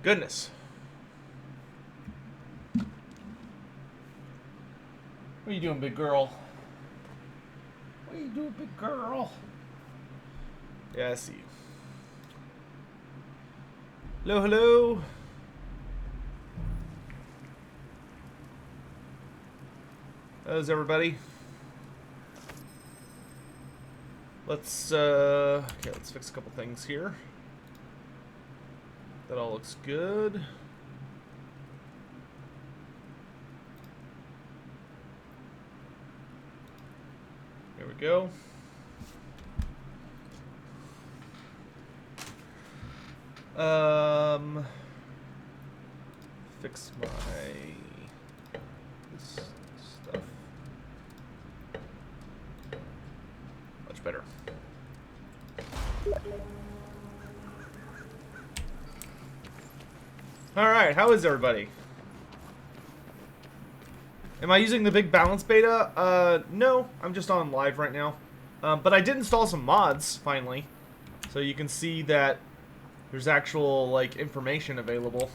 Goodness. What are you doing, big girl? What are you doing, big girl? Yeah, I see you. Hello, hello. How's everybody? Let's fix a couple things here. That all looks good. There we go. Fix my this stuff. Much better. Alright, how is everybody? Am I using the big balance beta? No, I'm just on live right now. But I did install some mods, finally. So you can see that there's actual, like, information available.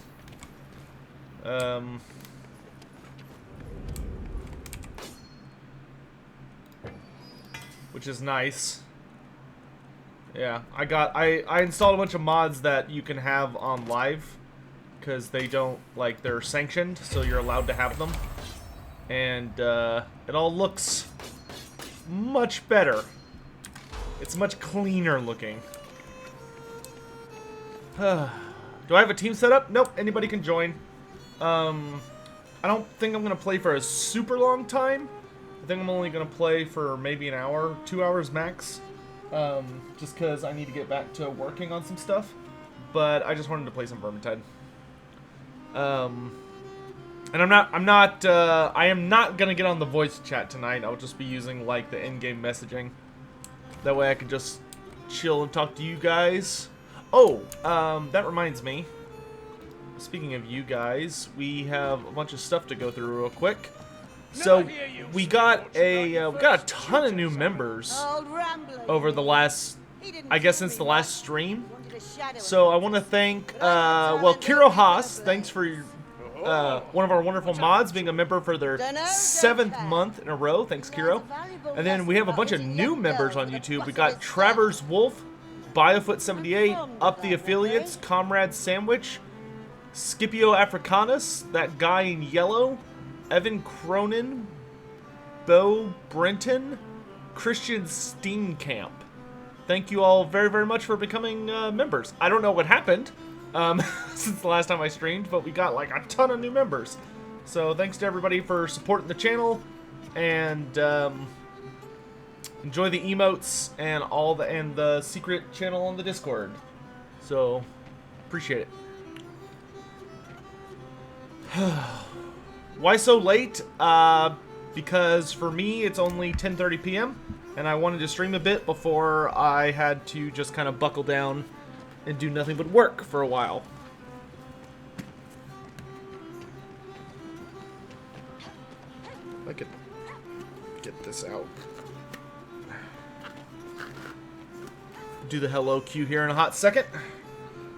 Which is nice. Yeah, I installed a bunch of mods that you can have on live. Because they don't, like, they're sanctioned, so you're allowed to have them. And, it all looks much better. It's much cleaner looking. Do I have a team set up? Nope, anybody can join. I don't think I'm going to play for a super long time. I think I'm only going to play for maybe an hour, 2 hours max. Just because I need to get back to working on some stuff. But I just wanted to play some Vermintide. And I am not gonna get on the voice chat tonight. I'll just be using, like, the in-game messaging. That way I can just chill and talk to you guys. Oh, that reminds me. Speaking of you guys, we have a bunch of stuff to go through real quick. So, we got a ton of new members over the last, I guess since the last stream. So I want to thank, well, Kiro Haas, thanks for one of our wonderful mods being a member for their 7th month in a row. Thanks, Kiro. And then we have a bunch of new members on YouTube. We got Travers Wolf, Biofoot78, Up the Affiliates, Comrade Sandwich, Scipio Africanus, that guy in yellow, Evan Cronin, Bo Brenton, Christian Steenkamp. Thank you all very, very much for becoming members. I don't know what happened since the last time I streamed, but we got like a ton of new members. So thanks to everybody for supporting the channel, and enjoy the emotes and the secret channel on the Discord. So appreciate it. Why so late? Because for me it's only 10:30 p.m. and I wanted to stream a bit before I had to just kind of buckle down and do nothing but work for a while. If I could get this out. Do the hello cue here in a hot second,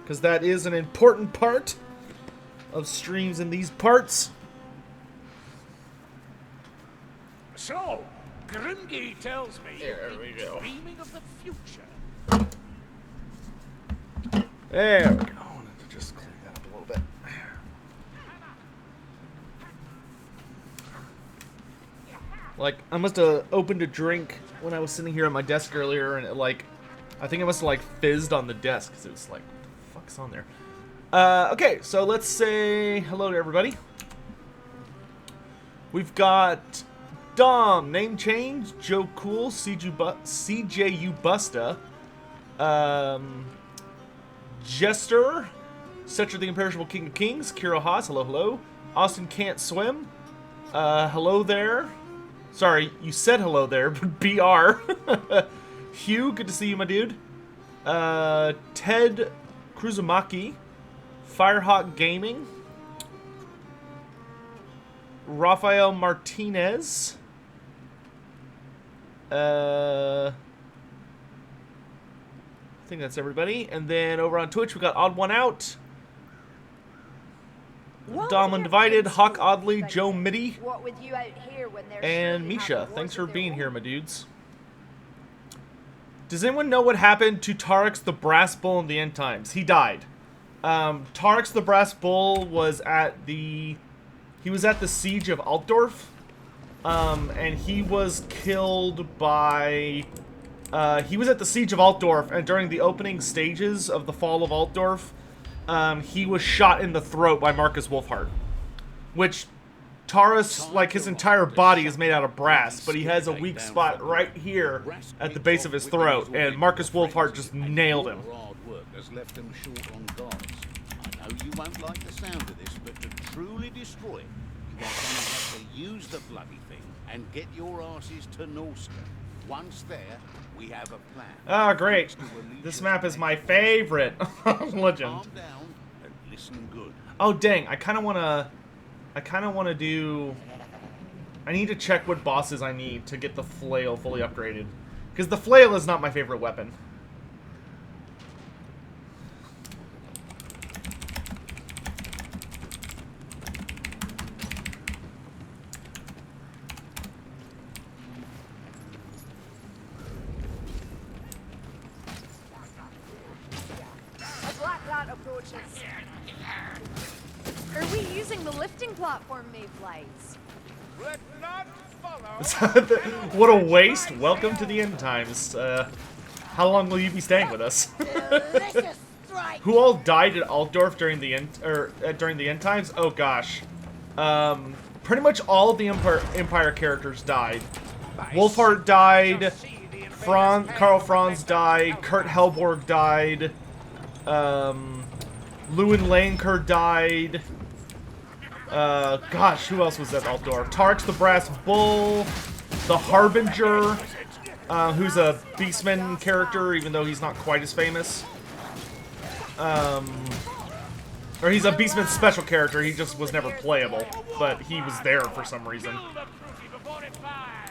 because that is an important part of streams in these parts. So, Grimgy tells me There we go. dreaming of the future. There we go. I wanted to just clean that up a little bit. Like, I must have opened a drink when I was sitting here at my desk earlier, and it, like, I think it must have, like, fizzed on the desk, because it was like, what the fuck's on there? Okay, so let's say hello to everybody. We've got Dom, name change, Joe Cool, CJU Busta, Jester, Setcher the Imperishable King of Kings, Kiro Haas, hello, hello. Austin Can't Swim, hello there. Sorry, you said hello there, but BR. Hugh, good to see you, my dude. Ted Kruzumaki, Firehawk Gaming, Rafael Martinez, I think that's everybody. And then over on Twitch, we got Odd One Out, Dom Undivided, Hawk Oddly, Joe Mitty, What with you out here when there's and surely Misha. having Thanks wars for of being their here, own. my dudes. Does anyone know what happened to Tarex the Brass Bull in the end times? He died. Tarex the Brass Bull was at the... He was at the siege of Altdorf. And he was killed by... he was at the siege of Altdorf, and during the opening stages of the fall of Altdorf, he was shot in the throat by Marcus Wolfhard. Which, Taurus, like his entire body is made out of brass, but he has a weak spot right here at the base of his throat, and Marcus Wolfhard just nailed him. Hard work has left them short on guards. I know you won't like the sound of this, but to truly destroy it, you are going to have to use the bloody thing and get your asses to Norska. Once there, we have a plan. Ah, great. This map is my favorite. Legend. Calm down and listen good. Oh, dang. I kind of want to do... I need to check what bosses I need to get the flail fully upgraded. Because the flail is not my favorite weapon. A black rat approaches. Are we using the lifting platform, Mayflies? Let not follow. What a waste. Welcome to the end times. How long will you be staying with us? Delicious strike. Who all died at Altdorf during the end times? Oh gosh. Pretty much all of the Empire characters died. Wolfhard died. Karl Franz died. Kurt Helborg died. Lewin Langer died. Gosh, who else was at Altdorf? Tarex the Brass Bull. The Harbinger, who's a Beastman character, even though he's not quite as famous. Or he's a Beastman special character, he just was never playable. But he was there for some reason. Kill the fruity before it fires.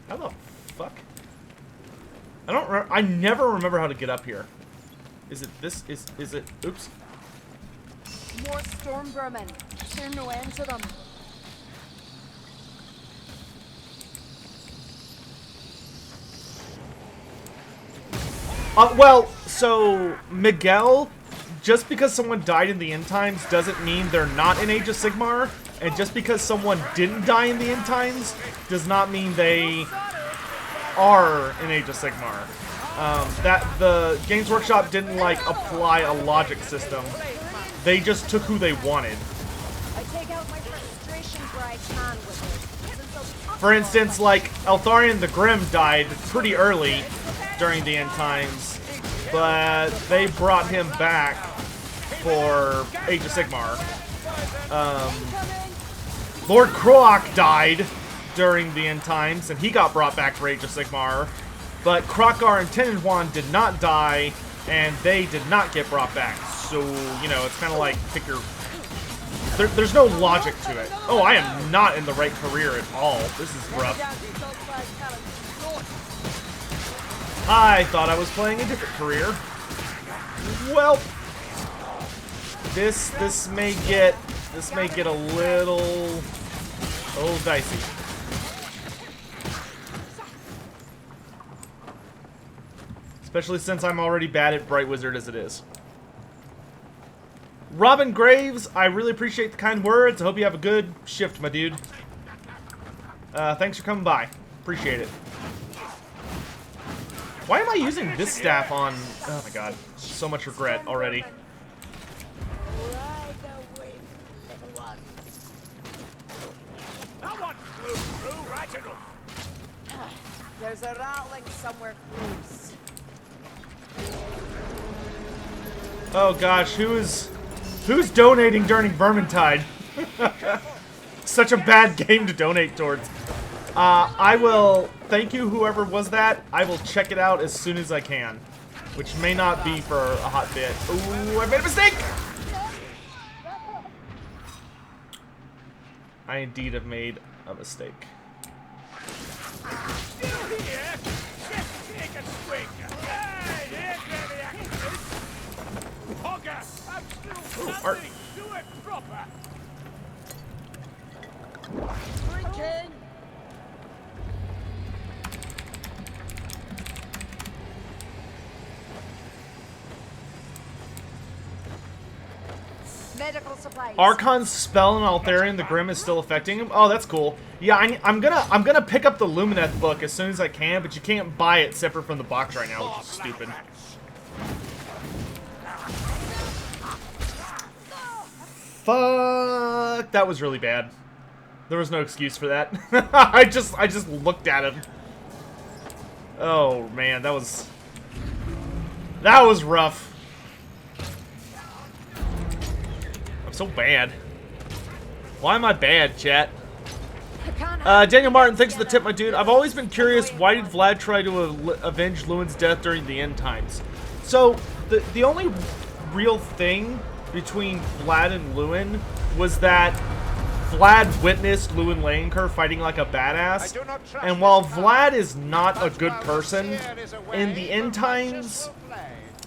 How the fuck? I never remember how to get up here. Is it this? Is it? Oops. More storm vermin. There's no end to them. Well, so Miguel, just because someone died in the end times doesn't mean they're not in Age of Sigmar, and just because someone didn't die in the end times does not mean they are in Age of Sigmar. That the Games Workshop didn't like apply a logic system. They just took who they wanted. I take out my frustrations where I can with it. Since they'll For instance, like Eltharion the Grim died pretty early during the end times, but they brought him back for Age of Sigmar. Lord Croak died during the end times, and he got brought back for Age of Sigmar. But Krokar and Tenenhuan did not die, and they did not get brought back. So, you know, it's kind of like pick your... There's no logic to it. Oh, I am not in the right career at all. This is rough. I thought I was playing a different career. Well, this may get a little dicey. Especially since I'm already bad at Bright Wizard as it is. Robin Graves, I really appreciate the kind words. I hope you have a good shift, my dude. Thanks for coming by. Appreciate it. Why am I using this staff on... Oh my god. So much regret already. ride away, little one. I want through right enough. There's a rattling somewhere close. Oh gosh, who's donating during Vermintide? Such a bad game to donate towards. I will thank you, whoever was that. I will check it out as soon as I can, which may not be for a hot bit. Ooh, I made a mistake! I indeed have made a mistake. Still here. Just take a doing? Hey, here's where the action is. Hogger, I'm still Ooh, standing. art. Do it proper. Drinking. Medical supplies. Archon's spell in Altharian the Grim is still affecting him. Oh, that's cool. Yeah, I'm gonna pick up the Lumineth book as soon as I can, but you can't buy it separate from the box right now, which is stupid. Fuck, that was really bad. There was no excuse for that. I just looked at him. Oh man, that was rough. I'm so bad. Why am I bad, chat? Daniel Martin, thanks for the tip, my dude. I've always been curious, why did Vlad try to avenge Lewin's death during the end times? So, the only real thing between Vlad and Lewin was that Vlad witnessed Lewin Leonker fighting like a badass, and while Vlad is not a good person, in the end times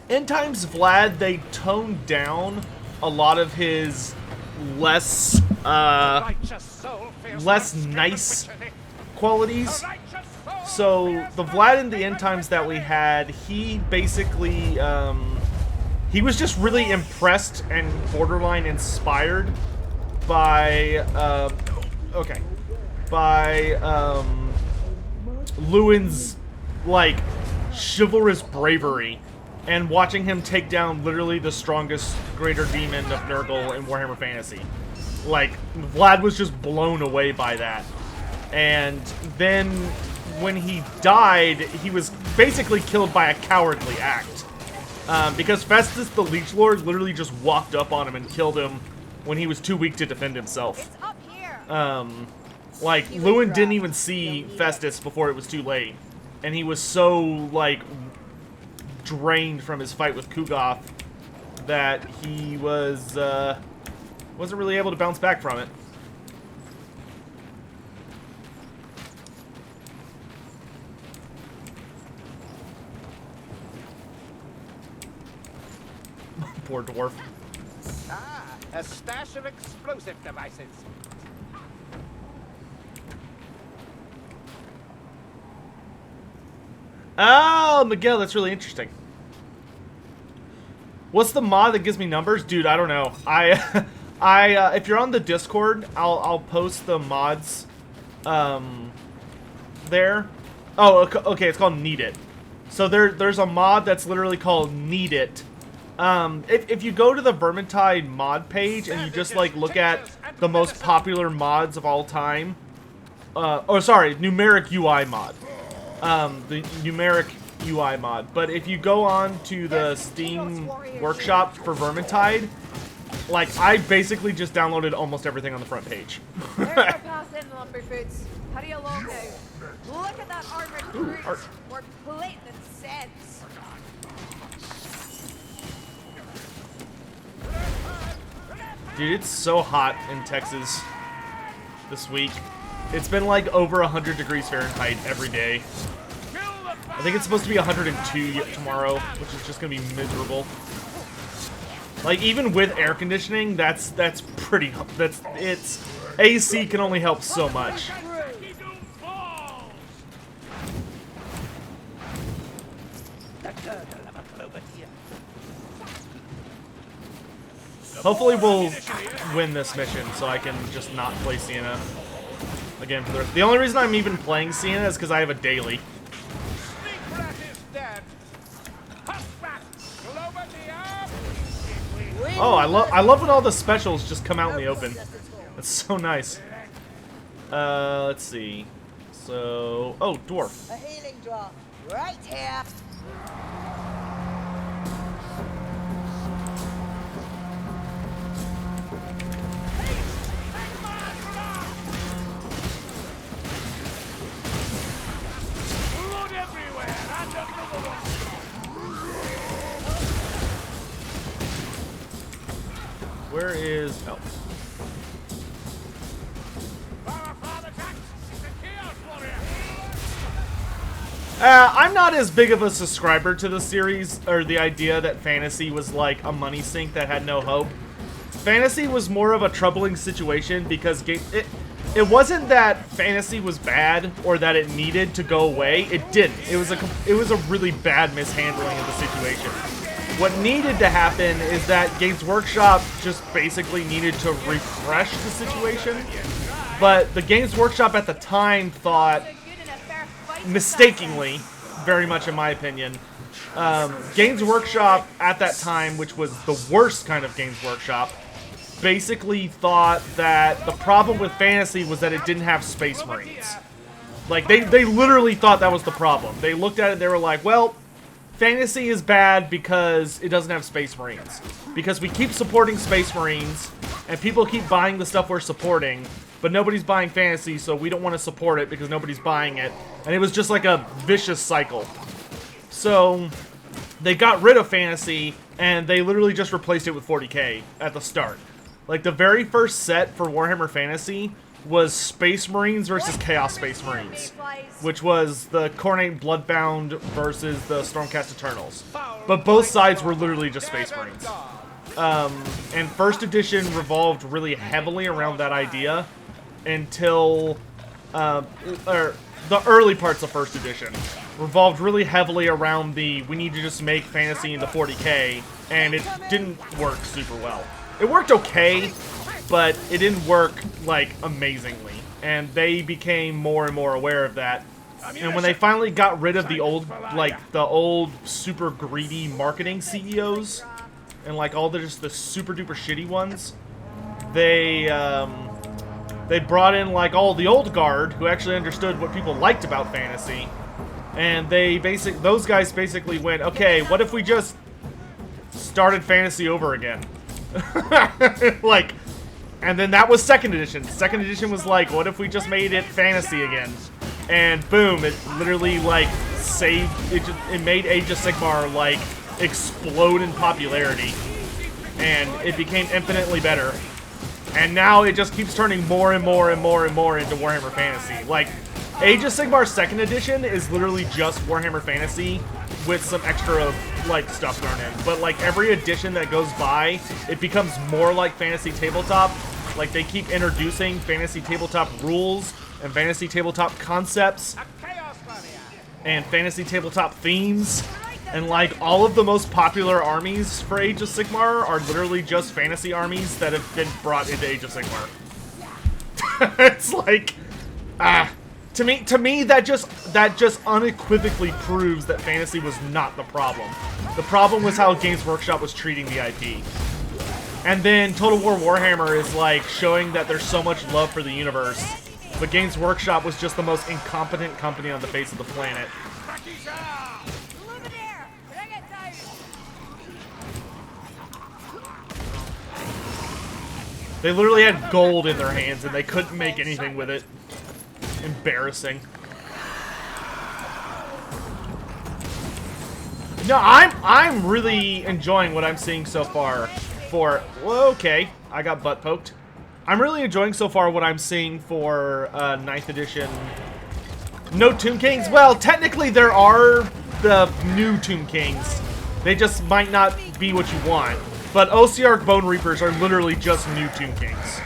Vlad, they toned down a lot of his less nice qualities. So the Vlad in the end times that we had, he basically he was just really impressed and borderline inspired by Lewin's like chivalrous bravery, and watching him take down literally the strongest greater demon of Nurgle in Warhammer Fantasy. Like, Vlad was just blown away by that. And then when he died, he was basically killed by a cowardly act. Because Festus the Leech Lord literally just walked up on him and killed him when he was too weak to defend himself. It's up here. Like, Lewin didn't even see Festus before it was too late. And he was so, like, drained from his fight with Kugoth that he was, wasn't really able to bounce back from it. Poor Dwarf. Ah, a stash of explosive devices. Oh, Miguel, that's really interesting. What's the mod that gives me numbers? Dude, I don't know. If you're on the Discord, I'll post the mods, there. Oh, okay, it's called Need It. So there's a mod that's literally called Need It. If you go to the Vermintide mod page and you just like look at the most popular mods of all time, numeric UI mod. The numeric UI mod. But if you go on to the Steam workshop for Vermintide, like, I basically just downloaded almost everything on the front page. There's our pass in, Lumberfoots. Hurry along now. Look at that armored brute. art. We're plating sets. Dude, it's so hot in Texas this week. It's been like over 100 degrees Fahrenheit every day. I think it's supposed to be 102 tomorrow, which is just gonna be miserable. Like, even with air conditioning, it's AC can only help so much. Hopefully we'll win this mission so I can just not play Sienna again for the rest. The only reason I'm even playing Sienna is because I have a daily. Oh, I love when all the specials just come out in the open. That's so nice. Let's see. So, oh, Dwarf. A healing drop right here. Blood everywhere, and another one. Where is... Oh. Our father attack is a Kaos warrior. I'm not as big of a subscriber to the series, or the idea that fantasy was like a money sink that had no hope. Fantasy was more of a troubling situation because it wasn't that fantasy was bad or that it needed to go away. It didn't. It was a really bad mishandling of the situation. What needed to happen is that Games Workshop just basically needed to refresh the situation. But the Games Workshop at the time thought, mistakenly, very much in my opinion, Games Workshop at that time, which was the worst kind of Games Workshop, basically thought that the problem with fantasy was that it didn't have Space Marines. Like, they literally thought that was the problem. They looked at it, they were like, well, fantasy is bad because it doesn't have Space Marines. Because we keep supporting Space Marines, and people keep buying the stuff we're supporting, but nobody's buying fantasy, so we don't want to support it because nobody's buying it. And it was just like a vicious cycle. So they got rid of fantasy, and they literally just replaced it with 40k at the start. Like, the very first set for Warhammer Fantasy was Space Marines versus Chaos Space Marines, which was the Khornate Bloodbound versus the Stormcast Eternals. But both sides were literally just Space Marines. And first edition revolved really heavily around that idea until, or the early parts of first edition revolved really heavily around the, we need to just make fantasy into 40k, and it didn't work super well. It worked okay, but it didn't work, like, amazingly. And they became more and more aware of that. And when they finally got rid of the old, like, the old super greedy marketing CEOs, and, like, all the just the super duper shitty ones, they brought in, like, all the old guard who actually understood what people liked about fantasy. And those guys basically went, okay, what if we just started fantasy over again? Like, and then that was second edition. Second edition was like, what if we just made it fantasy again? And boom, it literally, like, saved, it made Age of Sigmar, like, explode in popularity. And it became infinitely better. And now it just keeps turning more and more and more and more into Warhammer Fantasy. Like, Age of Sigmar 2nd edition is literally just Warhammer Fantasy with some extra, like, stuff thrown in. But, like, every edition that goes by, it becomes more like Fantasy Tabletop. Like, they keep introducing Fantasy Tabletop rules and Fantasy Tabletop concepts and Fantasy Tabletop themes. And, like, all of the most popular armies for Age of Sigmar are literally just fantasy armies that have been brought into Age of Sigmar. It's like, to me, that just unequivocally proves that fantasy was not the problem. The problem was how Games Workshop was treating the IP. And then Total War Warhammer is, like, showing that there's so much love for the universe, but Games Workshop was just the most incompetent company on the face of the planet. They literally had gold in their hands and they couldn't make anything with it. Embarrassing. No, I'm really enjoying what I'm seeing so far for, well, okay, I got butt poked. I'm really enjoying so far what I'm seeing for 9th edition. No Tomb Kings? Well, technically there are the new Tomb Kings. They just might not be what you want. But Ossiarch Bone Reapers are literally just new Tomb Kings.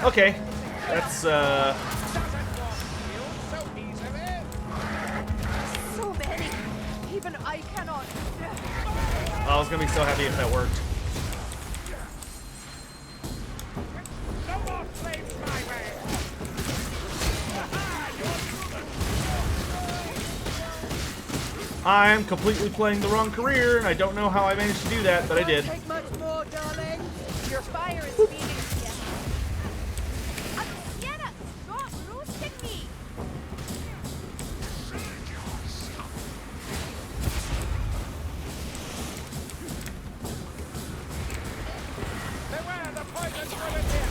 Okay. That's, So many. Even I cannot. I was gonna be so happy if that worked. I'm completely playing the wrong career, and I don't know how I managed to do that, but I did. Take much more, darling. Your fire is feeding Sienna. Sienna, stop roasting me. Beware the poison's grenadier!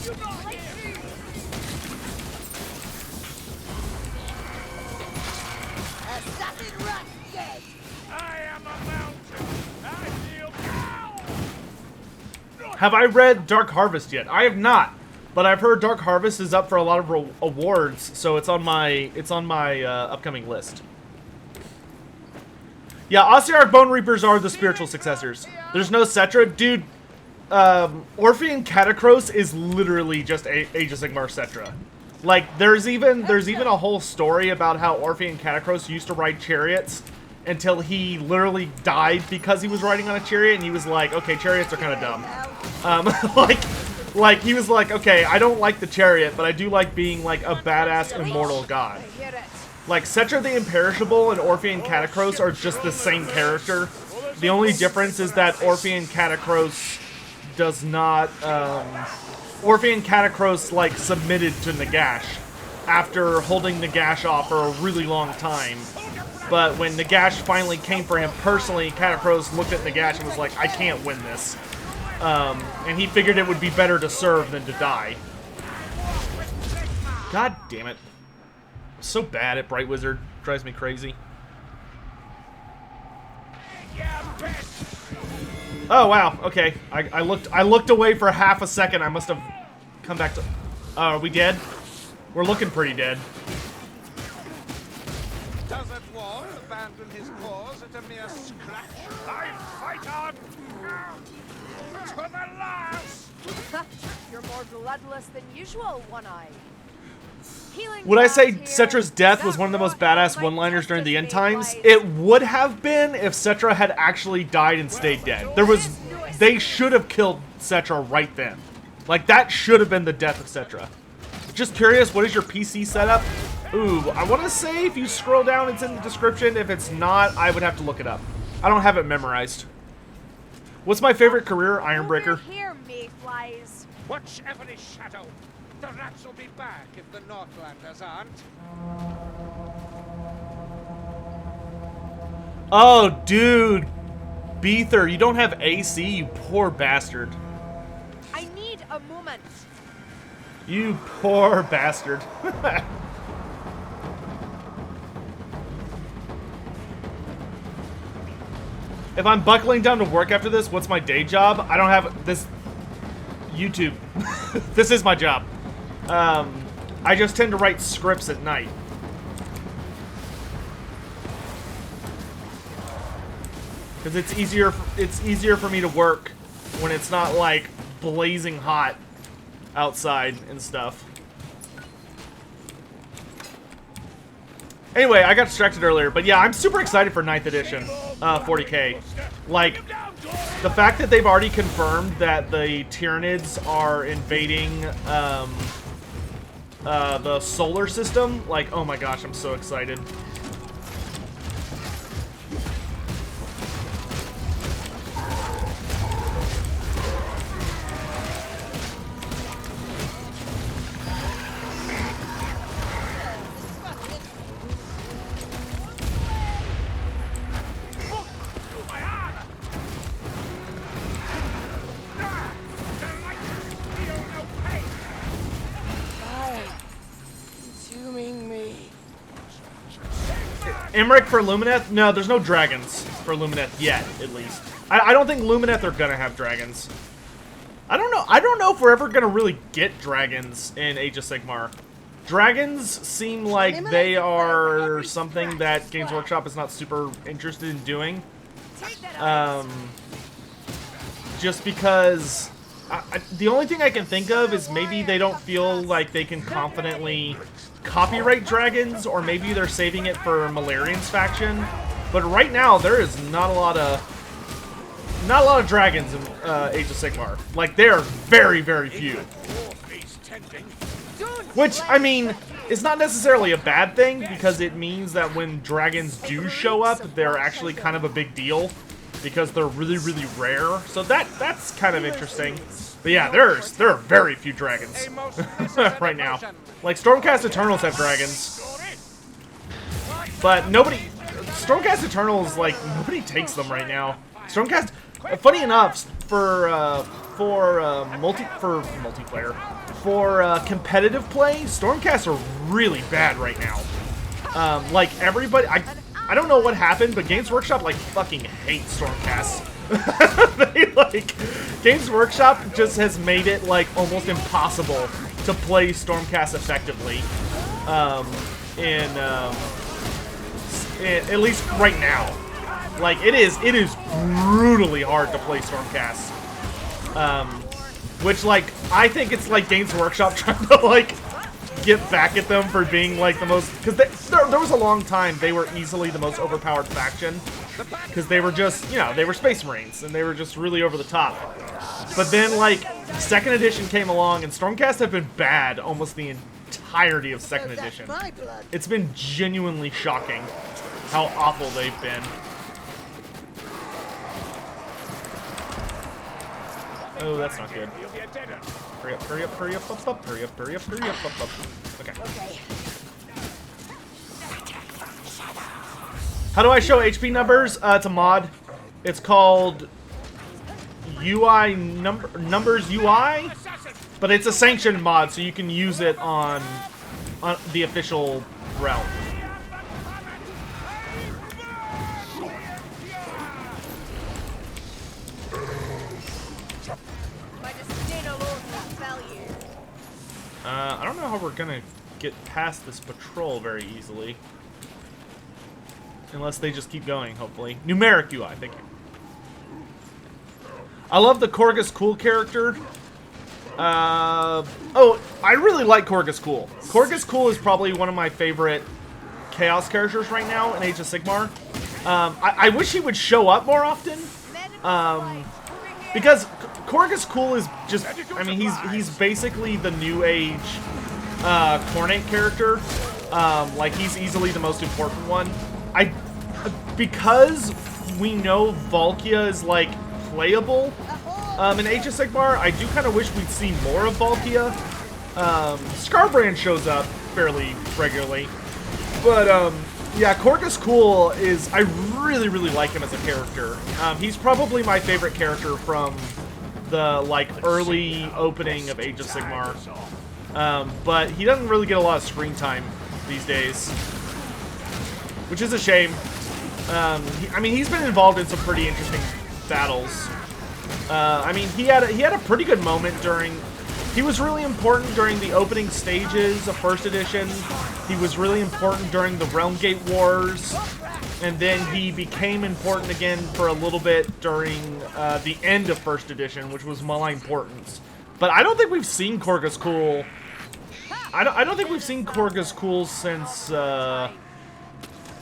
You got like Assassin Rat dead. I am a mountain! Have I read Dark Harvest yet? I have not, but I've heard Dark Harvest is up for a lot of awards, so it's on my upcoming list. Yeah, Ossiarch Bone Reapers are the spiritual successors. There's no Cetra, dude. Orphean Catacross is literally just Age of Sigmar Cetra. Like, there's even a whole story about how Orphean Catacross used to ride chariots until he literally died because he was riding on a chariot, and he was like, okay, chariots are kind of dumb. Like he was like, okay, I don't like the chariot, but I do like being like a badass immortal god. Like, Cetra the Imperishable and Orphean Catacross are just the same character. The only difference is that Orphean Catacross does not, Orphean Catacross, like, submitted to Nagash after holding Nagash off for a really long time. But when Nagash finally came for him personally, Catacross looked at Nagash and was like, I can't win this. And he figured it would be better to serve than to die. God damn it. I'm so bad at Bright Wizard. Drives me crazy. Oh wow, okay. I looked away for half a second. I must have come back to... are we dead? We're looking pretty dead. Does that wall abandon his cause at a mere scratch? I fight on! To the last! You're more bloodless than usual, One-Eye. Would I say Cetra's death was one of the most badass one-liners during the end times? It would have been if Cetra had actually died and stayed dead. They should have killed Cetra right then. Like, that should have been the death of Cetra. Just curious, what is your PC setup? Ooh, I want to say if you scroll down, it's in the description. If it's not, I would have to look it up. I don't have it memorized. What's my favorite career? Ironbreaker. Here, mayflies. Watch every shadow. The rats will be back if the Northlanders aren't. Oh, dude. Beether, you don't have AC, you poor bastard. I need a moment. You poor bastard. If I'm buckling down to work after this, what's my day job? I don't have this. YouTube. This is my job. I just tend to write scripts at night. Because it's easier for me to work when it's not like blazing hot outside and stuff. Anyway, I got distracted earlier, but yeah, I'm super excited for 9th edition 40k. Like, the fact that they've already confirmed that the Tyranids are invading the solar system, like, oh my gosh, I'm so excited. Emmerich for Lumineth? No, there's no dragons for Lumineth yet, at least. I don't think Lumineth are gonna have dragons. I don't know. I don't know if we're ever gonna really get dragons in Age of Sigmar. Dragons seem like they are something that Games Workshop is not super interested in doing. Just because the only thing I can think of is maybe they don't feel like they can confidently copyright dragons, or maybe they're saving it for Malarian's faction. But right now, there is not a lot of dragons in Age of Sigmar. Like, there are very, very few. Which, I mean, is not necessarily a bad thing, because it means that when dragons do show up, they're actually kind of a big deal, because they're really, really rare. So that's kind of interesting. But yeah, there are very few dragons right now. Like, Stormcast Eternals have dragons. But Stormcast Eternals, like, nobody takes them right now. Stormcast, funny enough, for multiplayer, for competitive play, Stormcasts are really bad right now. Like, everybody, I don't know what happened, but Games Workshop, like, fucking hates Stormcasts. They, like, Games Workshop just has made it like almost impossible to play Stormcast effectively. At least right now. Like, it is brutally hard to play Stormcast. Which, like, I think it's like Games Workshop trying to, like, get back at them for being, like, the most... Because there was a long time they were easily the most overpowered faction. Because they were just, you know, they were Space Marines, and they were just really over the top. But then, like, 2nd edition came along, and Stormcast have been bad almost the entirety of 2nd edition. It's been genuinely shocking how awful they've been. Oh, that's not good. Hurry up, hurry up, hurry up, up, up, hurry up, hurry up, hurry up, up, up. Okay. How do I show HP numbers? It's a mod. It's called UI numbers UI, but it's a sanctioned mod, so you can use it on the official realm. I don't know how we're gonna get past this patrol very easily. Unless they just keep going, hopefully. Numeric UI, thank you. I love the Korgus Cool character. Oh, I really like Korgus Cool. Korgus Cool is probably one of my favorite Kaos characters right now in Age of Sigmar. I wish he would show up more often. Because Korgus Cool is just, I mean, he's basically the new age Cornate character. Like, he's easily the most important one. Because we know Valkia is, like, playable in Age of Sigmar, I do kind of wish we'd see more of Valkia. Scarbrand shows up fairly regularly. But, yeah, Korgus Cool is... I really, really like him as a character. He's probably my favorite character from the, like, early opening of Age of Sigmar. But he doesn't really get a lot of screen time these days, which is a shame. I mean, he's been involved in some pretty interesting battles. I mean, he had a pretty good moment during... He was really important during the opening stages of 1st edition. He was really important during the Realm Gate Wars. And then he became important again for a little bit during the end of 1st edition, which was my importance. But I don't think we've seen Korgus Cool... I don't think we've seen Korgus Cool since... damn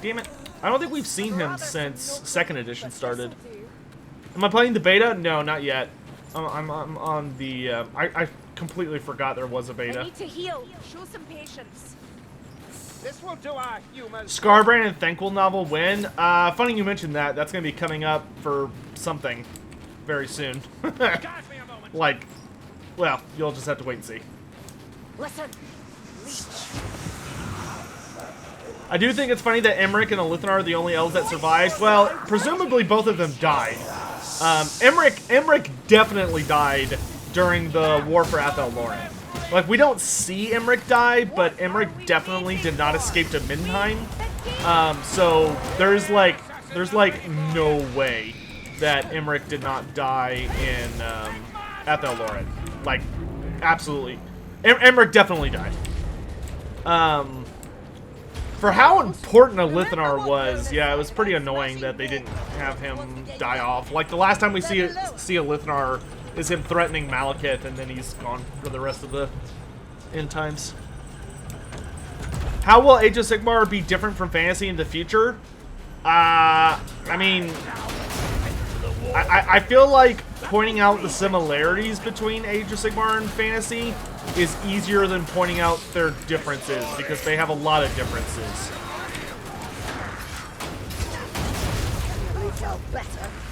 it. I don't think we've seen him since 2nd edition started. Am I playing the beta? No, not yet. I'm on the... I completely forgot there was a beta. I need to heal. Show some patience. This will do our humors. Scarbrand and Thankful novel when? Funny you mentioned that. That's going to be coming up for something very soon. Like, well, you'll just have to wait and see. Listen. I do think it's funny that Emmerich and Elithnar are the only elves that survived. Well, presumably both of them died. Emmerich definitely died during the War for Athel-Loren. Like, we don't see Emmerich die, but Emmerich definitely did not escape to Middenheim. So there's like no way that Emmerich did not die in Athel-Loren. Like, absolutely. Emmerich definitely died. For how important Elithnar was, yeah, it was pretty annoying that they didn't have him die off. Like, the last time we see Elithnar is him threatening Malekith, and then he's gone for the rest of the end times. How will Age of Sigmar be different from fantasy in the future? I mean, I feel like pointing out the similarities between Age of Sigmar and fantasy is easier than pointing out their differences, because they have a lot of differences.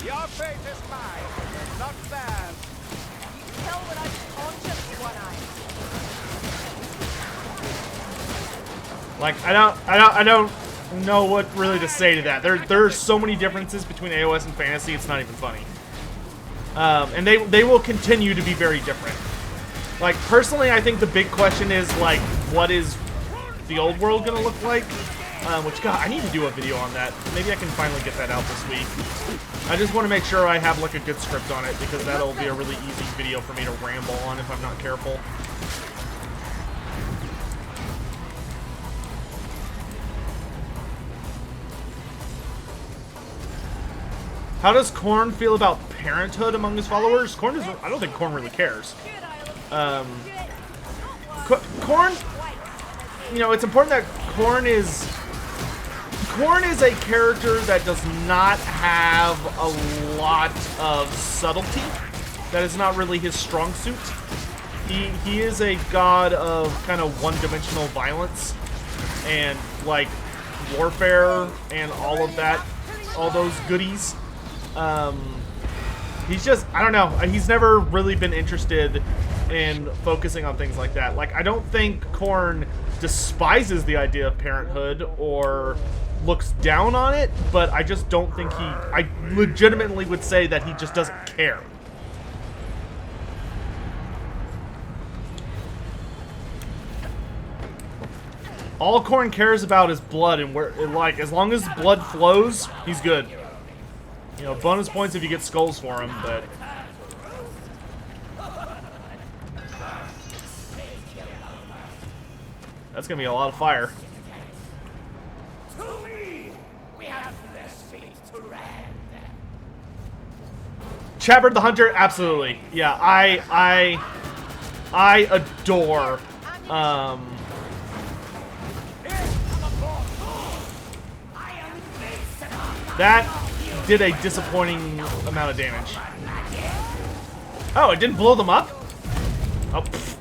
Your fate is mine, not theirs. You can tell when I'm conscious, one eye. Like, I don't know what really to say to that. There are so many differences between AOS and fantasy, it's not even funny. And they will continue to be very different. Like, personally, I think the big question is, like, what is the old world gonna look like? which, God, I need to do a video on that. Maybe I can finally get that out this week. I just want to make sure I have, like, a good script on it, because that'll be a really easy video for me to ramble on if I'm not careful. How does Korn feel about parenthood among his followers? Korn is, I don't think Korn really cares. Korn, you know, it's important that Korn is a character that does not have a lot of subtlety. That is not really his strong suit. He is a god of kind of one-dimensional violence and, like, warfare and all of that, all those goodies. He's just, I don't know, he's never really been interested in focusing on things like that. Like, I don't think Korn despises the idea of parenthood or looks down on it, but I just don't think I legitimately would say that he just doesn't care. All Korn cares about is blood, and like, as long as blood flows, he's good. You know, bonus points if you get skulls for him, but... That's gonna be a lot of fire. Chapter the Hunter, absolutely. Yeah, I adore, that did a disappointing amount of damage. Oh, it didn't blow them up? Oh, pfft.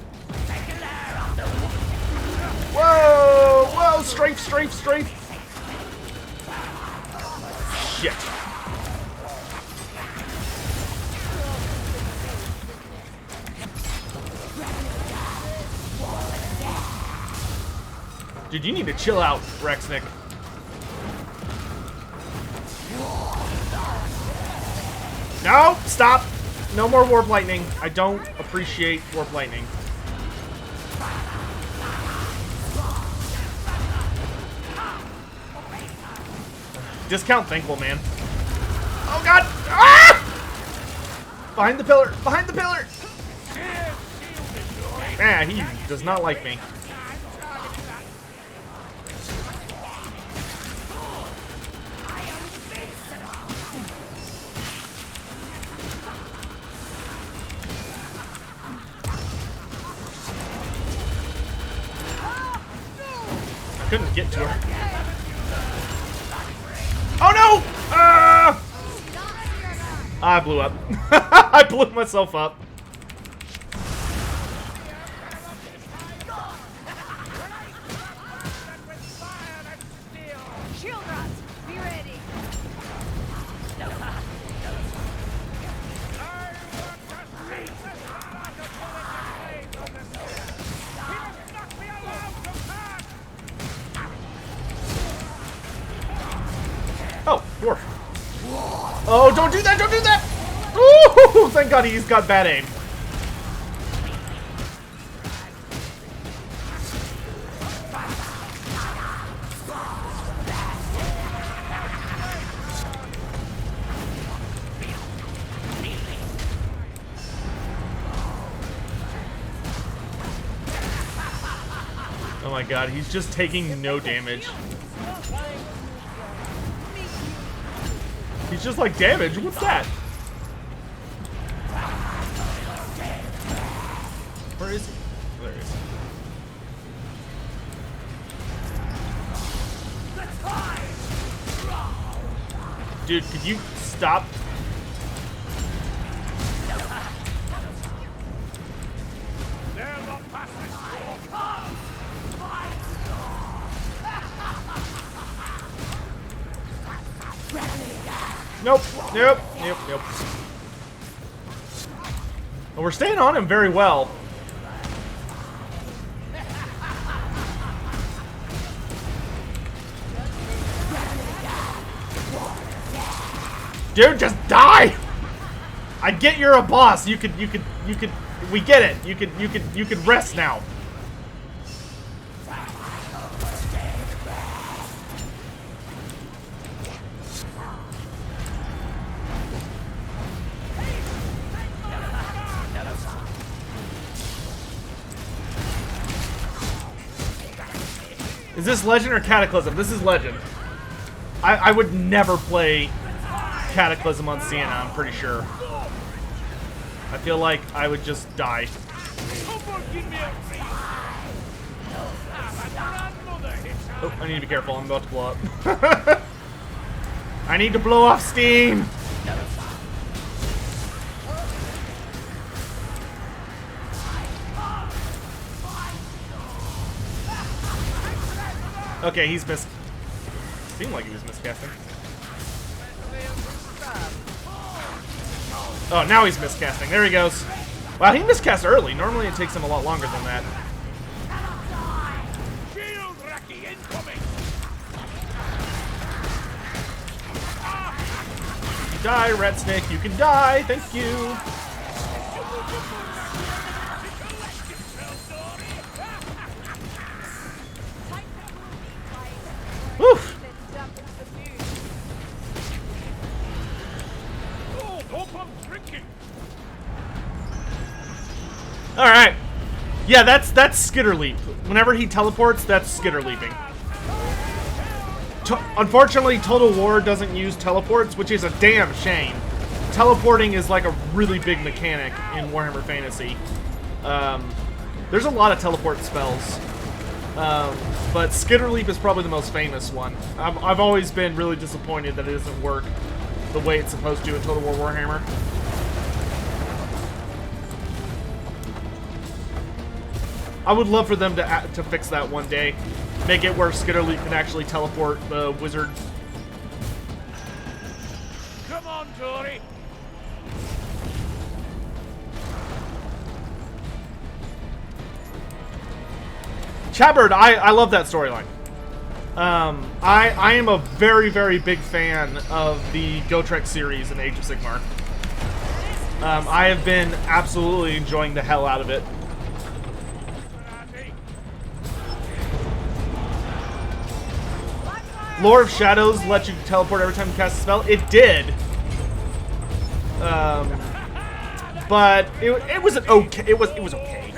Whoa! Whoa! Strafe, strafe, strafe! Shit. Dude, you need to chill out, Rexnick. No! Stop! No more Warp Lightning. I don't appreciate Warp Lightning. Discount Thankful, man. Oh, God! Ah! Behind the pillar! Behind the pillar! Man, he does not like me. Couldn't get to her. Oh no! I blew up. I blew myself up. Shield rods, be ready. Oh, Dwarf. Oh, don't do that! Don't do that! Ooh, thank God he's got bad aim. Oh my God, he's just taking no damage. He's just like, damage? What's that? Where is he? Oh, there he is. Dude, could you stop? Nope, nope, nope, nope. Well, we're staying on him very well. Dude, just die! I get you're a boss. You could, we get it. You could rest now. Is this Legend or Cataclysm? This is Legend. I would never play Cataclysm on Sienna, I'm pretty sure. I feel like I would just die. Oh, I need to be careful. I'm about to blow up. I need to blow off steam. Okay, he's missed. Seemed like he was miscasting. Oh, now he's miscasting. There he goes. Wow, he miscast early. Normally it takes him a lot longer than that. You die, Rat Snake. You can die. Thank you. Woof. All right. Yeah, that's Skitter Leap. Whenever he teleports, that's Skitter Leaping. Unfortunately, Total War doesn't use teleports, which is a damn shame. Teleporting is like a really big mechanic in Warhammer Fantasy. There's a lot of teleport spells. But Skitter Leap is probably the most famous one. I've always been really disappointed that it doesn't work the way it's supposed to in Total War Warhammer. I would love for them to fix that one day. Make it where Skitter Leap can actually teleport the wizard. Come on, Tory. Chatbird, I love that storyline. I am a very, very big fan of the Gotrek series in Age of Sigmar. I have been absolutely enjoying the hell out of it. Lore of Shadows let you teleport every time you cast a spell. It did. But it was okay. It was okay.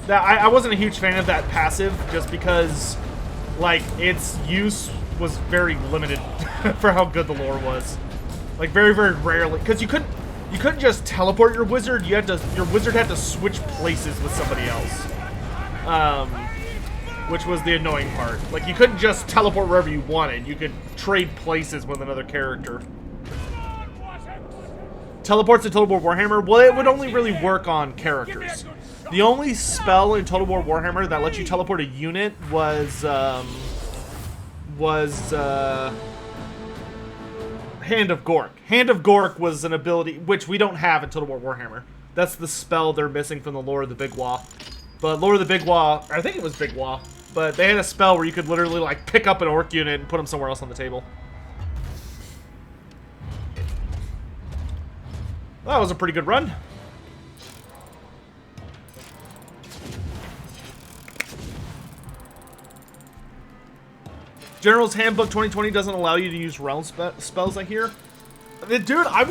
I wasn't a huge fan of that passive just because, like, its use was very limited for how good the lore was. Like, very, very rarely, because you couldn't just teleport your wizard. Your wizard had to switch places with somebody else. Which was the annoying part. Like, you couldn't just teleport wherever you wanted. You could trade places with another character. Teleports in Total War Warhammer? Well, it would only really work on characters. The only spell in Total War Warhammer that lets you teleport a unit was Hand of Gork. Hand of Gork was an ability, which we don't have in Total War Warhammer. That's the spell they're missing from the Lore of the Big Wa. But Lore of the Big Wa, I think it was Big Wa, but they had a spell where you could literally, like, pick up an orc unit and put them somewhere else on the table. That was a pretty good run. General's Handbook 2020 doesn't allow you to use realm spells, I hear. Dude, I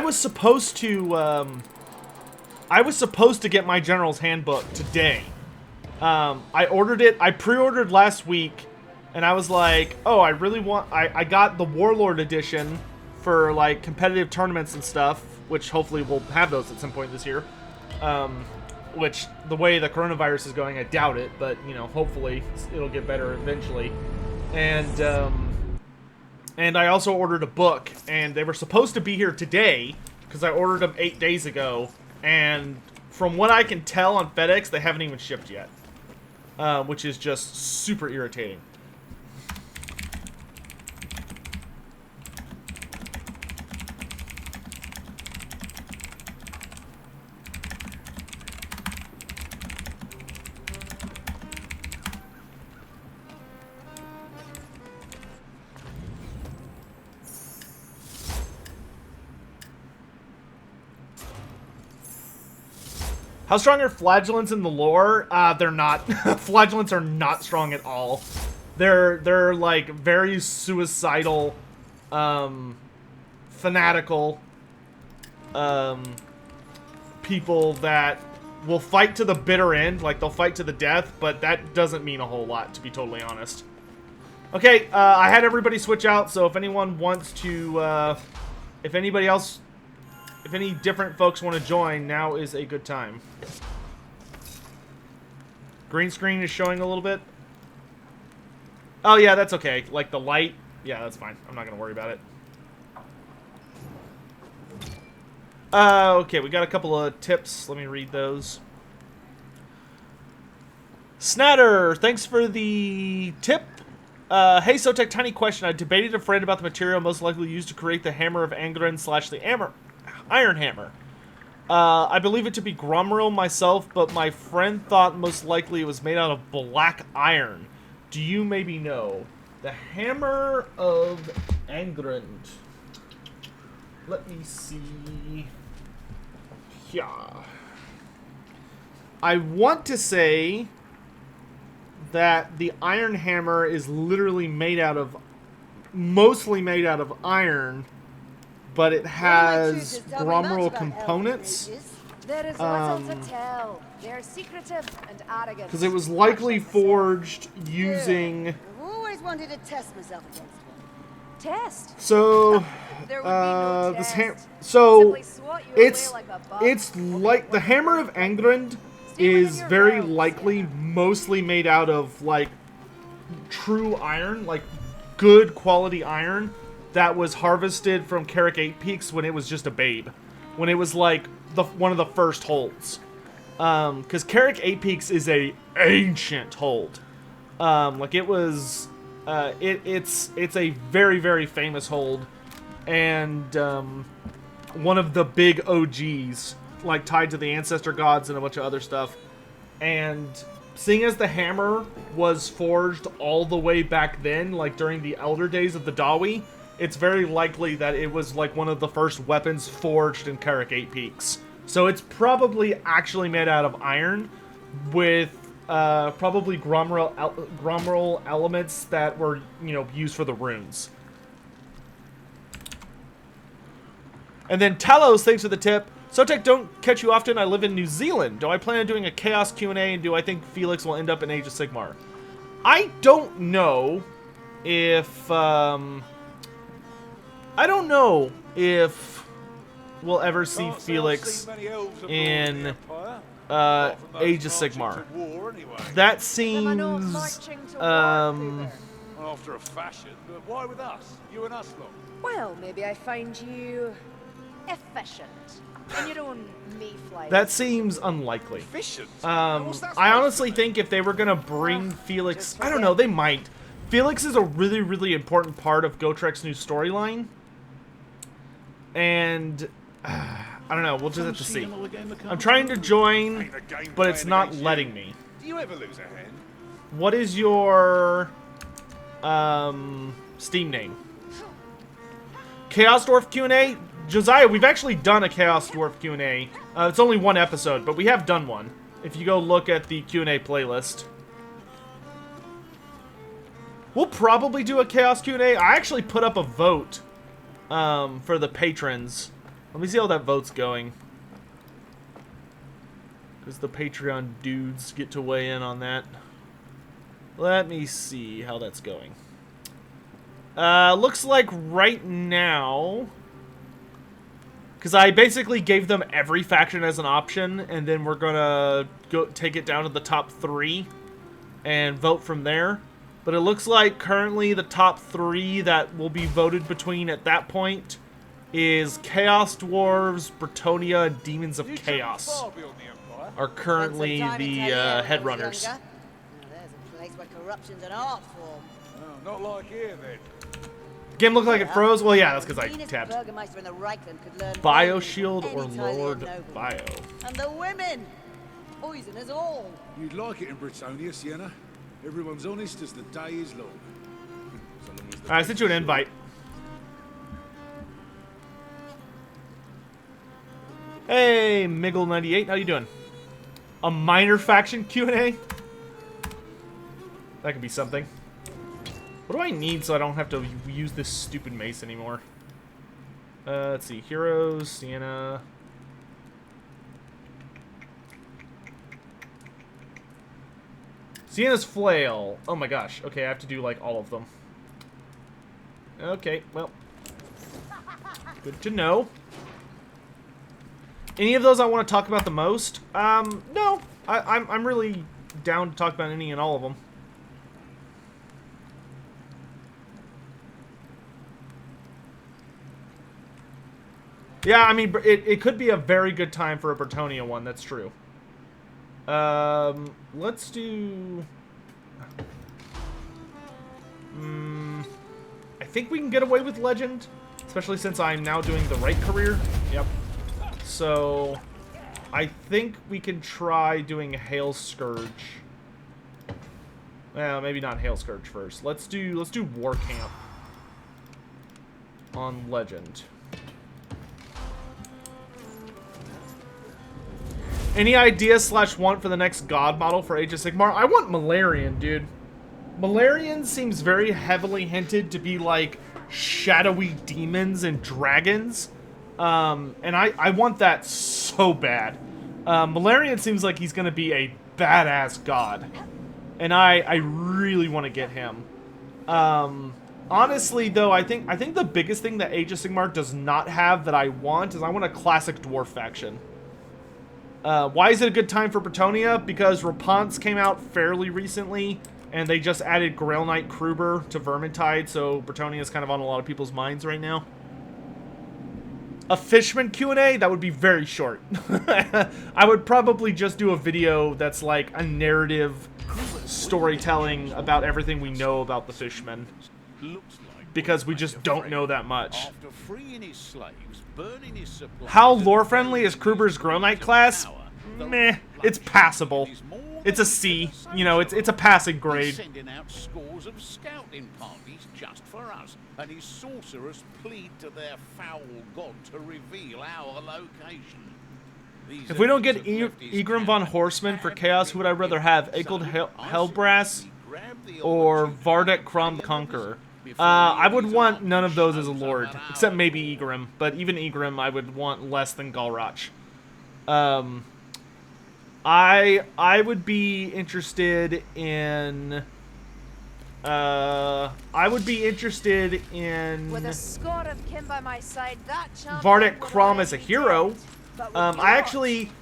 was supposed to get my General's Handbook today. I ordered it, I pre-ordered last week, and I was like, oh, I really want, I got the Warlord edition for, like, competitive tournaments and stuff, which hopefully we'll have those at some point this year. Which, the way the coronavirus is going, I doubt it, but, you know, hopefully it'll get better eventually. And I also ordered a book, and they were supposed to be here today, because I ordered them 8 days ago, and from what I can tell on FedEx, they haven't even shipped yet. Which is just super irritating. How strong are flagellants in the lore? They're not. Flagellants are not strong at all. They're like very suicidal, fanatical people that will fight to the bitter end. Like, they'll fight to the death, but that doesn't mean a whole lot, to be totally honest. Okay, I had everybody switch out, so if anyone wants to, if anybody else, if any different folks want to join, now is a good time. Green screen is showing a little bit. Oh, yeah, that's okay. Like, the light, yeah, that's fine. I'm not going to worry about it. Okay, we got a couple of tips. Let me read those. Snatter, thanks for the tip. Hey, Sotek, tiny question. I debated a friend about the material most likely used to create the Hammer of Angren / the Iron Hammer. I believe it to be Gromril myself, but my friend thought most likely it was made out of black iron. Do you maybe know? The Hammer of Angren. Let me see. Yeah. I want to say that the Iron Hammer is literally made out of, mostly made out of iron, but it has Gromril components. There is little to tell. They're secretive and arrogant. Because it was likely forged using... I've always wanted to test myself against one. Test? So, There would be no this test. so Simply swat you away it's like a bug. it's like the Hammer of Angrend is very likely mostly made out of like true iron, like good quality iron that was harvested from Carrick 8 Peaks when it was just a babe, when it was like one of the first holds. Because Carrick 8 Peaks is a ancient hold. Like it was. It's a very, very famous hold, and one of the big OGs, like tied to the ancestor gods and a bunch of other stuff. And seeing as the hammer was forged all the way back then, like during the elder days of the Dawi, it's very likely that it was like one of the first weapons forged in Carrick 8 Peaks. So it's probably actually made out of iron with probably Gromril elements that were, you know, used for the runes. And then Talos, thanks for the tip. Sotek, don't catch you often. I live in New Zealand. Do I plan on doing a Chaos Q&A, and do I think Felix will end up in Age of Sigmar? I don't know if, I don't know if we'll ever see Felix in Age of Sigmar. That seems after a fashion, but why with us? You and us lot. Well, maybe I find you efficient in your own mayflies. that seems unlikely. Efficient? I honestly think if they were gonna bring Felix, I don't know, they might. Felix is a really, really important part of Gotrek's new storyline, and I don't know. We'll just have to see. I'm trying to join, but it's not letting me. Do you ever lose a hand? What is your Steam name? Chaos Dwarf Q&A? Josiah, we've actually done a Chaos Dwarf Q&A. It's only one episode, but we have done one. If you go look at the Q&A playlist. We'll probably do a Chaos Q&A. I actually put up a vote for the patrons. Let me see how that vote's going. Because the Patreon dudes get to weigh in on that. Let me see how that's going. Looks like right now... Because I basically gave them every faction as an option, and then we're gonna go take it down to the top 3 and vote from there. But it looks like currently the top 3 that will be voted between at that point is Chaos Dwarves, Bertonia, and Demons of Chaos are currently the headrunners. Now, there's a place where corruption's an art form. Oh, not like here, then. Game looked like it froze. Well, yeah, that's because I Meanest tapped. Burgermeister in the Reichland could learn Bioshield any or Italian Lord nobleman. Bio. And the women! Poison us all. You'd like it in Britonia, Sienna. Everyone's honest as the day is long. So long as the Alright, I sent you an invite. Hey, Miggle98, how you doing? A minor faction Q&A? That could be something. What do I need so I don't have to use this stupid mace anymore? Let's see. Heroes, Sienna. Siena's flail. Oh my gosh. Okay, I have to do like all of them. Okay, well. Good to know. Any of those I want to talk about the most? No. I'm really down to talk about any and all of them. Yeah, I mean, it could be a very good time for a Bertoni one, that's true. Let's do... I think we can get away with Legend, especially since I'm now doing the right career. Yep. So, I think we can try doing Hail Scourge. Well, maybe not Hail Scourge first. Let's do War Camp on Legend. Any ideas / want for the next god model for Age of Sigmar? I want Malarian, dude. Malarian seems very heavily hinted to be like shadowy demons and dragons. And I want that so bad. Malarian seems like he's gonna be a badass god. And I really want to get him. Honestly though, I think the biggest thing that Age of Sigmar does not have that I want is I want a classic dwarf faction. Why is it a good time for Bertonia? Because Rapunzel came out fairly recently, and they just added Grail Knight Kruber to Vermintide, so Bertonia is kind of on a lot of people's minds right now. A Fishman Q&A? That would be very short. I would probably just do a video that's like a narrative storytelling about everything we know about the Fishmen. Because we just don't know that much. After freeing his slaves, burning his supplies, how lore-friendly is Kruber's Grail Knight class? Meh, it's passable. It's a C. You know, it's a passing grade. He's sending out scores of scouting parties just for us, and his sorcerers plead to their foul god to reveal our location. If we don't get Egrim von Horseman for Chaos, who would I rather have? Egold Hellbrass or Vardek Krom the Conqueror? I would want none of those as a lord, except maybe Egrim. But even Egrim, I would want less than Galrach. I would be interested in. With a score of kin by my side, that Vardek Krom as a hero.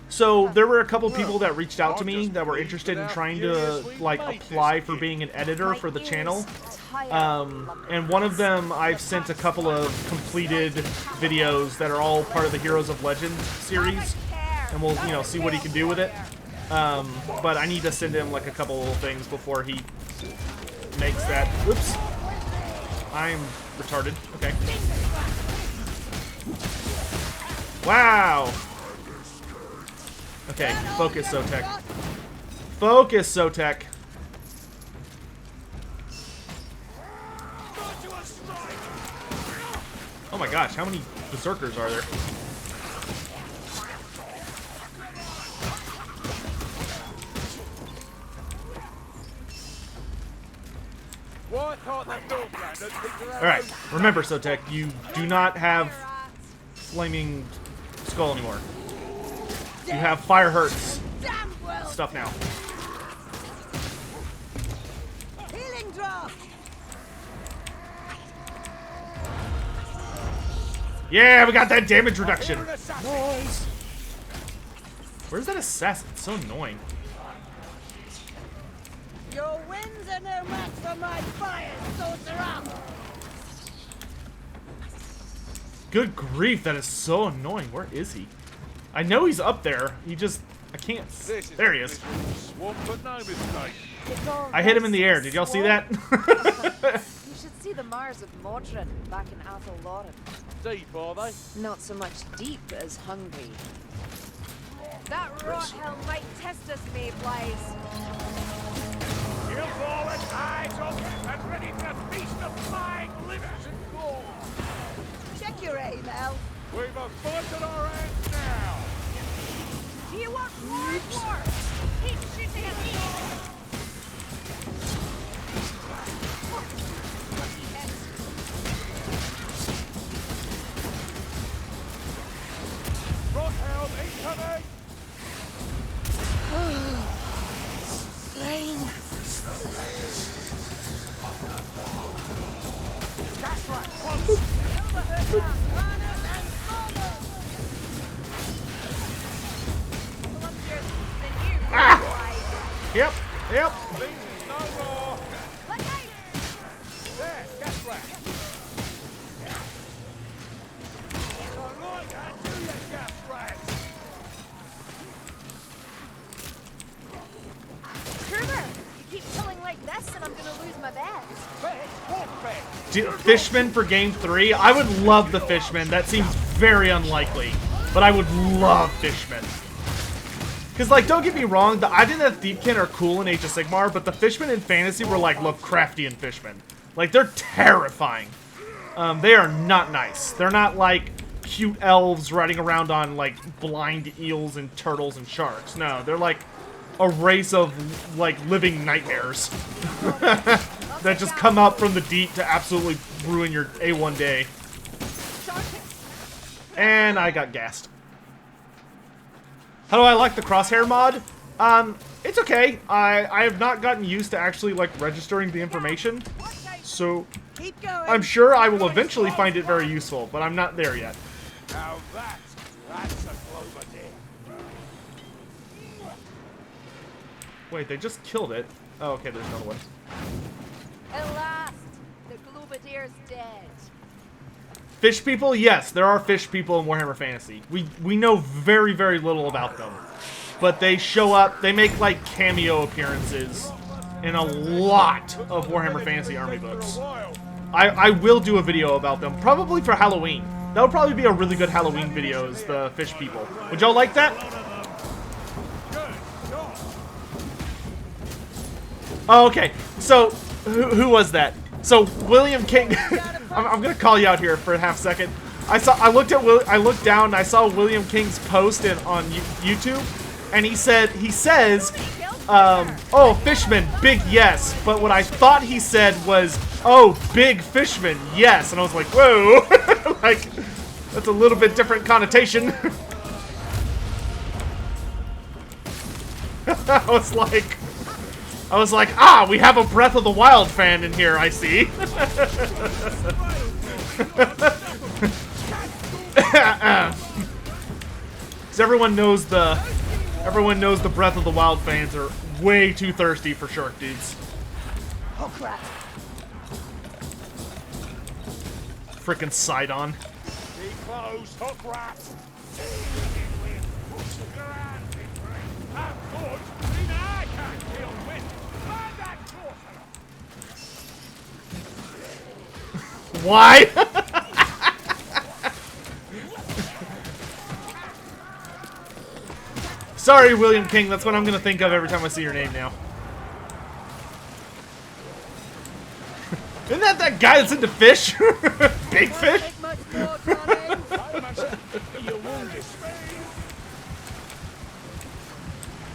So there were a couple people that reached out to me that were interested in trying to like apply for being an editor for the channel. And one of them I've sent a couple of completed videos that are all part of the Heroes of Legend series, and we'll see what he can do with it. But I need to send him like a couple little things before he makes that. Whoops, I'm retarded. Okay. Wow. Okay, focus, Sotek. Focus, Sotek. Oh my gosh, how many berserkers are there? Alright, remember, Sotek, you do not have Flaming Skull anymore. You have Fire Hurts stuff now. Healing draft. Yeah, we got that damage reduction. Nice. Where's that assassin? It's so annoying. Your winds are no match for my fire, sorcerer. Good grief, that is so annoying. Where is he? I know he's up there. I can't. There he is. I hit him in the air. Did y'all see that? You should see the Mars of Modron back in Athel Lauren. Deep, are they? Not so much deep as hungry. That rot hell might test us, Mayflies. He'll fall at eyes open and ready to feast the flying livers and gore. Check your aim, Al. We've a fight at our hands now. Do you want more dwarfs? Keep shooting at me. Rothelm incoming! Slain. Fishmen for game 3? I would love the Fishmen. That seems very unlikely. But I would love Fishmen. Because, like, don't get me wrong, the Identity of Thiefkin are cool in Age of Sigmar, but the Fishmen in Fantasy were, like, Lovecraftian Fishmen. Like, they're terrifying. They are not nice. They're not, like, cute elves riding around on, like, blind eels and turtles and sharks. No, they're, like, a race of, like, living nightmares. That just come out from the deep to absolutely ruin your A1 day. And I got gassed. How do I like the crosshair mod? It's okay. I have not gotten used to actually, like, registering the information. So, I'm sure I will eventually find it very useful, but I'm not there yet. Now that's a clover deer. Wait, they just killed it. Oh, okay, there's another one. At last, the Globadier's dead. Fish people? Yes, there are fish people in Warhammer Fantasy. We know very, very little about them. But they show up, they make, like, cameo appearances in a lot of Warhammer Fantasy Army books. I will do a video about them, probably for Halloween. That would probably be a really good Halloween video, is the fish people. Would y'all like that? Oh, okay. So, who was that? So, William King... I'm gonna call you out here for a half second. I looked down and I saw William King's post on YouTube, and he says, oh, Fishman, big yes. But what I thought he said was, oh, big Fishman, yes. And I was like, whoa, like, that's a little bit different connotation. I was like, ah, we have a Breath of the Wild fan in here, I see. Because everyone knows the Breath of the Wild fans are way too thirsty for shark dudes. Oh crap. Frickin' Sidon. Be close, hook rat. Why? Sorry, William King, that's what I'm gonna think of every time I see your name now. Isn't that guy that's into fish? Big fish?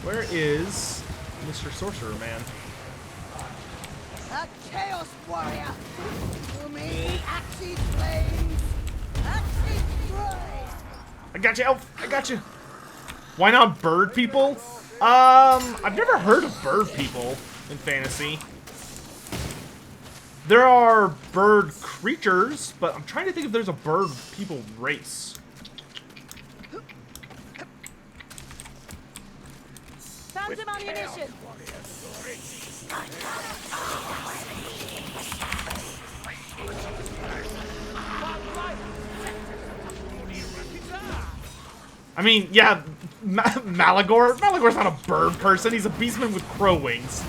Where is Mr. Sorcerer Man? A Chaos Warrior! To me, Axis Flames! Axis Rise! I got you, Elf! I got you! Why not bird people? I've never heard of bird people in fantasy. There are bird creatures, but I'm trying to think if there's a bird people race. Found some ammunition! I mean, yeah, Malagor. Malagor's not a bird person. He's a beastman with crow wings.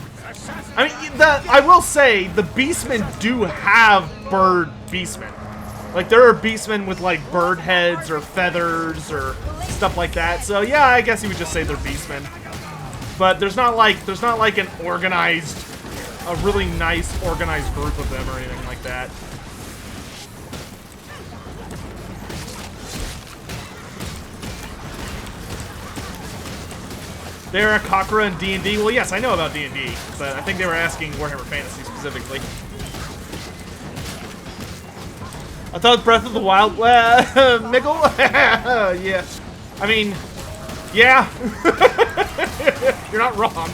I mean, I will say, the beastmen do have bird beastmen. Like, there are beastmen with, like, bird heads or feathers or stuff like that. So, yeah, I guess you would just say they're beastmen. But there's not like an organized, a really nice organized group of them or anything like that. They're a Kakra in D&D? Well, yes, I know about D&D, but I think they were asking Warhammer Fantasy specifically. I thought Breath of the Wild... Miggle? Yeah. I mean, yeah. You're not wrong.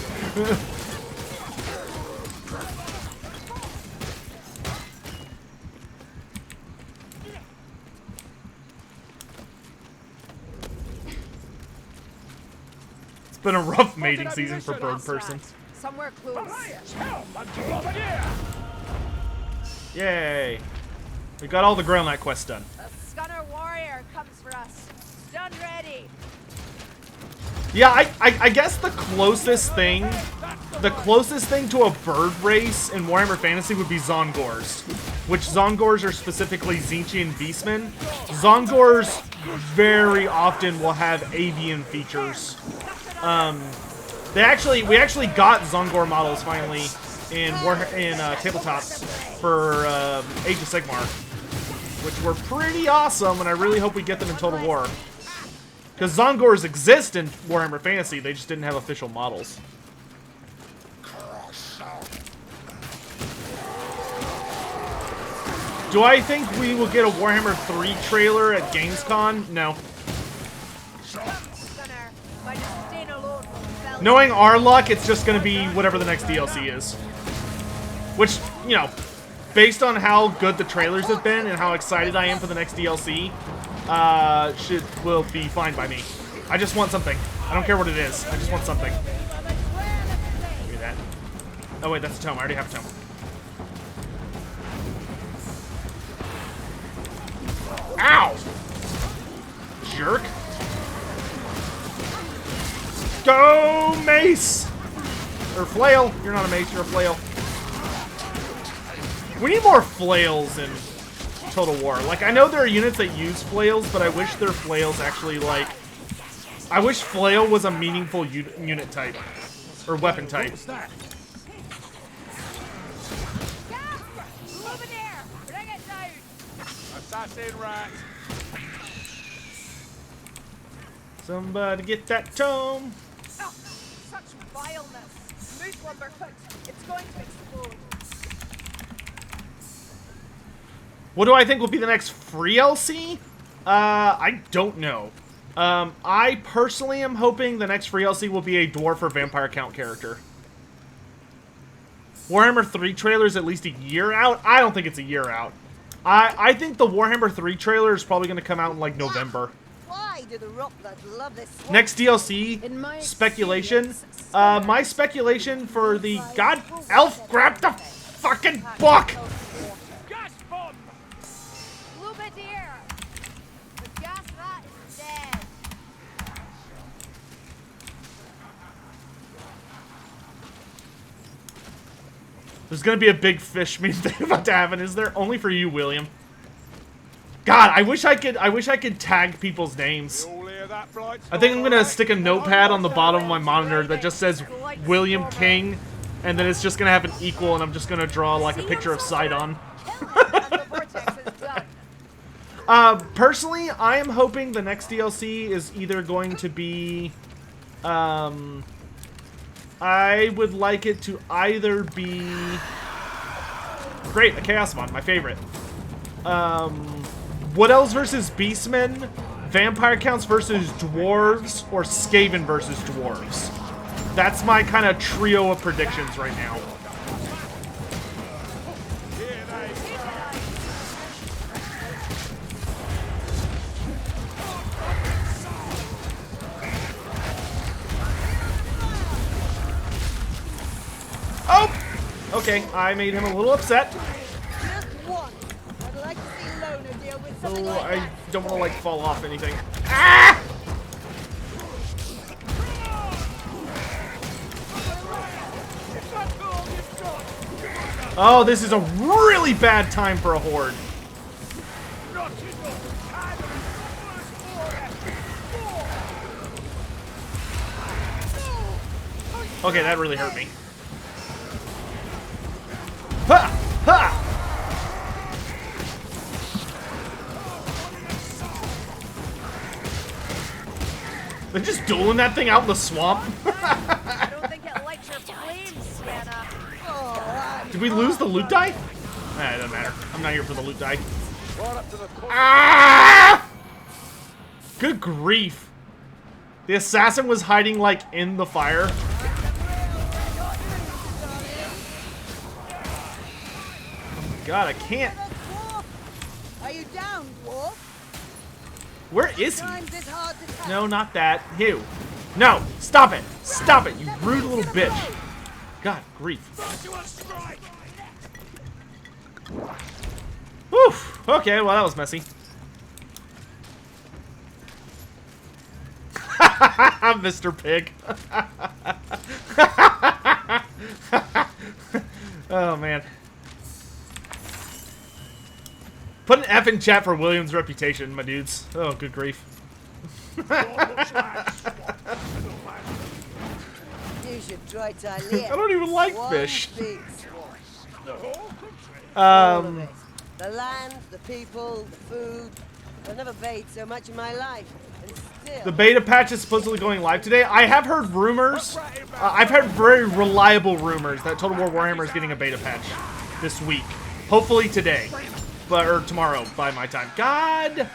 Been a rough mating season for bird person. Somewhere close. Yay! We got all the Ground Knight quests done. A Scunner Warrior comes for us. Done ready. Yeah, I guess the closest thing the closest thing to a bird race in Warhammer Fantasy would be Zongors, which Zongors are specifically Tzeentchian beastmen. Zongors very often will have avian features. We actually got Zongor models finally in tabletops for Age of Sigmar, which were pretty awesome, and I really hope we get them in Total War. Because Zongors exist in Warhammer Fantasy, they just didn't have official models. Do I think we will get a Warhammer 3 trailer at Gamescom? No. Knowing our luck, it's just going to be whatever the next DLC is. Which, you know, based on how good the trailers have been and how excited I am for the next DLC, will be fine by me. I just want something. I don't care what it is. I just want something. Look at that. Oh wait, that's a tome. I already have a tome. Ow! Jerk. Go, mace! Or flail. You're not a mace, you're a flail. We need more flails in Total War. Like, I know there are units that use flails, but I wish their flails actually, like... I wish flail was a meaningful unit type. Or weapon type. Assassin rat. Somebody get that tome. Oh, such vileness. Move, Lumberfoot. It's going to explode. What do I think will be the next free LC? I don't know. I personally am hoping the next free LC will be a Dwarf or Vampire Count character. Warhammer 3 trailer is at least a year out? I don't think it's a year out. I think the Warhammer 3 trailer is probably going to come out in, like, November. Why do the Rockbloods love this swamp? Next DLC, speculation. My speculation for the... God, Elf, grab the fucking book! Gas bomb. Lumberdeer! The gas rat is dead. There's gonna be a big fish meme thing about to happen. Is there? Only for you, William. God, I wish I could tag people's names. I think I'm gonna stick a notepad on the bottom of my monitor that just says William King, and then it's just gonna have an equal, and I'm just gonna draw like a picture of Sidon. Personally, I am hoping the next DLC is either going to be, I would like it to either be... Great, a Chaos Mod, my favorite. Wood Elves versus Beastmen, Vampire Counts versus Dwarves, or Skaven versus Dwarves. That's my kind of trio of predictions right now. Oh! Okay, I made him a little upset. Just one. I'd like to see Loner deal with something So like I that. don't want to, like, fall off anything. Ah! Oh, this is a really bad time for a horde. Okay, that really hurt me. Ha! Ha! They're just dueling that thing out in the swamp. I don't think it likes your flames, Sienna. Did we lose the loot die? Nah, it doesn't matter. I'm not here for the loot die. Right up to the corner. Ah! Good grief. The assassin was hiding, like, in the fire. God, I can't. Are you down, Dwarf? Where is he? Times it's hard to tell. No, not that. You. No, stop it. Stop it, you rude little bitch. God, grief. Whew. Okay, well, that was messy. Mr. Pig. Oh, man. Put an F in chat for William's reputation, my dudes. Oh, good grief. You should try to live. I don't even like One fish. big swamp. All of it. The land, the people, the food. I've never bathed so much in my life. And still... The beta patch is supposedly going live today. I have heard rumors. I've heard very reliable rumors that Total War Warhammer is getting a beta patch this week. Hopefully today. Or tomorrow by my time. God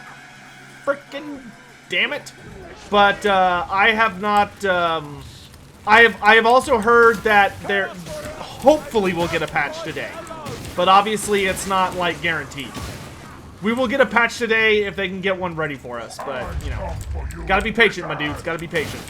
frickin' damn it. But I have not... I have also heard that there hopefully we'll get a patch today. But obviously it's not, like, guaranteed. We will get a patch today if they can get one ready for us. But, you know, gotta be patient, my dudes. Gotta be patient.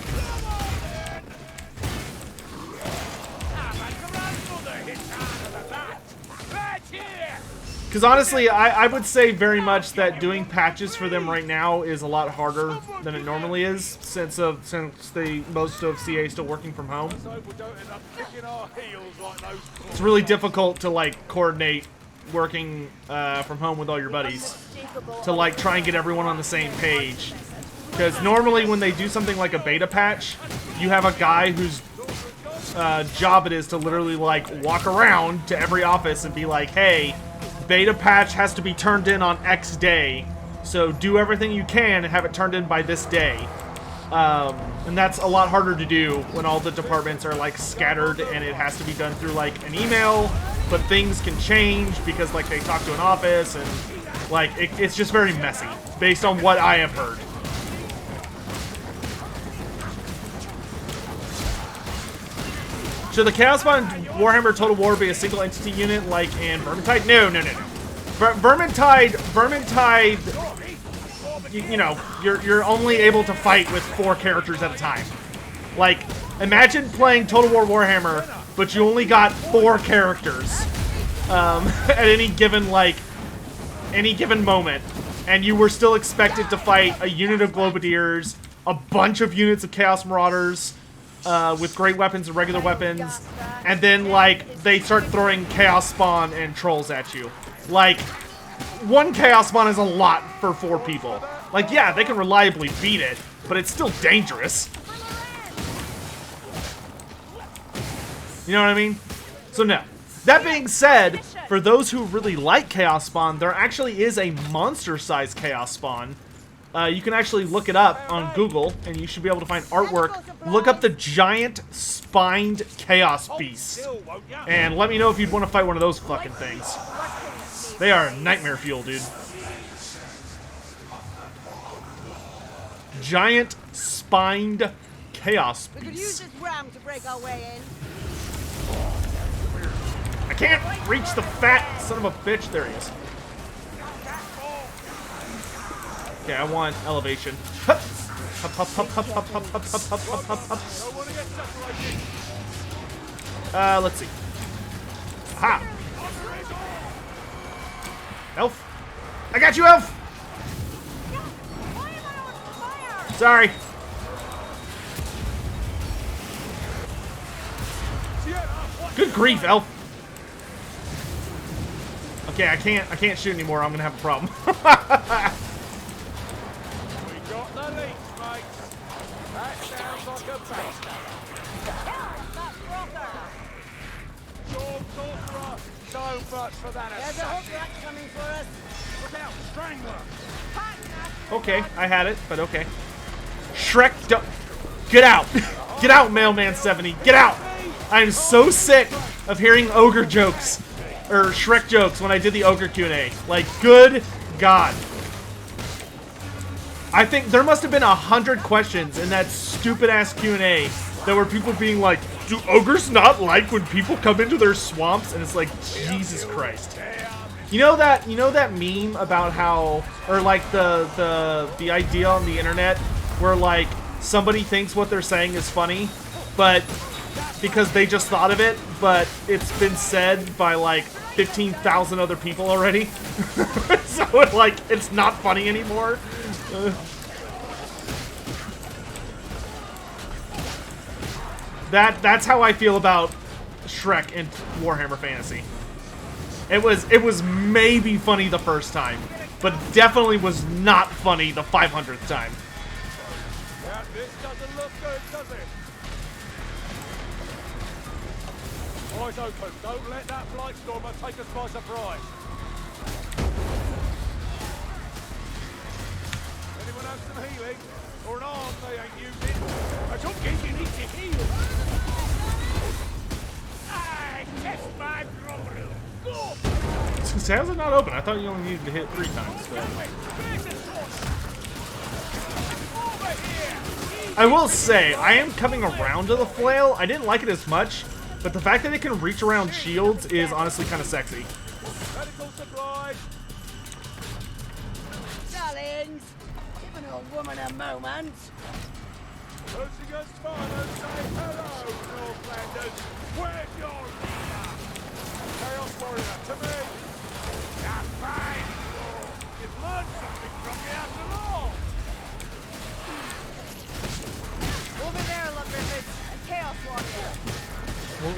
Because honestly, I would say very much that doing patches for them right now is a lot harder than it normally is, since most of CA is still working from home. It's really difficult to like coordinate working from home with all your buddies to like try and get everyone on the same page. Because normally when they do something like a beta patch, you have a guy whose job it is to literally like walk around to every office and be like, hey, beta patch has to be turned in on X day, so do everything you can and have it turned in by this day. And that's a lot harder to do when all the departments are like scattered and it has to be done through like an email, but things can change because like they talk to an office and like it's just very messy based on what I have heard. Should the Chaos Spawn Warhammer Total War be a single entity unit like in Vermintide? No. Vermintide, you know, you're only able to fight with 4 characters at a time. Like, imagine playing Total War Warhammer, but you only got 4 characters at any given moment, and you were still expected to fight a unit of Globadiers, a bunch of units of Chaos Marauders, with great weapons and regular weapons, and then, like, they start throwing Chaos Spawn and Trolls at you. Like, 1 Chaos Spawn is a lot for 4 people. Like, yeah, they can reliably beat it, but it's still dangerous. You know what I mean? So, no. That being said, for those who really like Chaos Spawn, there actually is a monster-sized Chaos Spawn. You can actually look it up on Google, and you should be able to find artwork. Look up the giant spined Chaos Beast, and let me know if you'd want to fight one of those fucking things. They are nightmare fuel, dude. Giant spined Chaos We could use Beast. this ram to break our way in. I can't reach the fat son of a bitch. There he is. Okay, I want elevation. Hup. Hup, hup, hup, hup, hup, hup, hup, hup, hup, hup, hup, hup. Let's see. Aha! Elf! I got you, Elf! Sorry. Good grief, Elf! Okay, I can't shoot anymore. I'm gonna have a problem. Got the leech, mate. That sounds like a bastard. Storm Sorcerer, so much for that There's a assassin. hook rat coming for us. Look out, Strangler. Okay, I had it, but okay. Shrek, get out! Get out, Mailman 70! Get out! I am so sick of hearing ogre jokes, or Shrek jokes when I did the ogre Q&A. Like, good God. I think there must have been 100 questions in that stupid-ass Q&A that were people being like, do ogres not like when people come into their swamps? And it's like, Jesus Christ. You know that meme about how, or like the idea on the internet where like somebody thinks what they're saying is funny, but because they just thought of it, but it's been said by like 15,000 other people already. So like it's not funny anymore. That's how I feel about Shrek in Warhammer Fantasy. It was maybe funny the first time, but definitely was not funny the 500th time. Yeah, this doesn't look good, does it? Eyes open. Don't let that Blightstormer take us by surprise. Anyone have some healing? Or an arm they ain't using? I don't think you need to heal. I test my problem. Go! How's it not open? I thought you only needed to hit 3 times. But... I will say, I am coming around to the flail. I didn't like it as much, but the fact that it can reach around shields is honestly kind of sexy. Medical supplies. Darlings, give an old woman a moment. Lucius Farmer, say hello, Northlanders. Where's your leader? Chaos Warrior, to me. Now, fine. You've learned something from me after all. Over there, Lumberfist. A Chaos Warrior.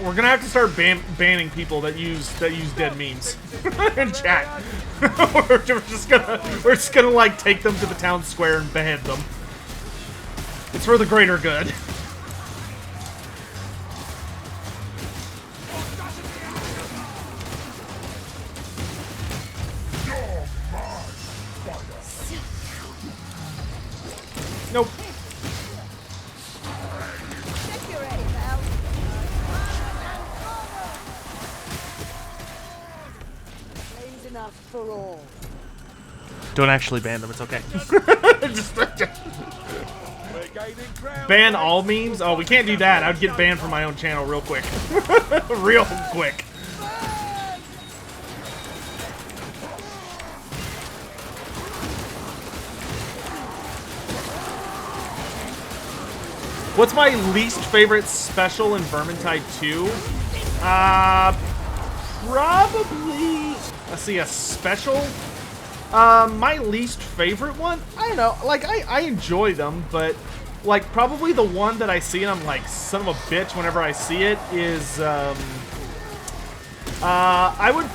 We're gonna have to start banning people that use dead memes in chat. we're just gonna like take them to the town square and behead them. It's for the greater good. Nope. Check your ready, pal. Flames enough for all. Don't actually ban them. It's okay. Just We're gaining ground. ban all memes. Oh, we can't do that. I'd get banned from my own channel real quick. Real quick. What's my least favorite special in Vermintide 2? Probably, let's see, a special? My least favorite one? I don't know, like, I enjoy them, but, like, probably the one that I see and I'm like, son of a bitch whenever I see it is, I would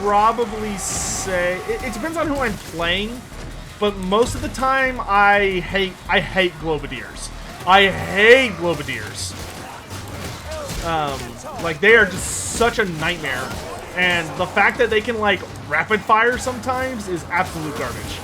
probably say, it depends on who I'm playing, but most of the time I hate Globadiers. I hate Globadiers. Like, they are just such a nightmare. And the fact that they can, like, rapid fire sometimes is absolute garbage.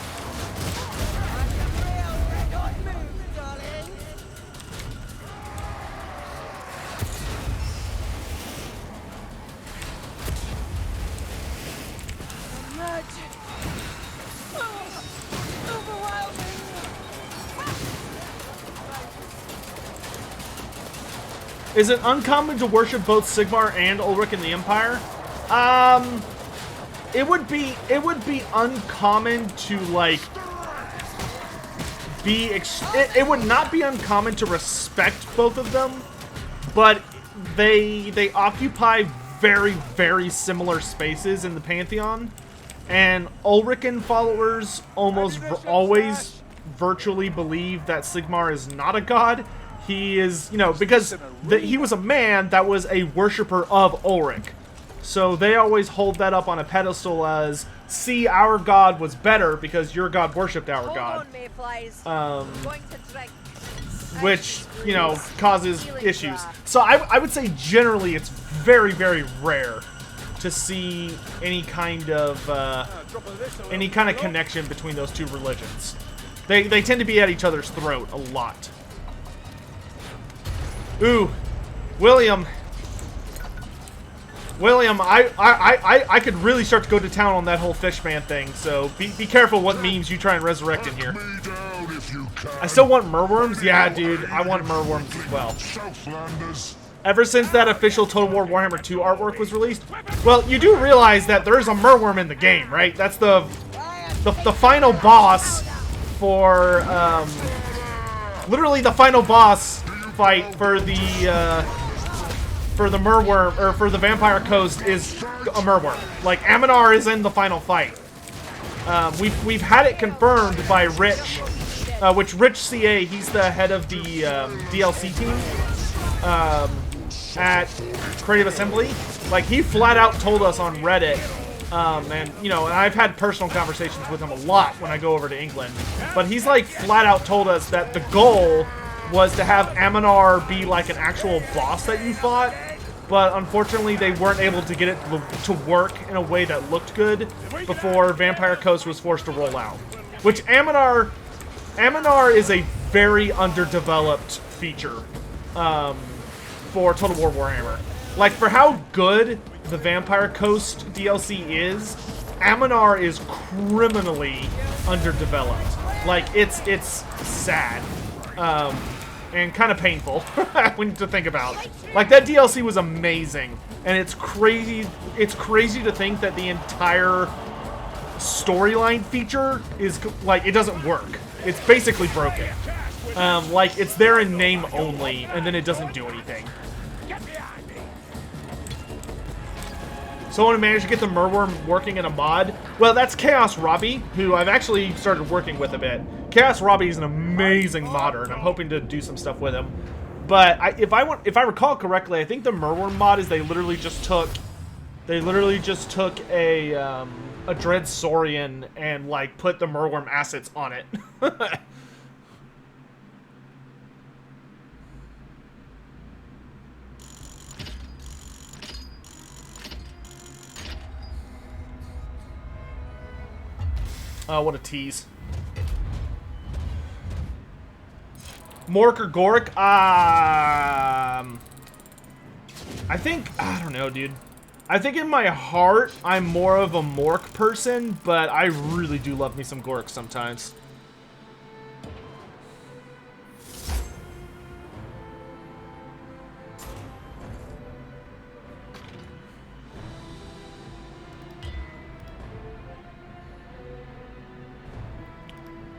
Is it uncommon to worship both Sigmar and Ulrich in the Empire? It would be uncommon to like it would not be uncommon to respect both of them, but they occupy very, very similar spaces in the Pantheon, and Ulrican followers almost always virtually believe that Sigmar is not a god. He is, you know, because he was a man that was a worshiper of Ulrich. So they always hold that up on a pedestal as, see, our god was better because your god worshipped our god. Which, you know, causes issues. So I would say generally it's very, very rare to see any kind of connection between those two religions. They tend to be at each other's throat a lot. Ooh, William, I could really start to go to town on that whole Fishman thing, so be careful what memes you try and resurrect in here. I still want merworms? Yeah, dude, I want merworms as well. Ever since that official Total War Warhammer 2 artwork was released, well, you do realize that there is a merworm in the game, right? That's the final boss for, literally the final boss fight for the merworm, or for the Vampire Coast is a merworm. Like, Aminar is in the final fight. We've had it confirmed by Rich, which Rich CA, he's the head of the DLC team. at Creative Assembly. Like, he flat out told us on Reddit, and, you know, and I've had personal conversations with him a lot when I go over to England, but he's, like, flat out told us that the goal was to have Aminar be, like, an actual boss that you fought, but unfortunately they weren't able to get it to work in a way that looked good before Vampire Coast was forced to roll out. Which Aminar is a very underdeveloped feature for Total War Warhammer. Like, for how good the Vampire Coast DLC is, Aminar is criminally underdeveloped. Like, it's sad. And kind of painful when to think about. Like, that DLC was amazing, and it's crazy to think that the entire storyline feature is, like, it doesn't work. It's basically broken. Like, it's there in name only, and then it doesn't do anything. Someone who managed to get the Merworm working in a mod? Well, that's Kaos Robbie, who I've actually started working with a bit. Chaos Robbie is an amazing modder, and I'm hoping to do some stuff with him. But if I recall correctly, I think the Merworm mod is they literally just took a Dread Saurian and, like, put the Merworm assets on it. Oh, what a tease. Mork or Gork? I don't know, dude. I think in my heart, I'm more of a Mork person, but I really do love me some Gork sometimes.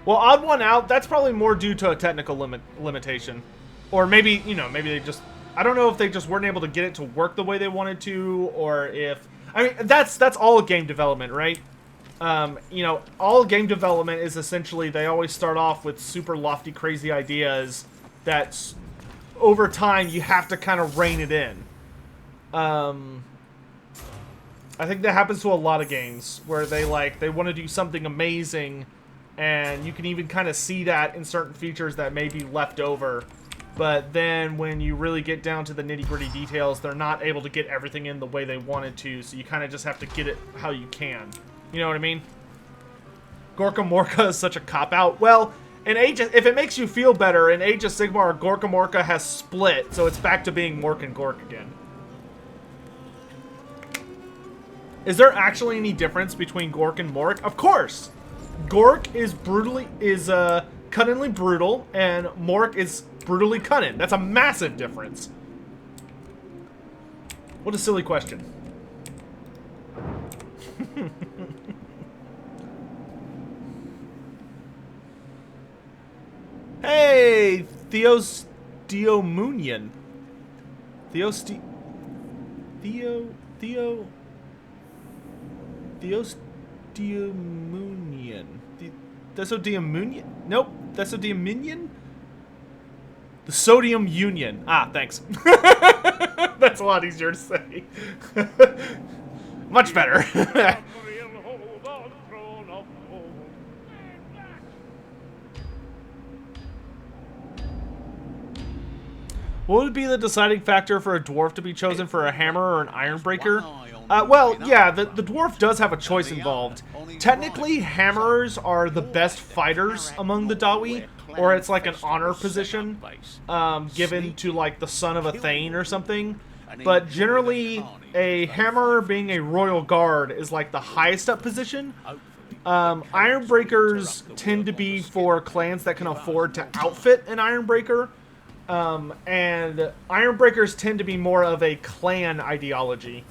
Well, odd one out, that's probably more due to a technical limitation. Or maybe, you know, maybe they just... I don't know if they just weren't able to get it to work the way they wanted to, or if... I mean, that's all game development, right? You know, all game development is essentially, they always start off with super lofty, crazy ideas that, over time, you have to kind of rein it in. I think that happens to a lot of games, where they want to do something amazing, and you can even kind of see that in certain features that may be left over. But then when you really get down to the nitty-gritty details, they're not able to get everything in the way they wanted to, so you kind of just have to get it how you can. You know what I mean? Gorka Morka is such a cop-out. Well, if it makes you feel better, in Age of Sigmar, Gorka Morka has split, so it's back to being Mork and Gork again. Is there actually any difference between Gork and Mork? Of course! Gork is cunningly brutal, and Mork is brutally cunning. That's a massive difference. What a silly question. Hey, Theos Diomunian. Theos Diomunian. Thesodiamunian? Nope. Thesodiaminian? The Sodium Union. Ah, thanks. That's a lot easier to say. Much better. What would be the deciding factor for a dwarf to be chosen for a hammer or an ironbreaker? Well, yeah, the dwarf does have a choice involved. Technically, hammers are the best fighters among the Dawi, or it's like an honor position given to, like, the son of a Thane or something. But generally, a hammer being a royal guard is like the highest up position. Ironbreakers tend to be for clans that can afford to outfit an ironbreaker. And ironbreakers tend to be more of a clan ideology.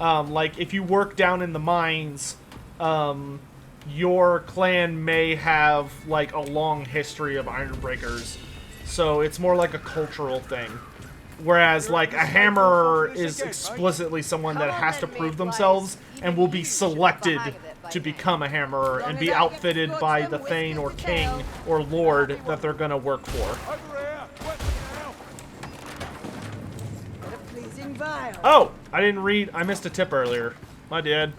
Like, if you work down in the mines, your clan may have, like, a long history of ironbreakers. So it's more like a cultural thing. Whereas, like, a hammer is explicitly someone that has to prove themselves and will be selected to become a hammerer and be outfitted by the Thane or King or Lord that they're gonna work for. vile. Oh, I didn't read. I missed a tip earlier. My dad.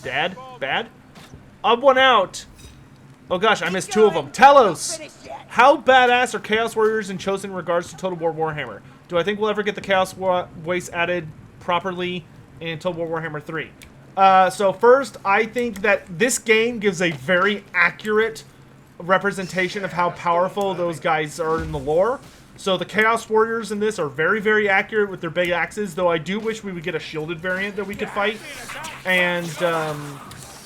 Dad? Bad? Odd one out. Oh gosh, I missed 2 of them. Telos! How badass are Chaos Warriors and Chosen in regards to Total War Warhammer? Do I think we'll ever get the Chaos Waste added properly in Total War Warhammer 3? So first, I think that this game gives a very accurate representation of how powerful those guys are in the lore. So the Chaos Warriors in this are very, very accurate with their big axes, though I do wish we would get a shielded variant that we could fight. And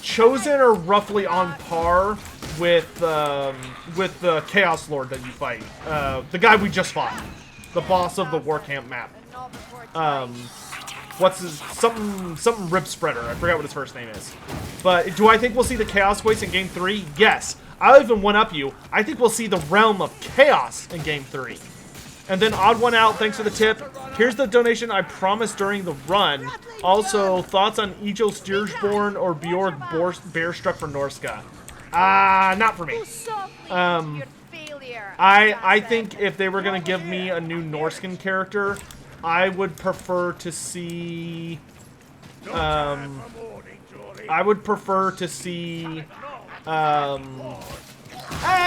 Chosen are roughly on par with the Chaos Lord that you fight. The guy we just fought. The boss of the War Camp map. What's his, something Rib Spreader. I forgot what his first name is. But do I think we'll see the Chaos Waste in Game 3? Yes. I'll even one-up you. I think we'll see the Realm of Chaos in Game 3. And then odd one out, thanks for the tip. Here's the donation I promised during the run. Also, thoughts on Egil Styrsborn or Bjorg Bearstruck for Norska? Not for me. I think if they were going to give me a new Norskan character, I would prefer to see...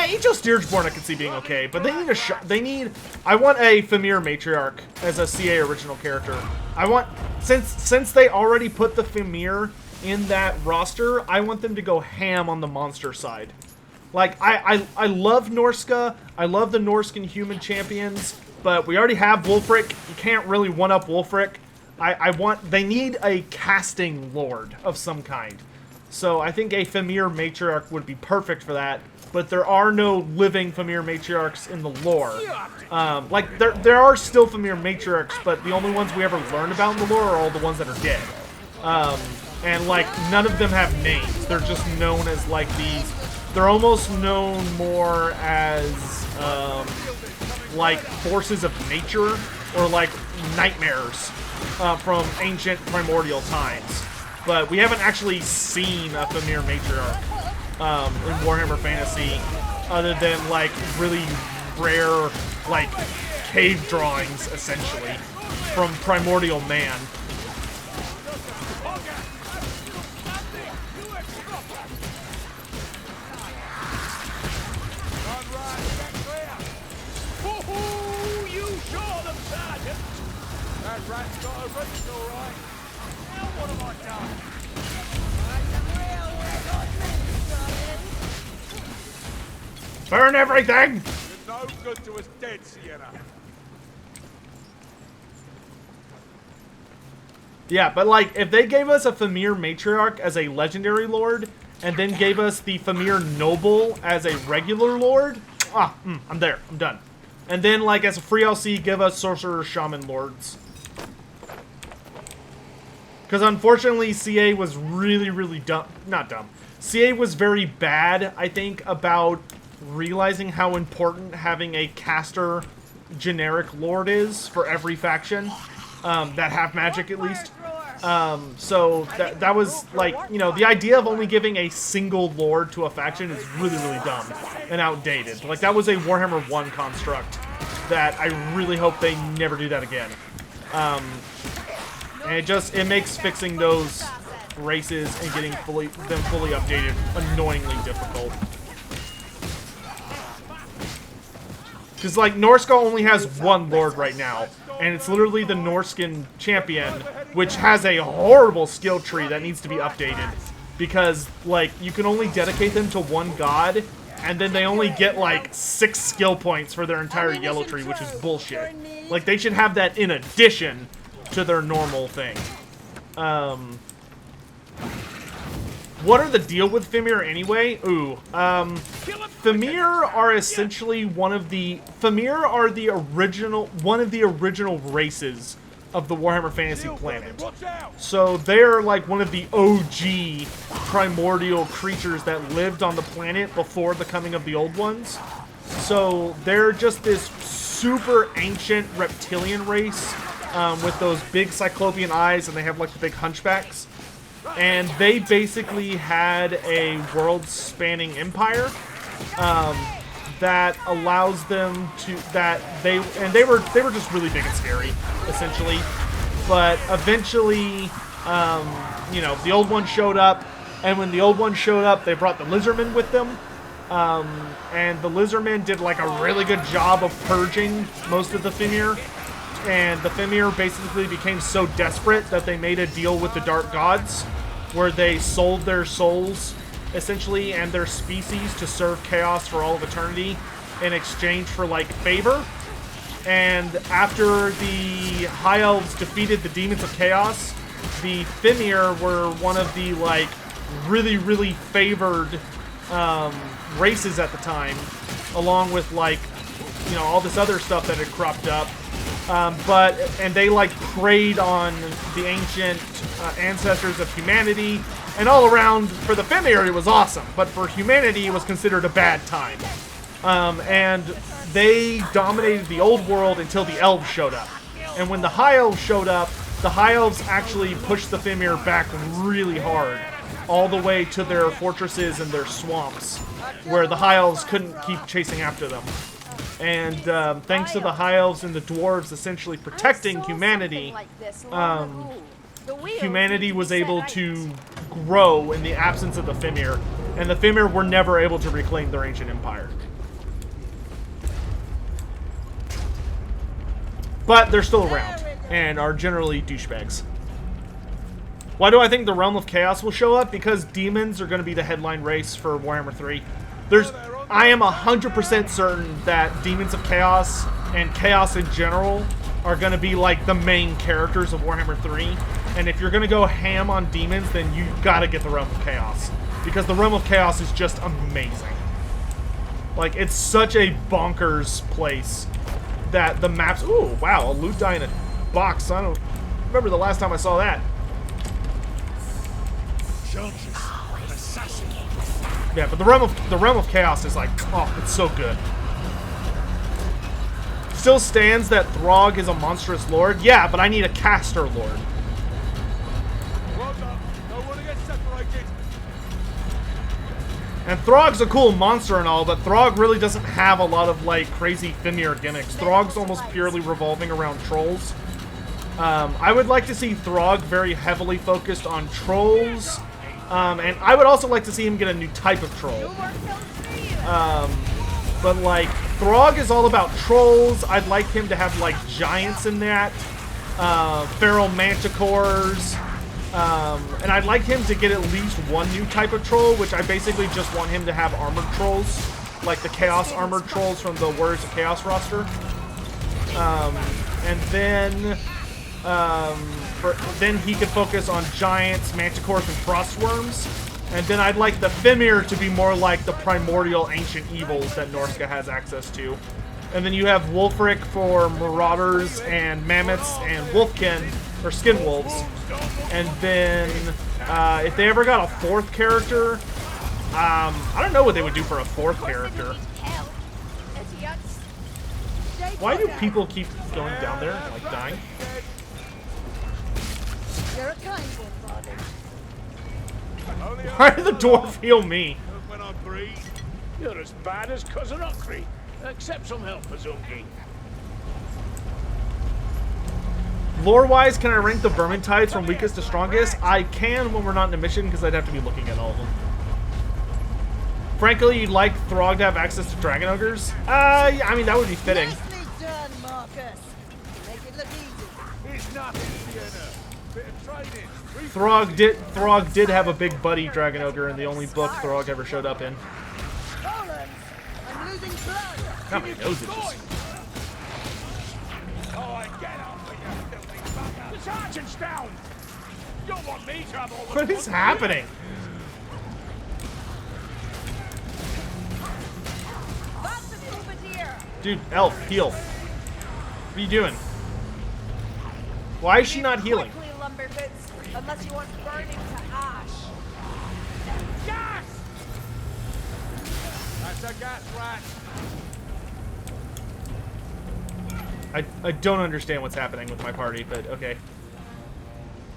Egil Styrsborn I could see being okay, but they need I want a Famir Matriarch as a CA original character. I want, since they already put the Famir in that roster, I want them to go ham on the monster side. Like, I love Norska, I love the Norskan human champions, but we already have Wulfric. You can't really one-up Wulfric. They need a casting lord of some kind. So I think a Famir Matriarch would be perfect for that. But there are no living Famir Matriarchs in the lore. Like, there are still Famir Matriarchs, but the only ones we ever learned about in the lore are all the ones that are dead. And, like, none of them have names. They're just known as, like, these... They're almost known more as, like, forces of nature or, like, nightmares from ancient primordial times. But we haven't actually seen a Famir Matriarch in Warhammer Fantasy other than, like, really rare, like, cave drawings, essentially, from primordial man. Burn everything! You're no good to us dead, Sienna. Yeah, but like, if they gave us a Famir Matriarch as a legendary lord, and then gave us the Famir Noble as a regular lord, I'm there. I'm done. And then, like, as a free LC, give us Sorcerer Shaman Lords. Because unfortunately, CA was really, really dumb. Not dumb. CA was very bad, I think, about realizing how important having a caster generic lord is for every faction that have magic, at least. So that was, like, you know, the idea of only giving a single lord to a faction is really, really dumb and outdated. Like, that was a Warhammer 1 construct that I really hope they never do that again. And it makes fixing those races and getting them fully updated annoyingly difficult. Because, like, Norska only has one lord right now, and it's literally the Norskan champion, which has a horrible skill tree that needs to be updated. Because, like, you can only dedicate them to one god, and then they only get, like, 6 skill points for their entire yellow tree, which is bullshit. Like, they should have that in addition to their normal thing. What are the deal with Famir anyway? Ooh, Famir are essentially one of the original races of the Warhammer Fantasy planet. So they're like one of the OG primordial creatures that lived on the planet before the coming of the old ones. So they're just this super ancient reptilian race with those big cyclopean eyes, and they have like the big hunchbacks. And they basically had a world-spanning empire that allows them to they were just really big and scary, essentially. but eventually, you know, the old one showed up, and when the old one showed up, they brought the lizardmen with them, and the lizardmen did like a really good job of purging most of the Fimir, and the Fimir basically became so desperate that they made a deal with the Dark Gods, where they sold their souls, essentially, and their species to serve Chaos for all of eternity in exchange for, like, favor. And after the High Elves defeated the Demons of Chaos, the Fimir were one of the, like, really, really favored races at the time, along with, like, you know, all this other stuff that had cropped up. And they, like, preyed on the ancient ancestors of humanity, and all around, for the Fimir, it was awesome, but for humanity, it was considered a bad time. And they dominated the old world until the elves showed up. And when the High Elves showed up, the High Elves actually pushed the Fimir back really hard, all the way to their fortresses and their swamps, where the High Elves couldn't keep chasing after them. And thanks to the High Elves and the Dwarves essentially protecting humanity, humanity was able to grow in the absence of the Fimir, and the Fimir were never able to reclaim their ancient empire. But they're still around, and are generally douchebags. Why do I think the Realm of Chaos will show up? Because demons are going to be the headline race for Warhammer 3. I am 100% certain that Demons of Chaos and Chaos in general are going to be like the main characters of Warhammer 3. And if you're going to go ham on demons, then you got to get the Realm of Chaos. Because the Realm of Chaos is just amazing. Like, it's such a bonkers place that the maps... Ooh, wow, a loot die in a box. I don't remember the last time I saw that. Yeah, but the Realm of Chaos is like, oh, it's so good. Still stands that Throg is a monstrous lord. Yeah, but I need a caster lord. And Throg's a cool monster and all, but Throg really doesn't have a lot of, like, crazy Fimir gimmicks. Throg's almost purely revolving around trolls. I would like to see Throg very heavily focused on trolls. And I would also like to see him get a new type of troll. But, like, Throg is all about trolls. I'd like him to have, like, giants in that. Feral manticores. And I'd like him to get at least one new type of troll, which I basically just want him to have armored trolls. Like the Chaos armored trolls from the Warriors of Chaos roster. And then... then he could focus on giants, manticores, and frostworms. And then I'd like the Fimir to be more like the primordial ancient evils that Norska has access to. And then you have Wulfric for marauders and mammoths and wolfkin, or skin wolves. And then if they ever got a fourth character, I don't know what they would do for a fourth character. Why do people keep going down there and, like, dying? You're a kind one, Father. Why did the dwarf heal me? When I breathe, You're as bad as Cousin Ockery. Accept some help, Pazunki. Lore-wise, can I rank the Vermintides from weakest to strongest? I can when we're not in a mission, because I'd have to be looking at all of them. Frankly, you'd like Throg to have access to Dragon Ogres? Yeah, I mean, that would be fitting. Nicely done, Marcus. Make it look easy. it's nothing, Sienna. Bit of training. Throg did have a big buddy Dragon Ogre in the only book Throg ever showed up in. Roland, I'm losing blood. How many nose itches? Oh, get off with you filthy fucker. The sergeant's down. You don't want me to have all the What is happening? Lots of Bombardier. Dude, Elf, heal. What are you doing? Why is she not healing? Quickly, Lumberboots, unless you want burning to ash. gas. That's a gas rat. I don't understand what's happening with my party, but okay.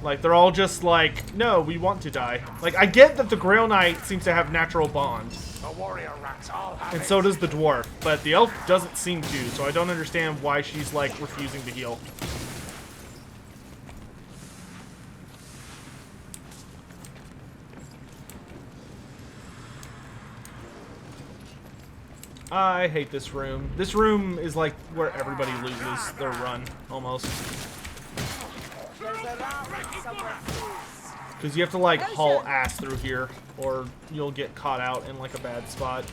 Like, they're all just like, no, we want to die. Like, I get that the Grail Knight seems to have natural bond, A warrior rats, I'll have and it. so does the Dwarf, but the Elf doesn't seem to, so I don't understand why she's, like, refusing to heal. I hate this room. This room is like where everybody loses their run, almost. There's a rat somewhere. Because you have to like haul ass through here, or you'll get caught out in like a bad spot.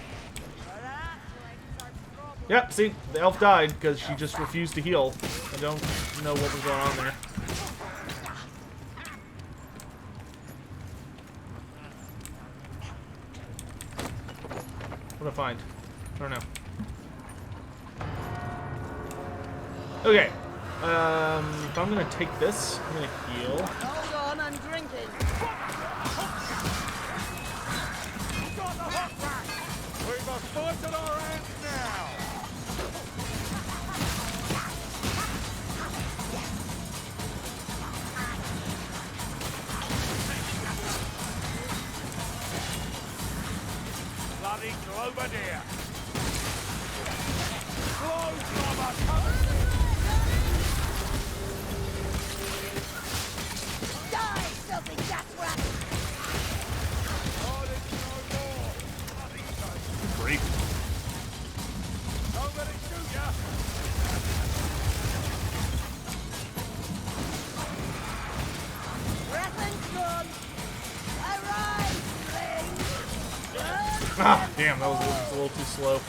Yep, see, the elf died because she just refused to heal. I don't know what was going on there. What did I find? I don't know. Okay. If I'm gonna take this, I'm gonna heal. Hold on, I'm drinking. Got the hot rack! We've a fight on our hands now! Bloody Globadier! Close, Robert! Die, filthy gas rat! Oh, there's no more! Bloody safe! Great. Don't let it shoot ya! Breath and gun! Arise, fling! Ah, damn, that was a little too slow.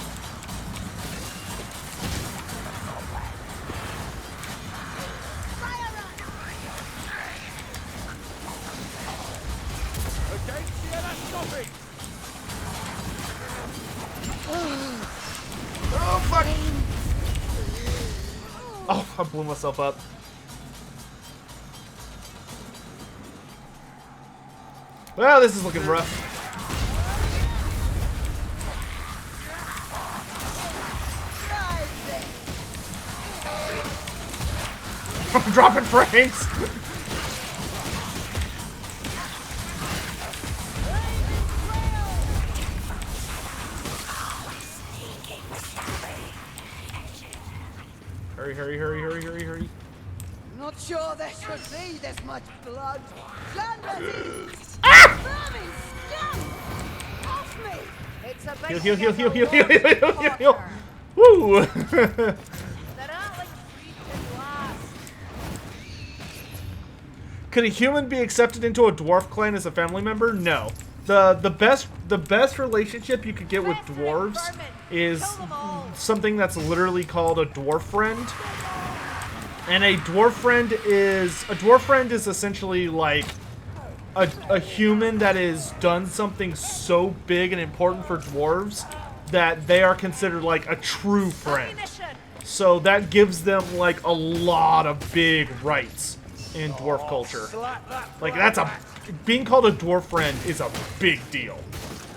Against Sienna, stop it! Oh, fuck! Oh, I blew myself up. Well, this is looking rough. I'm dropping frames! Hurry, hurry, hurry, hurry, hurry, hurry. Not sure there should be this much blood. Landers! Vermin! Scum! Off me! It's a Heal, bit heal, heal, like heal, a heal, heal, heal, heal, heal, heal. water. Woo! They're not like freaking last. Could a human be accepted into a dwarf clan as a family member? No. The best relationship you could get with dwarves is something that's literally called a dwarf friend. And a dwarf friend is essentially like a human that has done something so big and important for dwarves that they are considered like a true friend. So that gives them like a lot of big rights in dwarf culture. Like being called a dwarf friend is a big deal.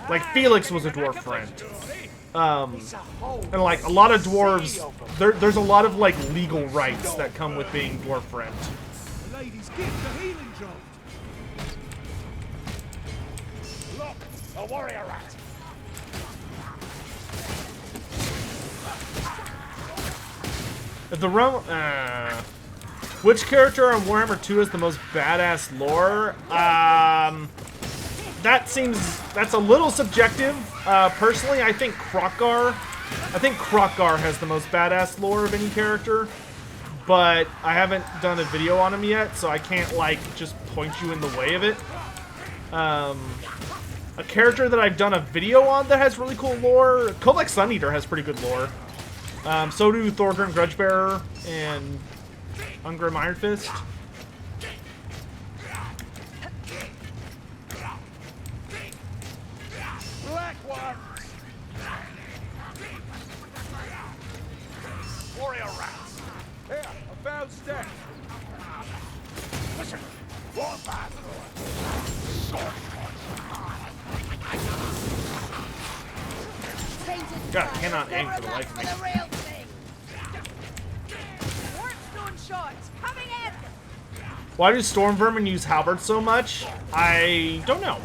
Like Felix was a dwarf friend. And like a lot of dwarves, there's a lot of like legal rights that come with being dwarf friend. The lady's gift, the healing job. Look, a warrior rat! If the realm, which character on Warhammer 2 is the most badass lore? That's a little subjective. Personally, I think Krokkar has the most badass lore of any character, but I haven't done a video on him yet, so I can't like just point you in the way of it. A character that I've done a video on that has really cool lore, Kolek Suneater has pretty good lore. So do Thorgrim Grudgebearer and Ungrim Iron Fist. Black one! Warrior rats! Here, I found Steph. Listen, what bad God, I cannot aim for the life of me. The real thing. Warpstone shots coming in. Why do storm vermin use halberds so much? I don't know.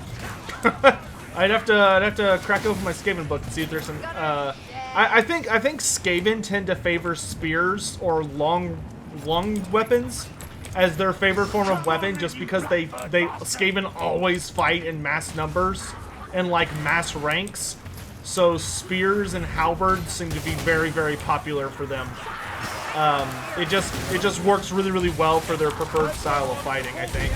I'd have to crack open my Skaven book and see if there's some. I think Skaven tend to favor spears or long weapons as their favorite form of weapon, just because Skaven always fight in mass numbers and like mass ranks. so spears and halberds seem to be very, very popular for them. It just works really, really well for their preferred style of fighting, I think.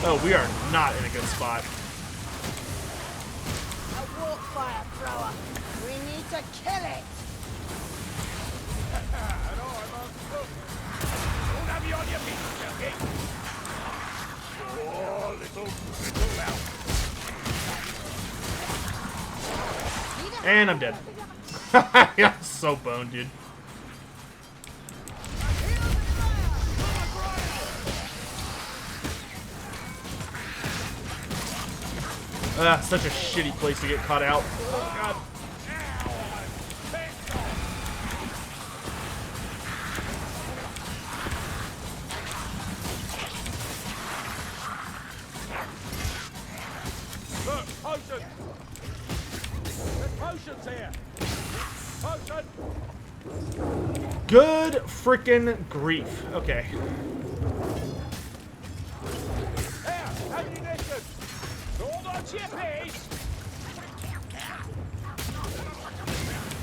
Oh, we are not in a good spot. A warp fire thrower. We need to kill it. And I'm dead. Yeah, so boned, dude. Such a shitty place to get caught out. Oh, God. Look, potion! There's potions here! Potion! Good frickin' grief. Okay. Here, ammunition! Hold on to your piece!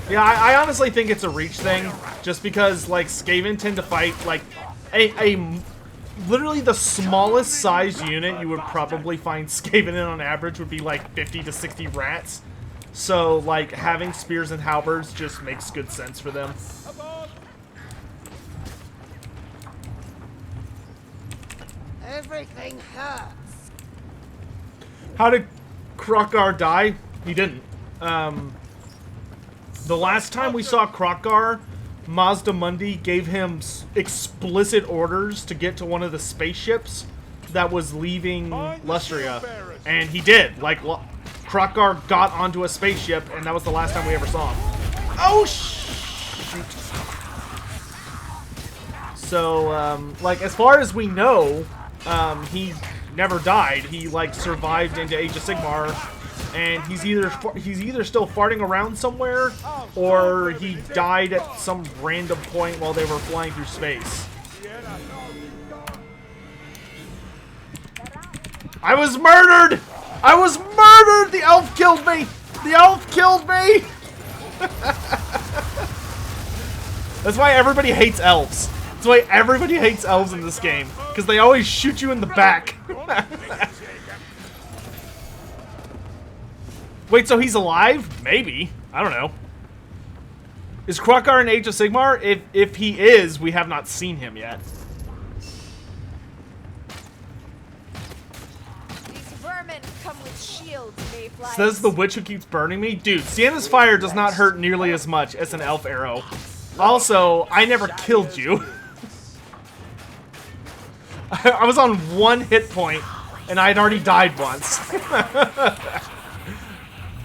Yeah, I honestly think it's a reach thing, just because, like, Skaven tend to fight, like, literally the smallest size unit you would probably find Skaven in on average would be, like, 50 to 60 rats. So, like, having spears and halberds just makes good sense for them. Everything hurts. How did Krokgar die? He didn't. The last time we saw Krokgar, Mazda Mundi gave him explicit orders to get to one of the spaceships that was leaving Lustria. And he did. Like, Krokgar got onto a spaceship, and that was the last time we ever saw him. Oh, shoot. So, like, as far as we know, he never died. He, like, survived into Age of Sigmar, and he's either still farting around somewhere, or he died at some random point while they were flying through space. I was murdered! I was murdered! The elf killed me! The elf killed me! That's why everybody hates elves. That's why everybody hates elves in this game. Because they always shoot you in the back. Wait, so he's alive? Maybe. I don't know. Is Krokgar in Age of Sigmar? If he is, we have not seen him yet. These vermin come with shields, mayflies. Says the witch who keeps burning me? Dude, Sienna's fire does not hurt nearly as much as an elf arrow. Also, I never killed you. I was on 1 hit point, and I had already died once.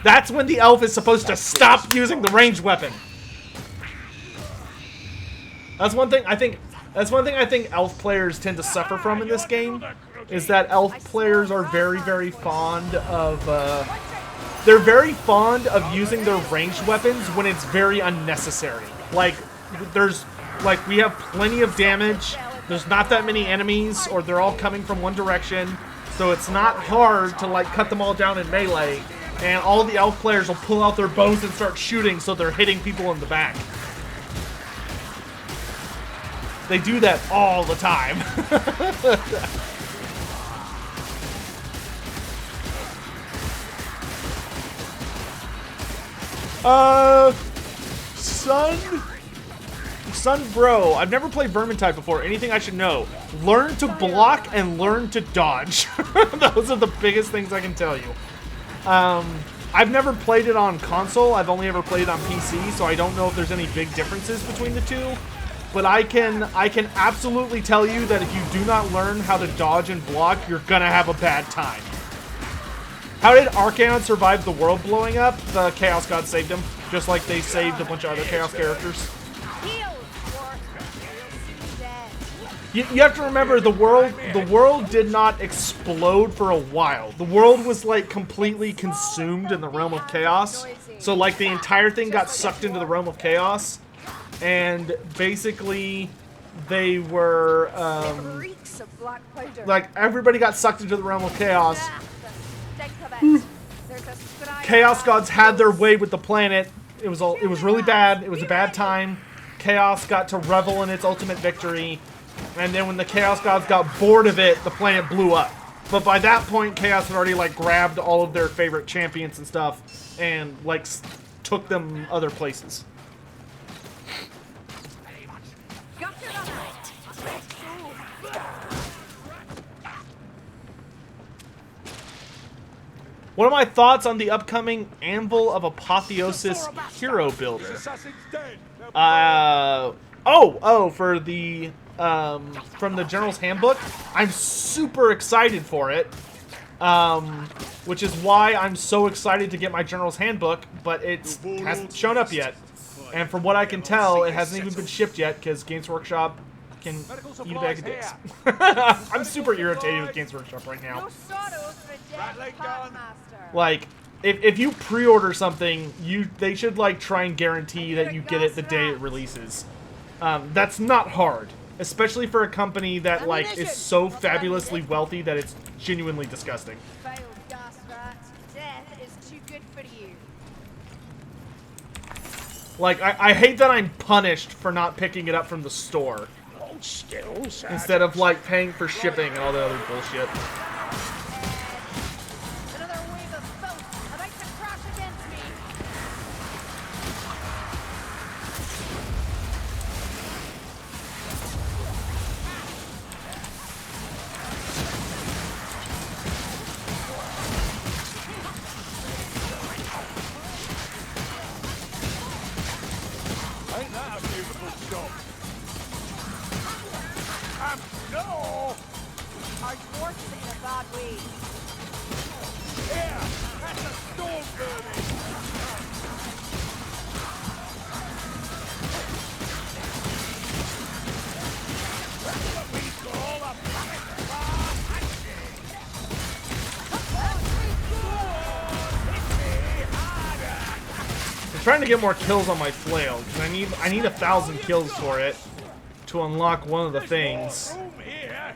That's when the elf is supposed to stop using the ranged weapon. That's one thing I think elf players tend to suffer from in this game, is that elf players are very, very fond of they're very fond of using their ranged weapons when it's very unnecessary. Like we have plenty of damage. There's not that many enemies, or they're all coming from one direction, so it's not hard to, like, cut them all down in melee. And all the elf players will pull out their bows and start shooting, so they're hitting people in the back. They do that all the time. Son bro, I've never played Vermintide before. Anything I should know? Learn to block and learn to dodge. Those are the biggest things I can tell you. I've never played it on console. I've only ever played it on PC, so I don't know if there's any big differences between the two. But I can absolutely tell you that if you do not learn how to dodge and block, you're gonna have a bad time. How did Archaon survive the world blowing up? The Chaos God saved him, just like they saved a bunch of other Chaos characters. You have to remember, the world did not explode for a while. The world was, like, completely consumed in the realm of chaos. So, like, the entire thing got sucked into the realm of chaos. And basically, they were, like, everybody got sucked into the realm of chaos. There's a strike. Chaos gods had their way with the planet. It was really bad. It was a bad time. Chaos got to revel in its ultimate victory. And then when the Chaos gods got bored of it, the planet blew up. But by that point, Chaos had already, like, grabbed all of their favorite champions and stuff and, like, took them other places. What are my thoughts on the upcoming Anvil of Apotheosis hero builder? Assassin's dead. For the, from the General's Handbook, I'm super excited for it, which is why I'm so excited to get my General's Handbook, but it hasn't shown up yet. And from what I can tell, it hasn't even been shipped yet, because Games Workshop can eat a bag of dicks. I'm super irritated with Games Workshop right now. No sorrows for a dead Rattling gun. master. Like, if you pre-order something, they should, like, try and guarantee that you get it the day it releases. That's not hard, especially for a company that, like, is so fabulously wealthy that it's genuinely disgusting. Failed gas rat. Death is too good for you. Like, I hate that I'm punished for not picking it up from the store instead of, like, paying for shipping and all the other bullshit. Another wave of boats about to crash against me. Ain't that a beautiful shot? No! Our dwarf is in a bad way. Here! That's a storm burning! That's what we call a planet I'm trying to get more kills on my flail, because I need 1,000 kills for it to unlock one of the things. room here!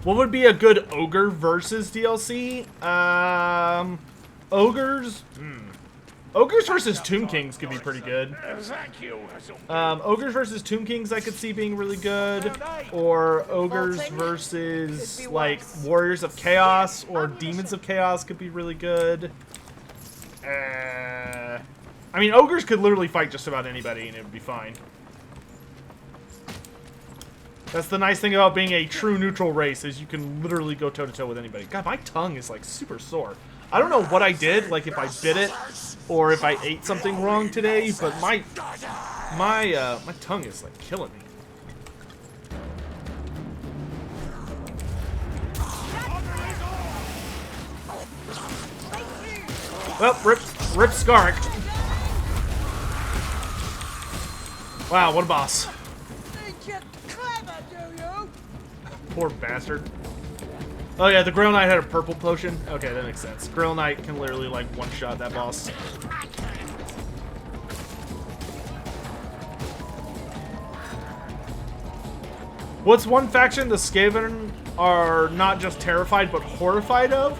What would be a good ogre versus DLC? Ogres? Ogres versus Tomb Kings could be pretty good. Thank you. Ogres versus Tomb Kings I could see being really good. Or Ogres versus, like, Warriors of Chaos or Demons of Chaos could be really good. I mean, Ogres could literally fight just about anybody and it would be fine. That's the nice thing about being a true neutral race, is you can literally go toe-to-toe with anybody. God, my tongue is, like, super sore. I don't know what I did, like, if I bit it, or if I ate something wrong today, but my tongue is, like, killing me. Well, rip Skark. Wow, what a boss. Poor bastard. Oh yeah, the Grail Knight had a purple potion. Okay, that makes sense. Grail Knight can literally, like, one-shot that boss. What's one faction the Skaven are not just terrified, but horrified of?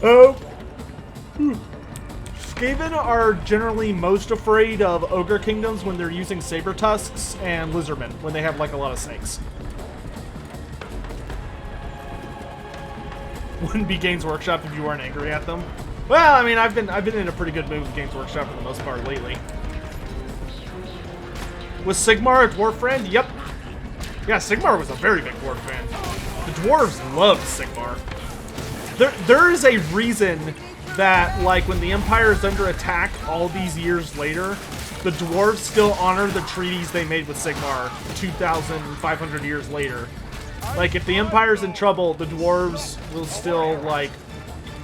Oh. Skaven are generally most afraid of Ogre Kingdoms when they're using Saber Tusks and Lizardmen, when they have, like, a lot of snakes. Wouldn't be Games Workshop if you weren't angry at them. Well, I mean, I've been in a pretty good mood with Games Workshop for the most part lately. Was Sigmar a dwarf friend? Yep. Yeah, Sigmar was a very big dwarf fan. The dwarves loved Sigmar. There is a reason that, like, when the Empire is under attack all these years later, the dwarves still honor the treaties they made with Sigmar 2,500 years later. Like, if the Empire's in trouble, the dwarves will still, like,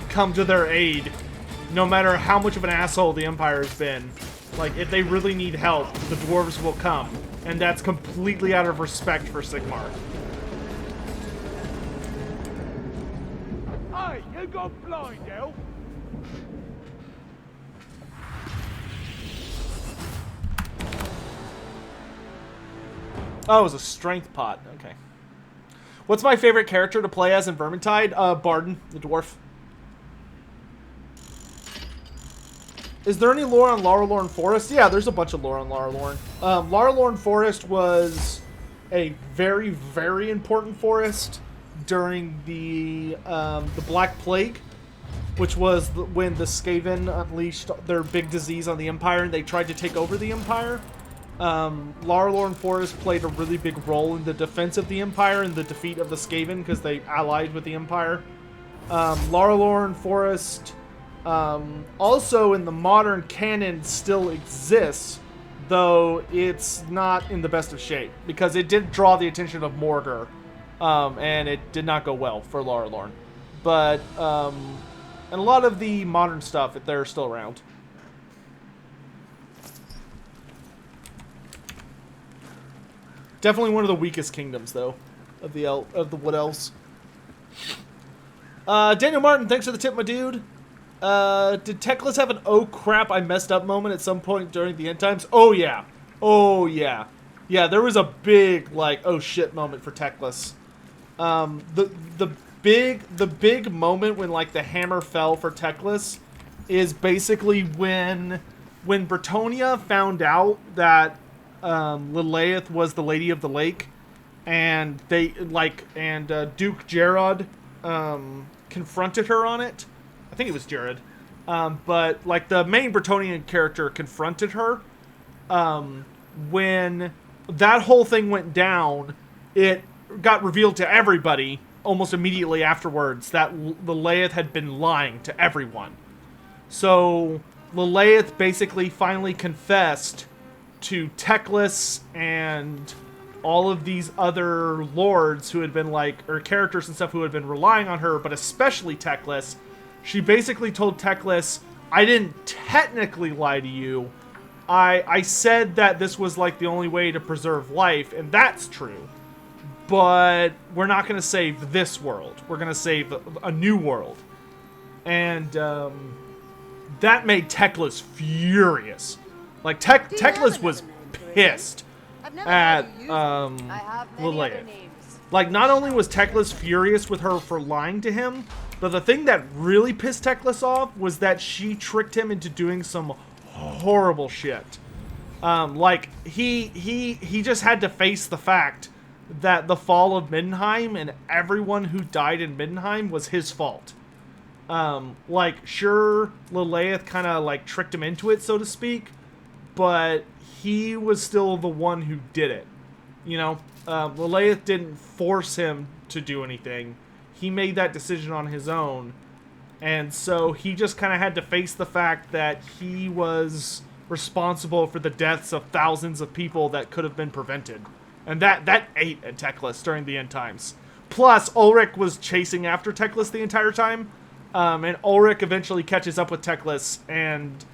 come to their aid, no matter how much of an asshole the Empire's been. Like, if they really need help, the dwarves will come. And that's completely out of respect for Sigmar. Hey, you got blind, elf? Oh, it was a strength pot. Okay. What's my favorite character to play as in Vermintide? Barden, the dwarf. Is there any lore on Laralorn Forest? Yeah, there's a bunch of lore on Laralorn. Laralorn Forest was a very, very important forest during the Black Plague, which was when the Skaven unleashed their big disease on the Empire and they tried to take over the Empire. Laralorn Forest played a really big role in the defense of the Empire and the defeat of the Skaven because they allied with the Empire. Laralorn Forest also in the modern canon still exists, though it's not in the best of shape because it did draw the attention of Morgar, and it did not go well for Laralorn. But and a lot of the modern stuff, they're still around. Definitely one of the weakest kingdoms, though, of the Wood Elves. Daniel Martin, thanks for the tip, my dude. Did Teclis have an "oh crap, I messed up" moment at some point during the end times? Oh yeah, oh yeah, yeah. There was a big like "oh shit" moment for Teclis. The big moment when like the hammer fell for Teclis is basically when Bertonia found out that Lilith was the Lady of the Lake, and Duke Gerard confronted her on it. I think it was Jared. But like the main Bertonian character confronted her. When that whole thing went down, it got revealed to everybody almost immediately afterwards that Lilith had been lying to everyone. So Lilith basically finally confessed to Teclis and all of these other lords who had been or characters and stuff who had been relying on her, but especially Teclis. She basically told Teclis, I didn't technically lie to you. I said that this was like the only way to preserve life, and that's true. But we're not going to save this world. We're going to save a new world. And that made Teclis furious. Like, Teclis was pissed at Lilith. Like, not only was Teclis furious with her for lying to him, but the thing that really pissed Teclis off was that she tricked him into doing some horrible shit. Like, he just had to face the fact that the fall of Middenheim and everyone who died in Middenheim was his fault. Like, sure, Lilith kind of, like, tricked him into it, so to speak, but he was still the one who did it. You know, Lilith didn't force him to do anything. He made that decision on his own. And so he just kind of had to face the fact that he was responsible for the deaths of thousands of people that could have been prevented. And that ate at Teclis during the end times. Plus, Ulrich was chasing after Teclis the entire time. And Ulrich eventually catches up with Teclis and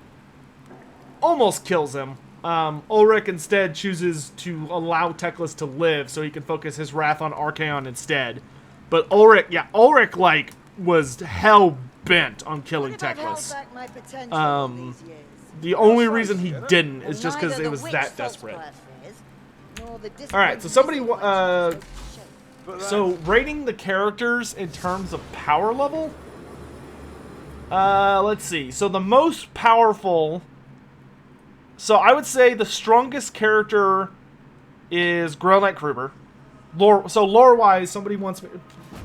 almost kills him. Ulrich instead chooses to allow Teclis to live so he can focus his wrath on Archaon instead. But Ulrich, like, was hell-bent on killing Teclis. The only reason he didn't is just because it was that desperate. Alright, so somebody... so, rating the characters in terms of power level? Let's see. So, the most powerful... So, I would say the strongest character is Grell Knight Kruber. Lore-wise, somebody wants me...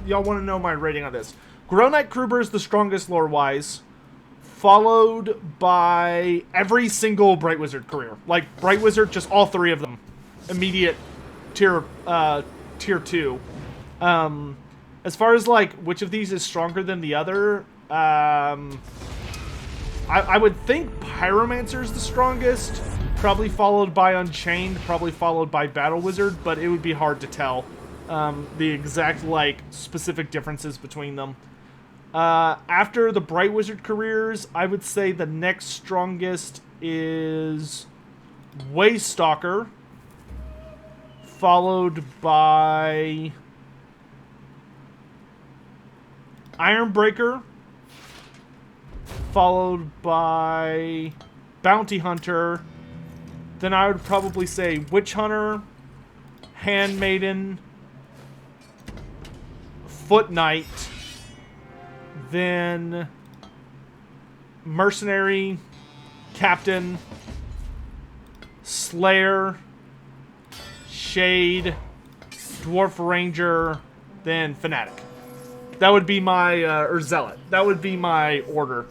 Y'all want to know my rating on this. Grell Knight Kruber is the strongest lore-wise, followed by every single Bright Wizard career. Like, Bright Wizard, just all three of them. Immediate tier 2. As far as, like, which of these is stronger than the other, I would think Pyromancer's the strongest, probably followed by Unchained, probably followed by Battle Wizard, but it would be hard to tell the exact, like, specific differences between them. After the Bright Wizard careers, I would say the next strongest is Waystalker, followed by Ironbreaker, followed by Bounty Hunter. Then I would probably say Witch Hunter, Handmaiden, Foot Knight, then Mercenary, Captain, Slayer, Shade, Dwarf Ranger, then Fanatic. That would be my, or Zealot. That would be my order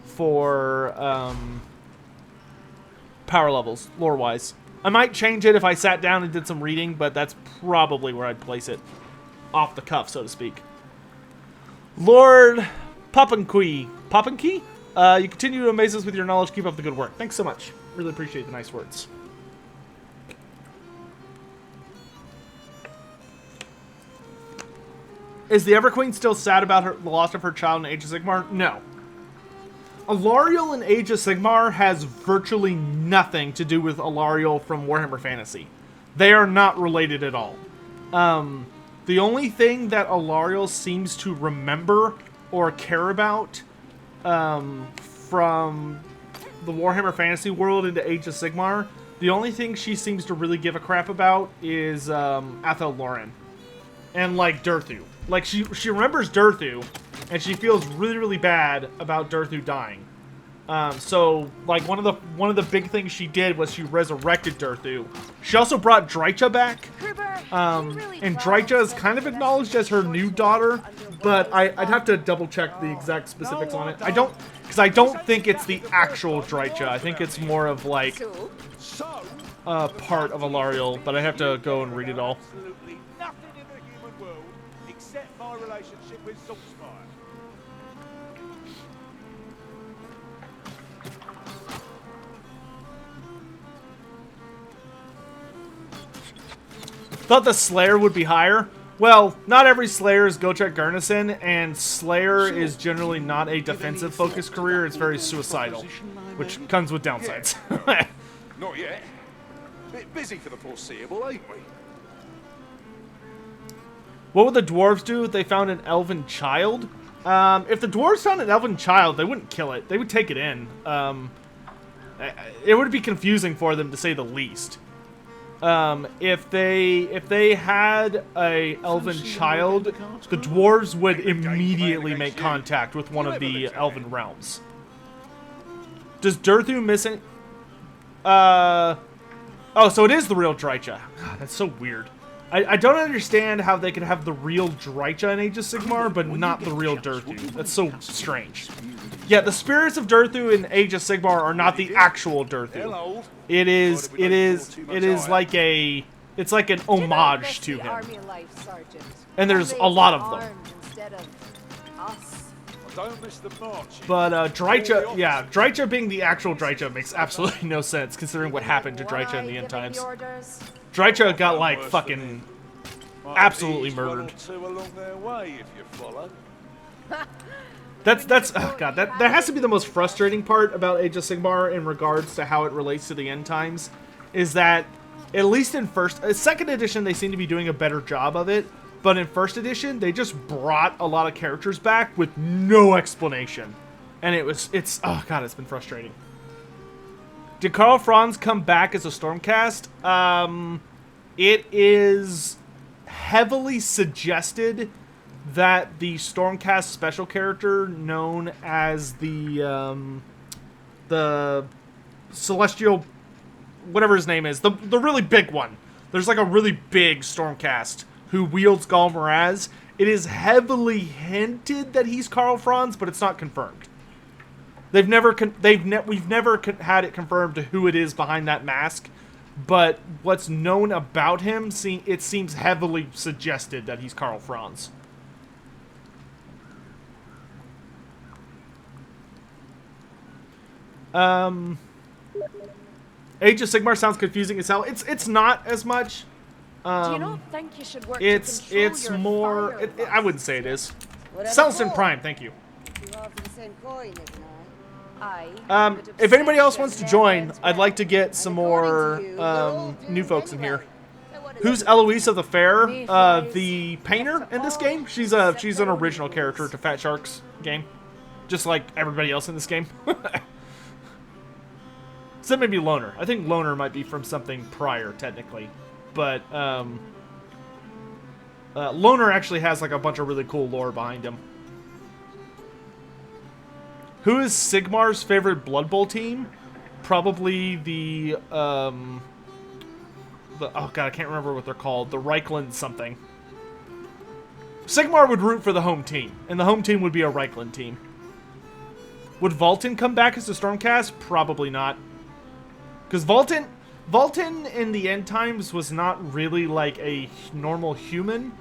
for power levels, lore-wise. I might change it if I sat down and did some reading, but that's probably where I'd place it. Off the cuff, so to speak. Lord Papankey. Papankey? You continue to amaze us with your knowledge. Keep up the good work. Thanks so much. Really appreciate the nice words. Is the Everqueen still sad about the loss of her child in Age of Sigmar? No. Alariel in Age of Sigmar has virtually nothing to do with Alariel from Warhammer Fantasy. They are not related at all. The only thing that Alariel seems to remember or care about from the Warhammer Fantasy world into Age of Sigmar, the only thing she seems to really give a crap about is Athel Loren and, like, Durthu. Like, she remembers Durthu, and she feels really, really bad about Durthu dying. So, like, one of the big things she did was she resurrected Durthu. She also brought Drycha back. And Drycha is kind of acknowledged as her new daughter, but I'd have to double check the exact specifics on it. Because I don't think it's the actual Drycha. I think it's more of, like, part of Alariel, but I have to go and read it all. Absolutely nothing in the human world except my relationship with Saltzfire. Thought the Slayer would be higher. Well, not every Slayer is Gotrek Gurnison, and Slayer is generally not a defensive-focused career. It's very suicidal, which comes with downsides. Not yet. Bit busy for the foreseeable, ain't we? What would the dwarves do if they found an elven child? If the dwarves found an elven child, they wouldn't kill it. They would take it in. It would be confusing for them, to say the least. If they had a elven child, the dwarves would immediately make contact with one of the elven realms. Does Durthu miss it? Oh, so it is the real Drycha. God, that's so weird. I don't understand how they could have the real Drycha in Age of Sigmar, but not the real Durthu. That's so strange. Yeah, the spirits of Durthu in Age of Sigmar are not the actual Durthu. It's like an homage to him. And there's a lot of them. Don't miss the march. But Drycha, yeah, Drycha being the actual Drycha makes absolutely no sense considering what happened to Drycha in the end times. Drycha got, like, fucking absolutely murdered. That's oh god, that has to be the most frustrating part about Age of Sigmar in regards to how it relates to the end times, is that at least in second edition they seem to be doing a better job of it, but in first edition they just brought a lot of characters back with no explanation, and it's oh god, it's been frustrating. Did Karl Franz come back as a Stormcast? It is heavily suggested that the Stormcast special character known as the Celestial, whatever his name is, the really big one. There's like a really big Stormcast who wields Galmaraz. It is heavily hinted that he's Karl Franz, but it's not confirmed. We've never had it confirmed to who it is behind that mask, but what's known about him, it seems heavily suggested that he's Karl Franz. Age of Sigmar sounds confusing as hell. It's not as much. Do you not think you should work It's more. I wouldn't say it is. Celestin Prime, thank you. If anybody else wants to join, I'd like to get some more new folks in here. Who's Eloise of the Fair? The painter in this game. She's an original character to Fat Shark's game, just like everybody else in this game. Except maybe Loner. I think Loner might be from something prior, technically, but Loner actually has like a bunch of really cool lore behind him. Who is Sigmar's favorite Blood Bowl team? Probably the oh god, I can't remember what they're called. The Reichland something. Sigmar would root for the home team, and the home team would be a Reichland team. Would Vultan come back as a Stormcast? Probably not. Because Vultan in the end times was not really like a normal human.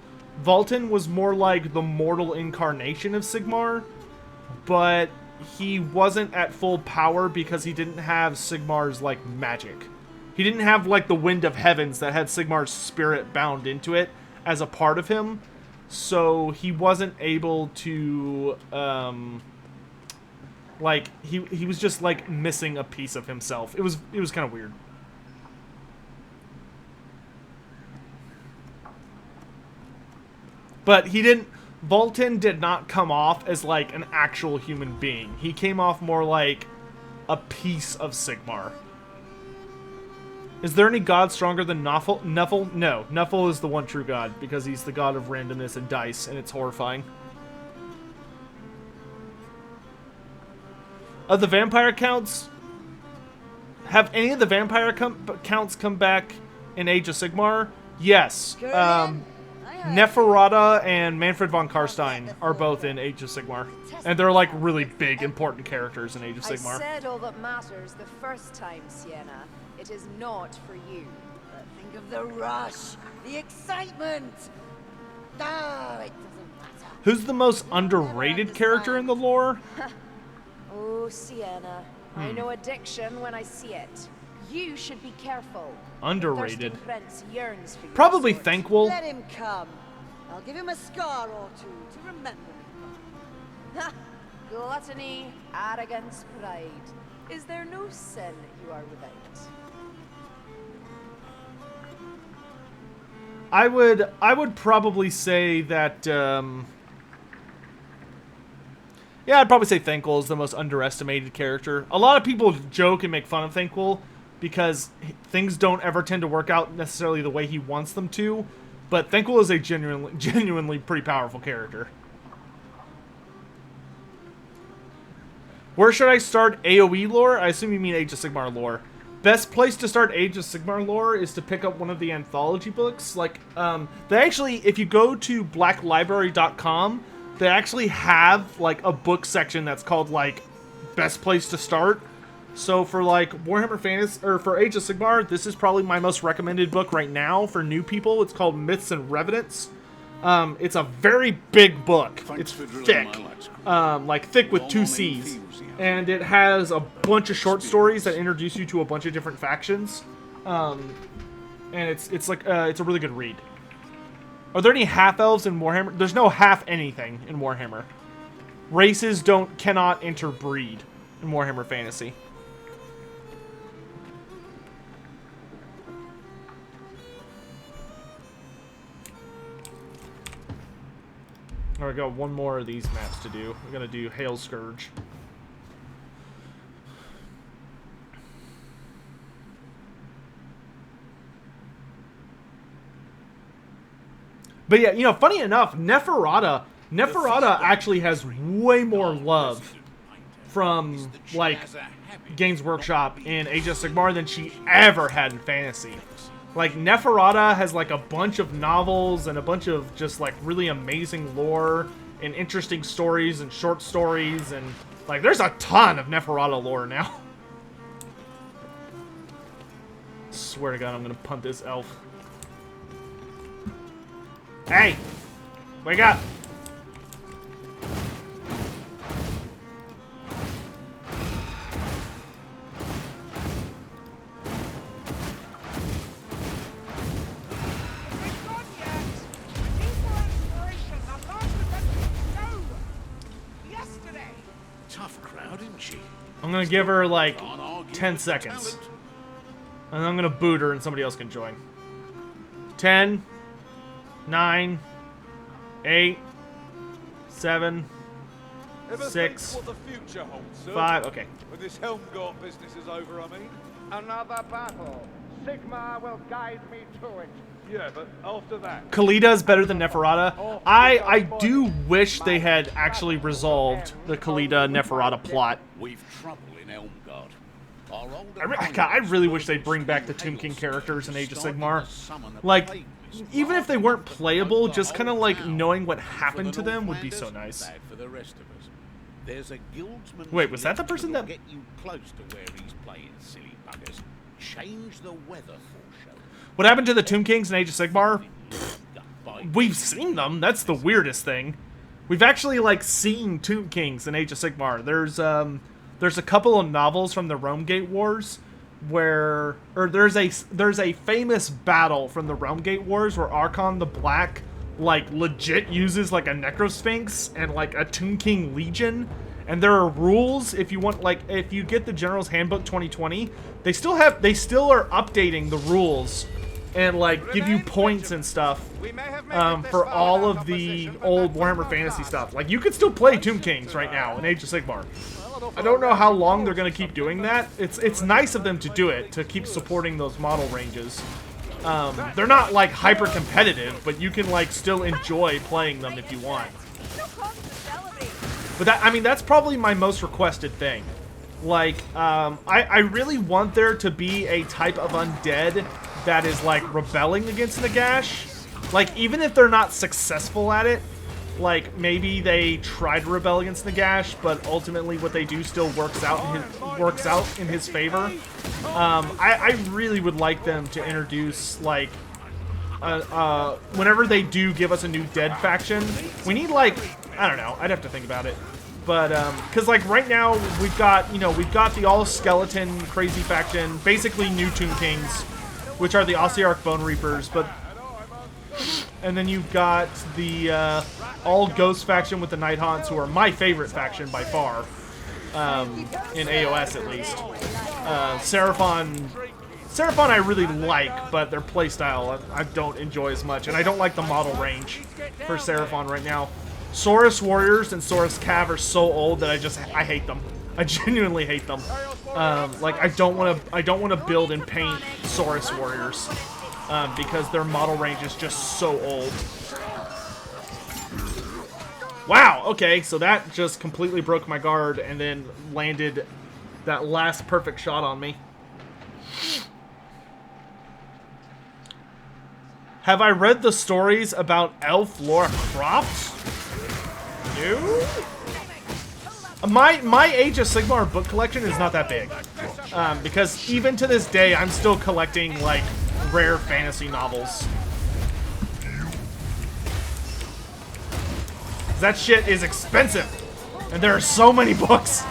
Vultan was more like the mortal incarnation of Sigmar, but he wasn't at full power because he didn't have Sigmar's like magic. He didn't have like the Wind of Heavens that had Sigmar's spirit bound into it as a part of him. So he wasn't able to like he was just like missing a piece of himself. It was kind of weird. But Vultan did not come off as like an actual human being. He came off more like a piece of Sigmar. Is there any god stronger than Nuffle? No. Nuffle is the one true god because he's the god of randomness and dice, and it's horrifying. Of the vampire counts, have any of the vampire counts come back in Age of Sigmar? Yes. Neferata and Manfred von Karstein are both in Age of Sigmar. And they're like really big, important characters in Age of Sigmar. I said all that matters the first time, Sienna. It is not for you. But think of the rush, the excitement. Ah, it doesn't matter. Who's the most underrated character in the lore? Oh, Sienna. I know addiction when I see it. You should be careful. Underrated. The thirsting prince yearns for your Probably sword. Thankful. Let him come. I'll give him a scar or two to remember me. Ha! Gluttony, arrogance, pride. Is there no sin you are without? I would probably say that yeah, I'd probably say Thankful is the most underestimated character. A lot of people joke and make fun of Thankful because things don't ever tend to work out necessarily the way he wants them to, but Thankful is a genuinely pretty powerful character. Where should I start AoE lore? I assume you mean Age of Sigmar lore. Best place to start Age of Sigmar lore is to pick up one of the anthology books. Like, they actually, if you go to blacklibrary.com, they actually have, like, a book section that's called, like, best place to start. So for, like, Warhammer Fantasy, or for Age of Sigmar, this is probably my most recommended book right now for new people. It's called Myths and Revenants. It's a very big book. It's thick. Like, thick with 2 C's. And it has a bunch of short stories that introduce you to a bunch of different factions. And it's like, it's a really good read. Are there any half-elves in Warhammer? There's no half anything in Warhammer. Races cannot interbreed in Warhammer Fantasy. Alright, we got one more of these maps to do. We're gonna do Hail Scourge. But yeah, you know, funny enough, Neferata actually has way more love from, like, Games Workshop in Age of Sigmar than she ever had in Fantasy. Like, Neferata has, like, a bunch of novels and a bunch of just, like, really amazing lore and interesting stories and short stories, and, like, there's a ton of Neferata lore now. Swear to God, I'm gonna punt this elf. Hey! Wake up! Tough crowd, isn't she? I'm gonna give her, like, 10 seconds. And I'm gonna boot her and somebody else can join. 10... 9, 8, 7, Ever 6, think what the future holds, sir? 5, okay. When this Helmgart business is over, I mean. Another battle. Sigmar will guide me to it. Yeah, but after that. Khalida is better than Neferata. I do wish they had actually resolved the Khalida Neferata plot. We've trouble in Elmgard. Our older I really wish they'd bring back the Tomb King characters in Age of Sigmar. Like, even if they weren't playable, just kind of like knowing what happened to them would be so nice. For the rest of us. There's a guildsman. Wait, was that the person that... get you close to where he's playing, silly buggers. Change the weather foreshadow. What happened to the Tomb Kings in Age of Sigmar? We've seen them. That's the weirdest thing. We've actually like seen Tomb Kings in Age of Sigmar. There's a couple of novels from the Rome Gate Wars where, or there's a famous battle from the Rome Gate Wars where Archon the Black like legit uses like a Necrosphinx and like a Tomb King Legion, and there are rules if you want, like if you get the General's Handbook 2020, they still are updating the rules and like give you points and stuff for all of the old Warhammer Fantasy stuff. Like you could still play Tomb Kings right now in Age of Sigmar. I don't know how long they're gonna keep doing that. It's nice of them to do it, to keep supporting those model ranges. They're not like hyper competitive, but you can like still enjoy playing them if you want. But that, I mean, that's probably my most requested thing. Like, I really want there to be a type of undead that is like rebelling against Nagash. Like, even if they're not successful at it, like maybe they try to rebel against Nagash, but ultimately what they do still works out in his favor. I really would like them to introduce like whenever they do give us a new dead faction, we need like, I don't know, I'd have to think about it. But because like right now we've got the all skeleton crazy faction, basically new Tomb Kings, which are the Ossiarch Bone Reapers, and then you've got the all Ghost faction with the Night Haunts, who are my favorite faction by far, in AOS at least. Seraphon I really like, but their playstyle I don't enjoy as much, and I don't like the model range for Seraphon right now. Saurus Warriors and Saurus Cav are so old that I hate them. I genuinely hate them. Like I don't want to build and paint Saurus Warriors. Because their model range is just so old. Wow, okay, so that just completely broke my guard and then landed that last perfect shot on me. Have I read the stories about Elf Laura Croft? No? My Age of Sigmar book collection is not that big. Because even to this day, I'm still collecting, like, rare fantasy novels. That shit is expensive, and there are so many books.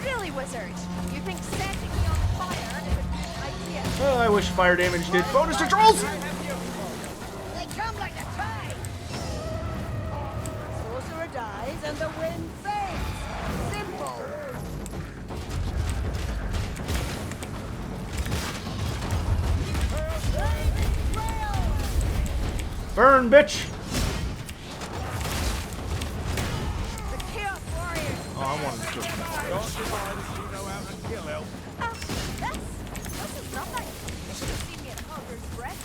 Really, wizard? You think setting me on fire is a good idea? Oh, I wish fire damage did bonus to trolls. They come like a tide. Sorcerer dies and the wind fades. Simple. Burn, bitch. The Chaos Warriors. Oh, I wanted to just... This is nothing. You should have seen me at Hunger's Breath.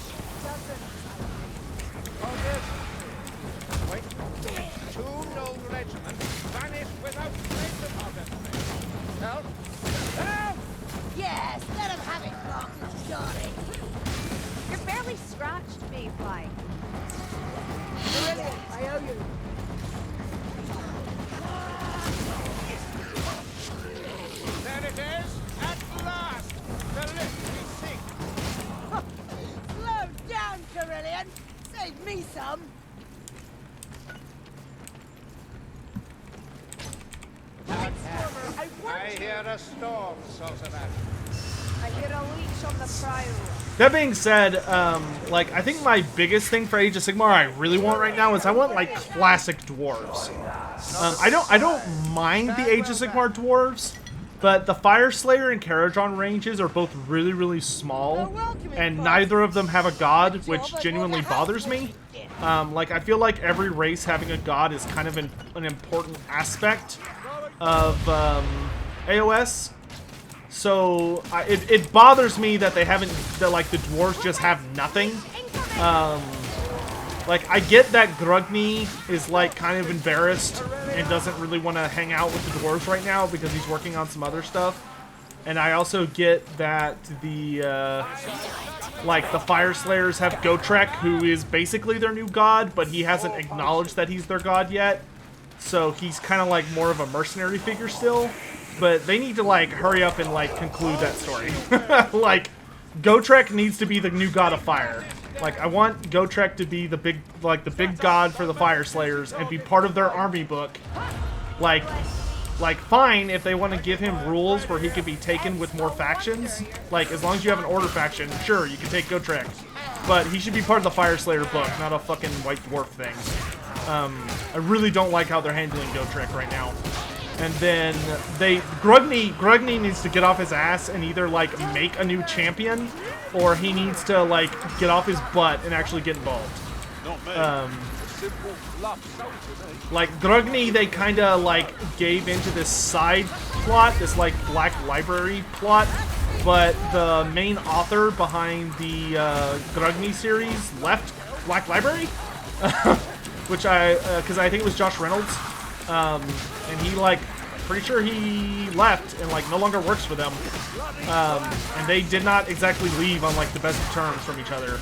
Wait. Two known regiments vanished without trace of others. Help! Help! Yes, let him have it, Clark. Johnny. You're barely scratched me, Fly. Brilliant. I owe you. There it is! At last! The lift we seek! Slow down, Carillion. Save me some. I hear a storm, Sorcerer. I hear a leech on the prowl. That being said, like, I think my biggest thing for Age of Sigmar I really want right now is I want, like, classic dwarves. I don't mind the Age of Sigmar dwarves, but the Fire Slayer and Karajan ranges are both really, really small, and neither of them have a god, which genuinely bothers me. Like, I feel like every race having a god is kind of an important aspect of AOS. So it bothers me that they haven't, that like the dwarves just have nothing. Like I get that Grugny is like kind of embarrassed and doesn't really want to hang out with the dwarves right now because he's working on some other stuff. And I also get that the like the Fire Slayers have Gotrek, who is basically their new god, but he hasn't acknowledged that he's their god yet. So he's kind of like more of a mercenary figure still. But they need to like hurry up and like conclude that story. Like Gotrek needs to be the new god of fire. Like I want Gotrek to be the big god for the Fire Slayers and be part of their army book. Like fine if they want to give him rules where he can be taken with more factions. Like as long as you have an order faction, sure you can take Gotrek. But he should be part of the Fire Slayer book, not a fucking white dwarf thing. I really don't like how they're handling Gotrek right now. And then Grugny needs to get off his ass and either like make a new champion, or he needs to like get off his butt and actually get involved. Like Grugny, they kind of like gave into this side plot, this like Black Library plot, but the main author behind the Grugny series left Black Library, which because I think it was Josh Reynolds. And he like, pretty sure he left and like no longer works for them. And they did not exactly leave on like the best of terms from each other.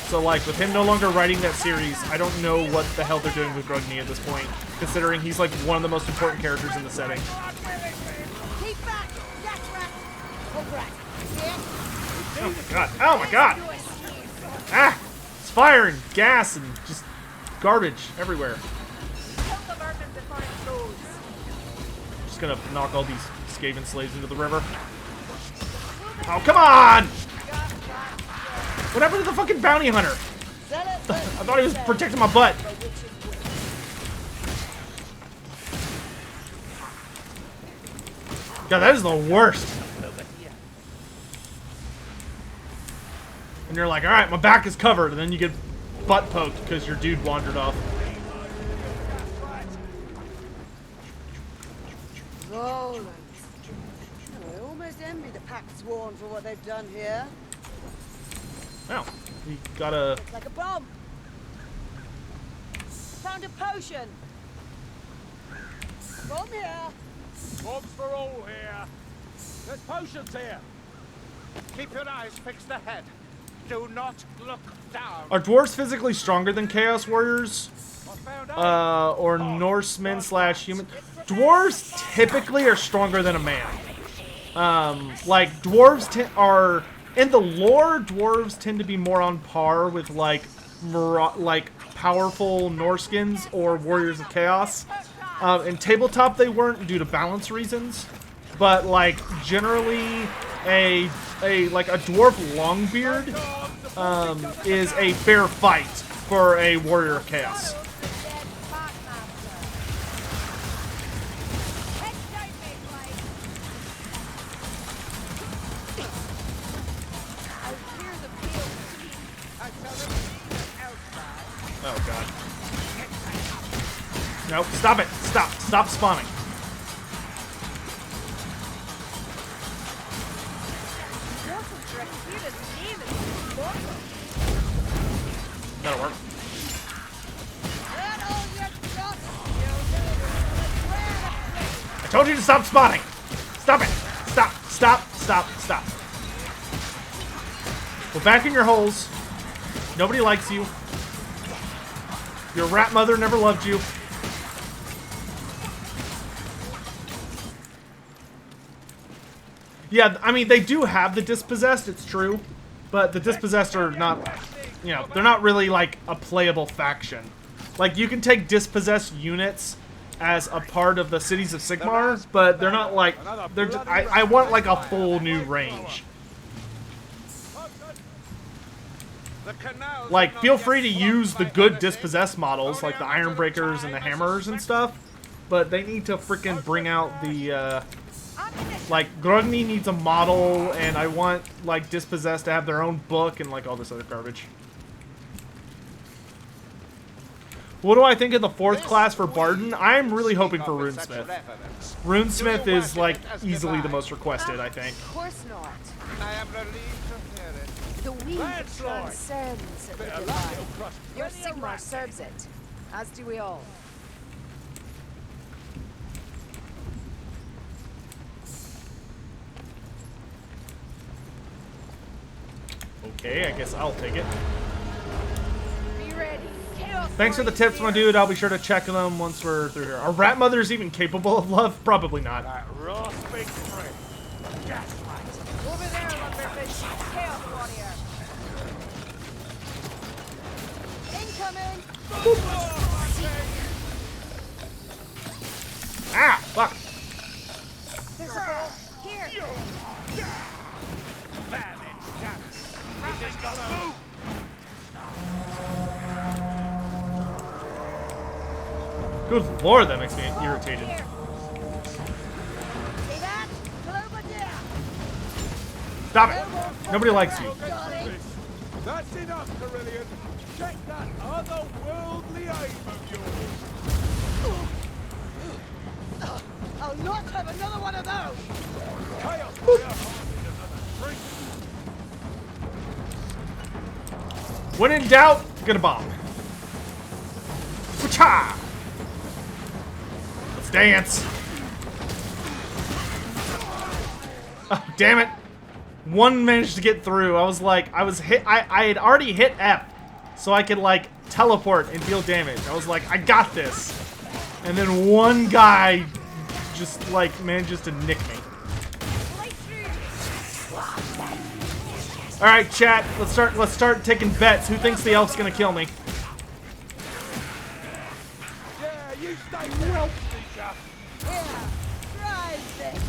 So like with him no longer writing that series, I don't know what the hell they're doing with Grugny at this point, considering he's like one of the most important characters in the setting. Oh my god! Oh my god! Ah! It's fire and gas and just garbage everywhere. Just gonna knock all these Skaven slaves into the river. Oh, come on! What happened to the fucking bounty hunter? I thought he was protecting my butt. God, that is the worst. And you're like, alright, my back is covered, and then you get butt poked because your dude wandered off. Roland. I almost envy the Pack Sworn for what they've done here. Wow, we got a... Looks like a bomb. Found a potion. Bomb here. Bombs for all here. There's potions here. Keep your eyes fixed ahead. Do not look down. Are dwarves physically stronger than Chaos Warriors? Or Norsemen / human? Dwarves typically are stronger than a man. Like, dwarves are... In the lore, dwarves tend to be more on par with, like, powerful Norskins or Warriors of Chaos. In tabletop, they weren't due to balance reasons. But, like, generally, a dwarf Longbeard is a fair fight for a Warrior of Chaos. Oh god. No, stop it! Stop spawning. That'll work. I told you to stop spawning! Stop it! Stop. Go back in your holes. Nobody likes you. Your rat mother never loved you. Yeah, I mean, they do have the Dispossessed, it's true. But the Dispossessed are not, you know, they're not really, like, a playable faction. Like, you can take Dispossessed units as a part of the Cities of Sigmar, but they're not, like, they're just, I want, like, a full new range. Like, feel free to use the good Dispossessed models, like the Ironbreakers and the Hammers and stuff, but they need to freaking bring out the, like, Grugny needs a model, and I want, like, Dispossessed to have their own book and, like, all this other garbage. What do I think of the 4th class for Barden? I'm really hoping for Runesmith. Runesmith is, like, easily the most requested, I think. Of course not. I am relieved to hear it. The weed Landslide. transcends the Bit of divine. luck, it'll crush Your plenty of Sigmar rats. serves it, as do we all. Okay, I guess I'll take it. Be ready. Chaos Thanks for the warriors tips, my here. dude. I'll be sure to check them once we're through here. Are rat mothers even capable of love? Probably not. That raw big friend. Gaslight. Over there, Lumberfish. Chaos warrior. Incoming. Ah, fuck. There's a ball. Here. This is gonna move. Good lord, that makes me irritated. Here. See that? Global down. Stop it. Nobody likes you. That's enough, Carillion. Check that otherworldly aim of yours. I'll not have another one of those! Chaos warrior. Freak. When in doubt, gonna bomb. Wha-cha! Let's dance. Oh, damn it. One managed to get through. I was like, I had already hit F, so I could like teleport and deal damage. I was like, I got this. And then one guy just like manages to nick me. All right, chat. Let's start taking bets. Who thinks the elf's gonna kill me? Yeah, you stay well, Seeker. Here, try this.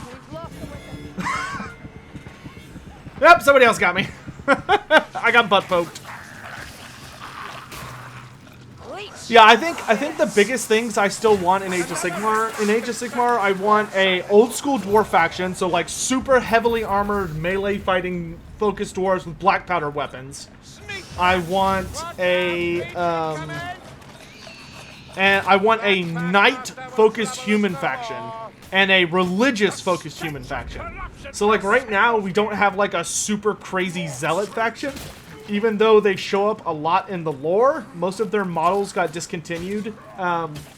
We've lost the window. Yep, somebody else got me. I got butt poked. Leech. Yeah, I think the biggest things I still want in Age of Sigmar, I want a old school dwarf faction, so like super heavily armored melee fighting focused dwarves with black powder weapons. I want a knight focused human faction and a religious focused human faction. So like right now we don't have like a super crazy zealot faction. Even though they show up a lot in the lore, most of their models got discontinued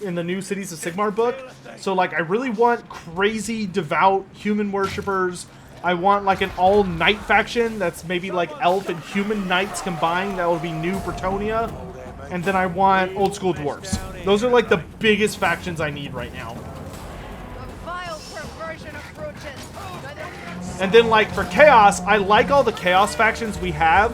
in the new Cities of Sigmar book. So, like, I really want crazy, devout human worshippers. I want, like, an all-knight faction that's maybe, like, elf and human knights combined. That would be new Bertonia. And then I want old-school dwarves. Those are, like, the biggest factions I need right now. A vile perversion approaches. And then, like, for Chaos, I like all the Chaos factions we have.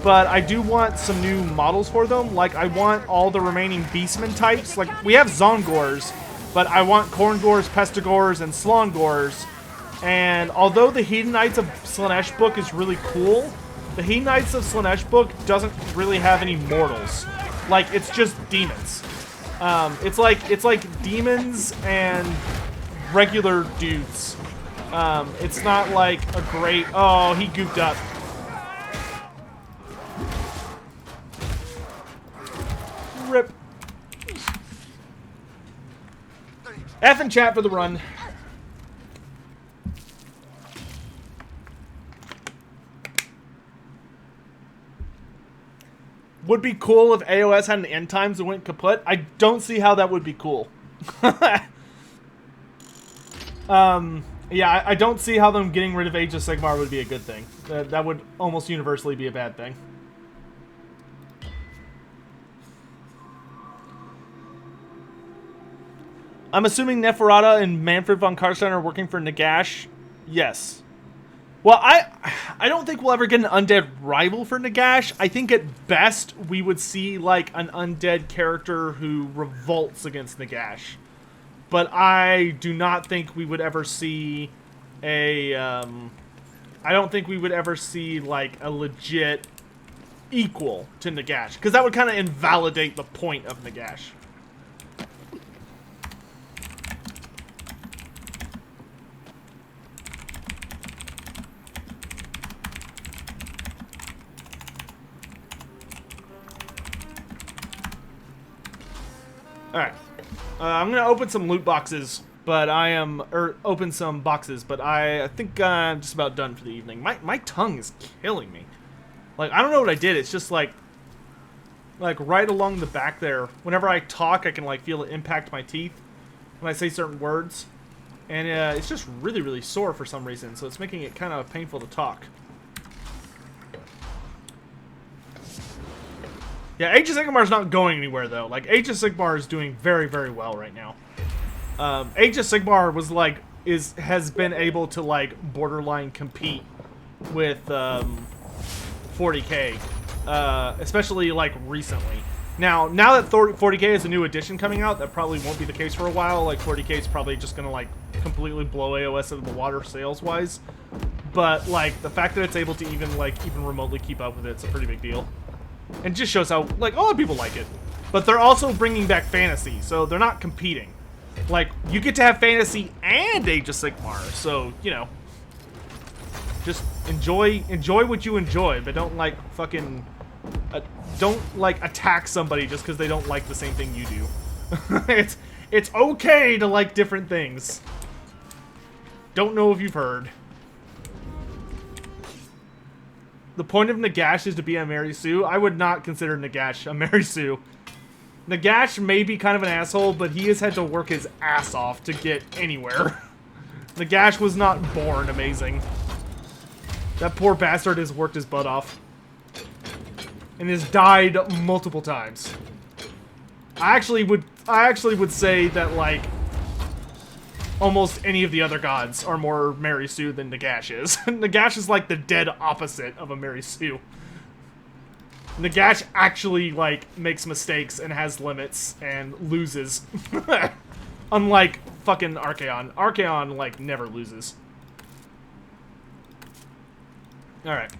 But I do want some new models for them. Like, I want all the remaining Beastman types. Like, we have Zongors, but I want Korngors, Pestigors, and Slongors. And although the Hedon Knights of Slaanesh book is really cool, the Hedon Knights of Slaanesh book doesn't really have any mortals. Like, it's just demons. It's like demons and regular dudes. It's not like a great... Oh, he gooped up. Rip. F and chat for the run. Would be cool if AOS had an end times and went kaput. I don't see how that would be cool. Yeah, I don't see how them getting rid of Age of Sigmar would be a good thing. That would almost universally be a bad thing. I'm assuming Neferata and Manfred von Karstein are working for Nagash. Yes. Well, I don't think we'll ever get an undead rival for Nagash. I think at best we would see like an undead character who revolts against Nagash. But I do not think we would ever see a I don't think we would ever see like a legit equal to Nagash, because that would kind of invalidate the point of Nagash. Alright. I'm gonna open some loot boxes, but open some boxes, but I think I'm just about done for the evening. My tongue is killing me. Like, I don't know what I did, it's just like right along the back there. Whenever I talk, I can like feel it impact my teeth when I say certain words. And it's just really, really sore for some reason, so it's making it kind of painful to talk. Yeah, Age of Sigmar's not going anywhere, though. Like, Age of Sigmar is doing very, very well right now. Age of Sigmar was, like, has been able to, like, borderline compete with 40K. Especially, like, recently. Now that 40K is a new edition coming out, that probably won't be the case for a while. Like, 40K is probably just gonna, like, completely blow AOS out of the water sales-wise. But, like, the fact that it's able to even remotely keep up with it's a pretty big deal. And just shows how, like, a lot of people like it. But they're also bringing back fantasy, so they're not competing. Like, you get to have fantasy and Age of Sigmar, so, you know. Just enjoy what you enjoy, but don't, like, fucking... don't, like, attack somebody just because they don't like the same thing you do. It's okay to like different things. Don't know if you've heard. The point of Nagash is to be a Mary Sue. I would not consider Nagash a Mary Sue. Nagash may be kind of an asshole, but he has had to work his ass off to get anywhere. Nagash was not born amazing. That poor bastard has worked his butt off. And has died multiple times. I actually would say that, like, almost any of the other gods are more Mary Sue than Nagash is. Nagash is like the dead opposite of a Mary Sue. Nagash actually, like, makes mistakes and has limits and loses. Unlike fucking Archaon. Archaon, like, never loses. Alright.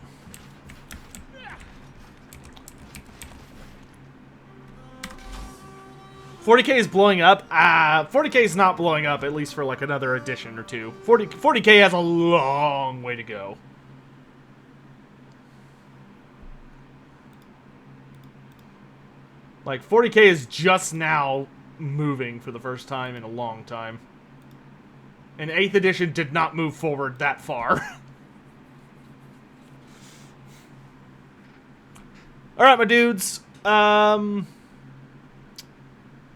$40K is blowing up. 40K is not blowing up, at least for like another edition or two. 40K has a long way to go. Like, 40K is just now moving for the first time in a long time. And 8th edition did not move forward that far. Alright, my dudes.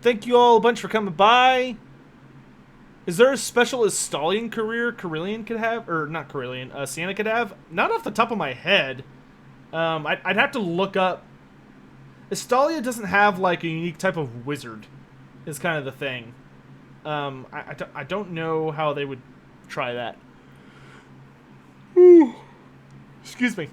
Thank you all a bunch for coming by. Is there a special Estalian career Carillion could have? Or, not Carillion, Sienna could have? Not off the top of my head. I'd have to look up. Estalia doesn't have, like, a unique type of wizard, is kind of the thing. I don't know how they would try that. Excuse me.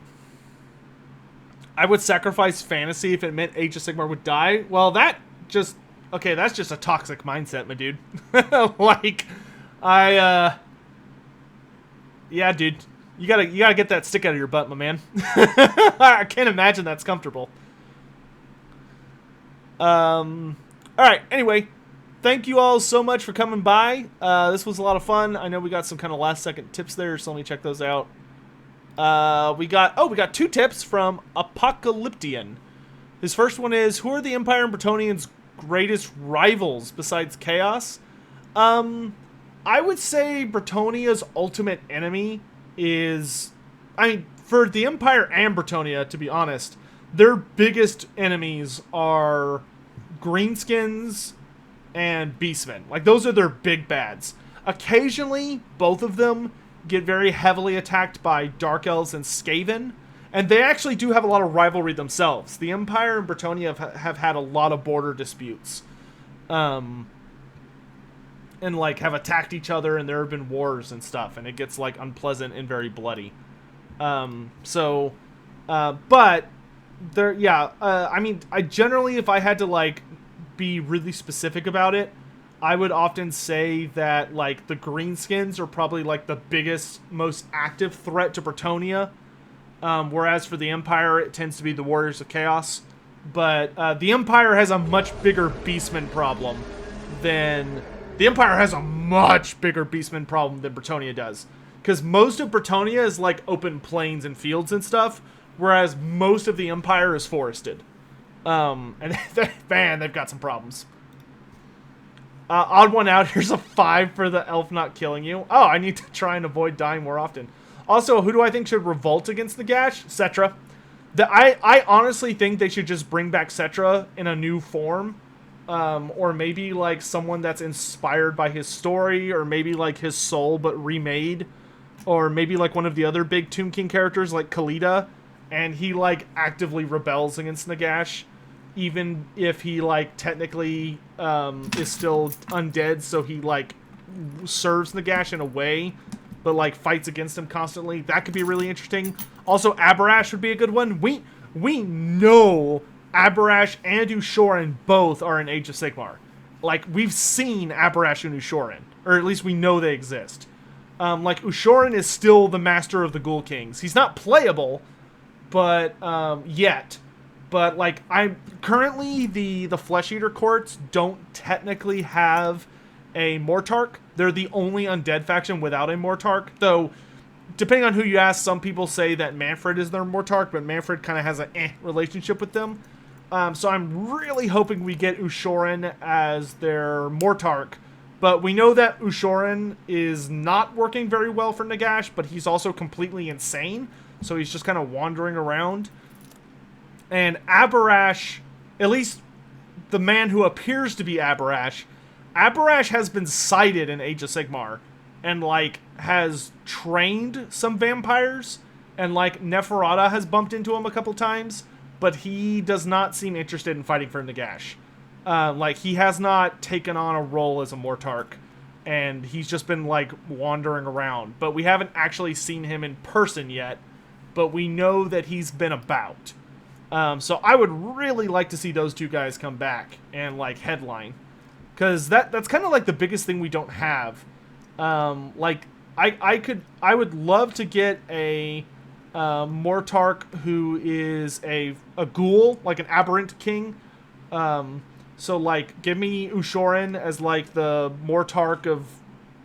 I would sacrifice fantasy if it meant Age of Sigmar would die. Well, that just... Okay, that's just a toxic mindset, my dude. Like, yeah, dude. You gotta get that stick out of your butt, my man. I can't imagine that's comfortable. Alright, anyway. Thank you all so much for coming by. This was a lot of fun. I know we got some kind of last-second tips there, so let me check those out. We got 2 tips from Apocalyptian. His first one is, who are the Empire and Bertonians' greatest rivals besides Kaos? I would say Bertonia's ultimate enemy is... I mean, for the Empire and Bertonia, to be honest, their biggest enemies are Greenskins and Beastmen. Like, those are their big bads. Occasionally, both of them get very heavily attacked by Dark Elves and Skaven, and they actually do have a lot of rivalry themselves. The Empire and Bertonia have had a lot of border disputes. And, like, have attacked each other, and there have been wars and stuff, and it gets, like, unpleasant and very bloody. But, there, yeah, I mean, I generally, if I had to, like, be really specific about it, I would often say that, like, the Greenskins are probably, like, the biggest, most active threat to Bertonia. Whereas for the Empire, it tends to be the Warriors of Chaos. But the Empire has a much bigger Beastman problem than... The Empire has a much bigger Beastman problem than Bertonia does. Because most of Bertonia is, like, open plains and fields and stuff, whereas most of the Empire is forested. And, man, they've got some problems. Odd one out. Here's a 5 for the elf not killing you. Oh, I need to try and avoid dying more often. Also, who do I think should revolt against Nagash? Cetra. I honestly think they should just bring back Cetra in a new form. Or maybe like someone that's inspired by his story, or maybe like his soul but remade. Or maybe like one of the other big Tomb King characters like Khalida. And he like actively rebels against Nagash. Even if he like technically is still undead, so he like serves Nagash in a way, but like fights against him constantly. That could be really interesting. Also, Abarash would be a good one. We know Abarash and Ushoran both are in Age of Sigmar. Like, we've seen Abarash and Ushoran, or at least we know they exist. Like, Ushoran is still the master of the Ghoul Kings. He's not playable, but yet. But like, I'm currently the Flesh Eater courts don't technically have a Mortarch. They're the only undead faction without a Mortarch. Though, depending on who you ask, some people say that Manfred is their Mortarch, but Manfred kind of has an relationship with them. So I'm really hoping we get Ushoran as their Mortarch. But we know that Ushoran is not working very well for Nagash, but he's also completely insane. So he's just kind of wandering around. And Abarash, at least the man who appears to be Abarash has been sighted in Age of Sigmar and, like, has trained some vampires. And, like, Neferata has bumped into him a couple times, but he does not seem interested in fighting for Nagash. Like, he has not taken on a role as a Mortarch, and he's just been, like, wandering around. But we haven't actually seen him in person yet, but we know that he's been about. So I would really like to see those two guys come back and, like, headline. Because that's kind of, like, the biggest thing we don't have. Like, I would love to get a Mortarch who is a ghoul, like an aberrant king. So, like, give me Ushoran as, like, the Mortarch of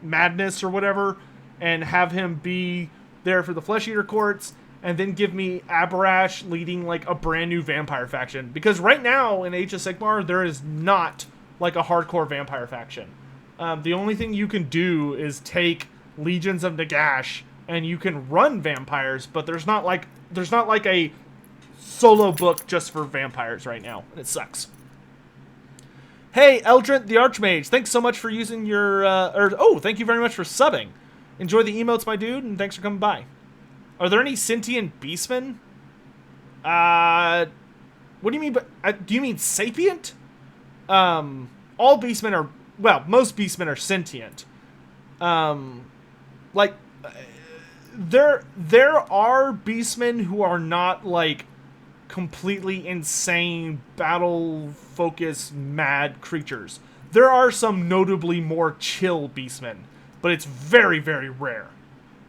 Madness or whatever, and have him be there for the Flesh Eater courts. And then give me Abarash leading, like, a brand new vampire faction. Because right now, in Age of Sigmar, there is not, like, a hardcore vampire faction. The only thing you can do is take Legions of Nagash, and you can run vampires, but there's not, like, a solo book just for vampires right now. And it sucks. Hey, Eldrint the Archmage, thanks so much for using your, thank you very much for subbing. Enjoy the emotes, my dude, and thanks for coming by. Are there any sentient beastmen? What do you mean? Do you mean sapient? All beastmen are, well, most beastmen are sentient. Like, there are beastmen who are not, like, completely insane, battle-focused, mad creatures. There are some notably more chill beastmen, but it's very, very rare.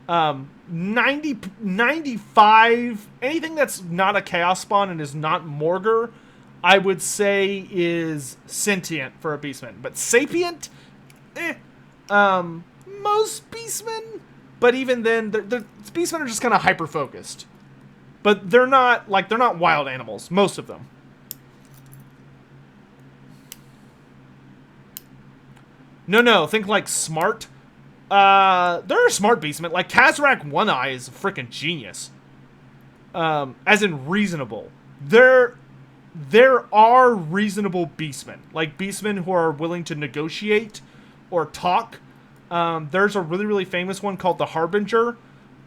95, anything that's not a Chaos spawn and is not Morgr, I would say is sentient for a beastman. But sapient? Most beastmen? But even then, the beastmen are just kind of hyper-focused. But they're not wild animals, most of them. No, think like smart. There are smart beastmen. Like, Kazarak One Eye is a freaking genius. As in reasonable. There are reasonable beastmen. Like, beastmen who are willing to negotiate or talk. There's a really, really famous one called the Harbinger,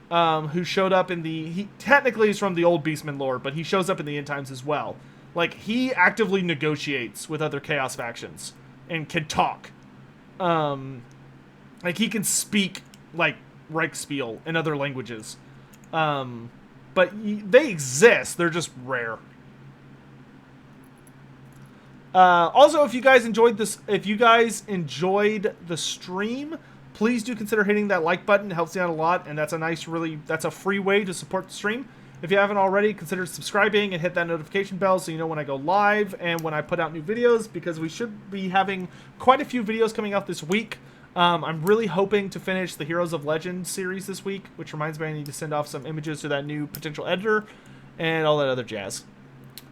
who showed up in the... He technically is from the old beastman lore, but he shows up in the end times as well. Like, he actively negotiates with other Chaos factions and can talk. Like, he can speak, like, Reichspiel in other languages. But they exist. They're just rare. Also, if you guys enjoyed the stream, please do consider hitting that like button. It helps me out a lot, and that's a free way to support the stream. If you haven't already, consider subscribing and hit that notification bell so you know when I go live and when I put out new videos, because we should be having quite a few videos coming out this week. I'm really hoping to finish the Heroes of Legend series this week, which reminds me I need to send off some images to that new potential editor and all that other jazz.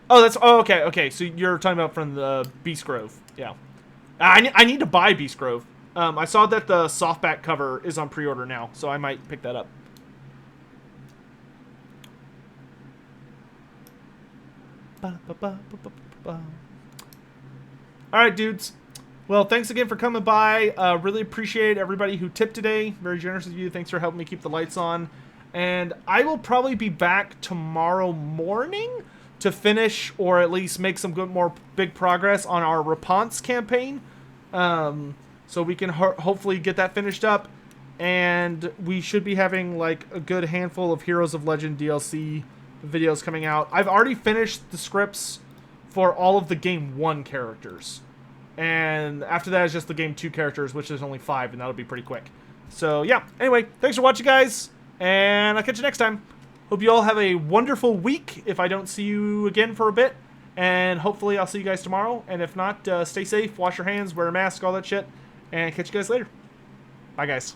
Okay, so you're talking about from the Beast Grove. Yeah. I need to buy Beast Grove. I saw that the softback cover is on pre-order now, so I might pick that up. Alright, dudes. Well, thanks again for coming by. Really appreciate everybody who tipped today. Very generous of you. Thanks for helping me keep the lights on. And I will probably be back tomorrow morning to finish, or at least make some more big progress on our Response campaign. So we can hopefully get that finished up. And we should be having like a good handful of Heroes of Legend DLC videos coming out. I've already finished the scripts for all of the Game 1 characters. And after that is just the Game 2 characters, which is only 5, and that'll be pretty quick. So yeah, anyway, thanks for watching, guys. And I'll catch you next time. Hope you all have a wonderful week if I don't see you again for a bit. And hopefully I'll see you guys tomorrow. And if not, stay safe, wash your hands, wear a mask, all that shit. And catch you guys later. Bye, guys.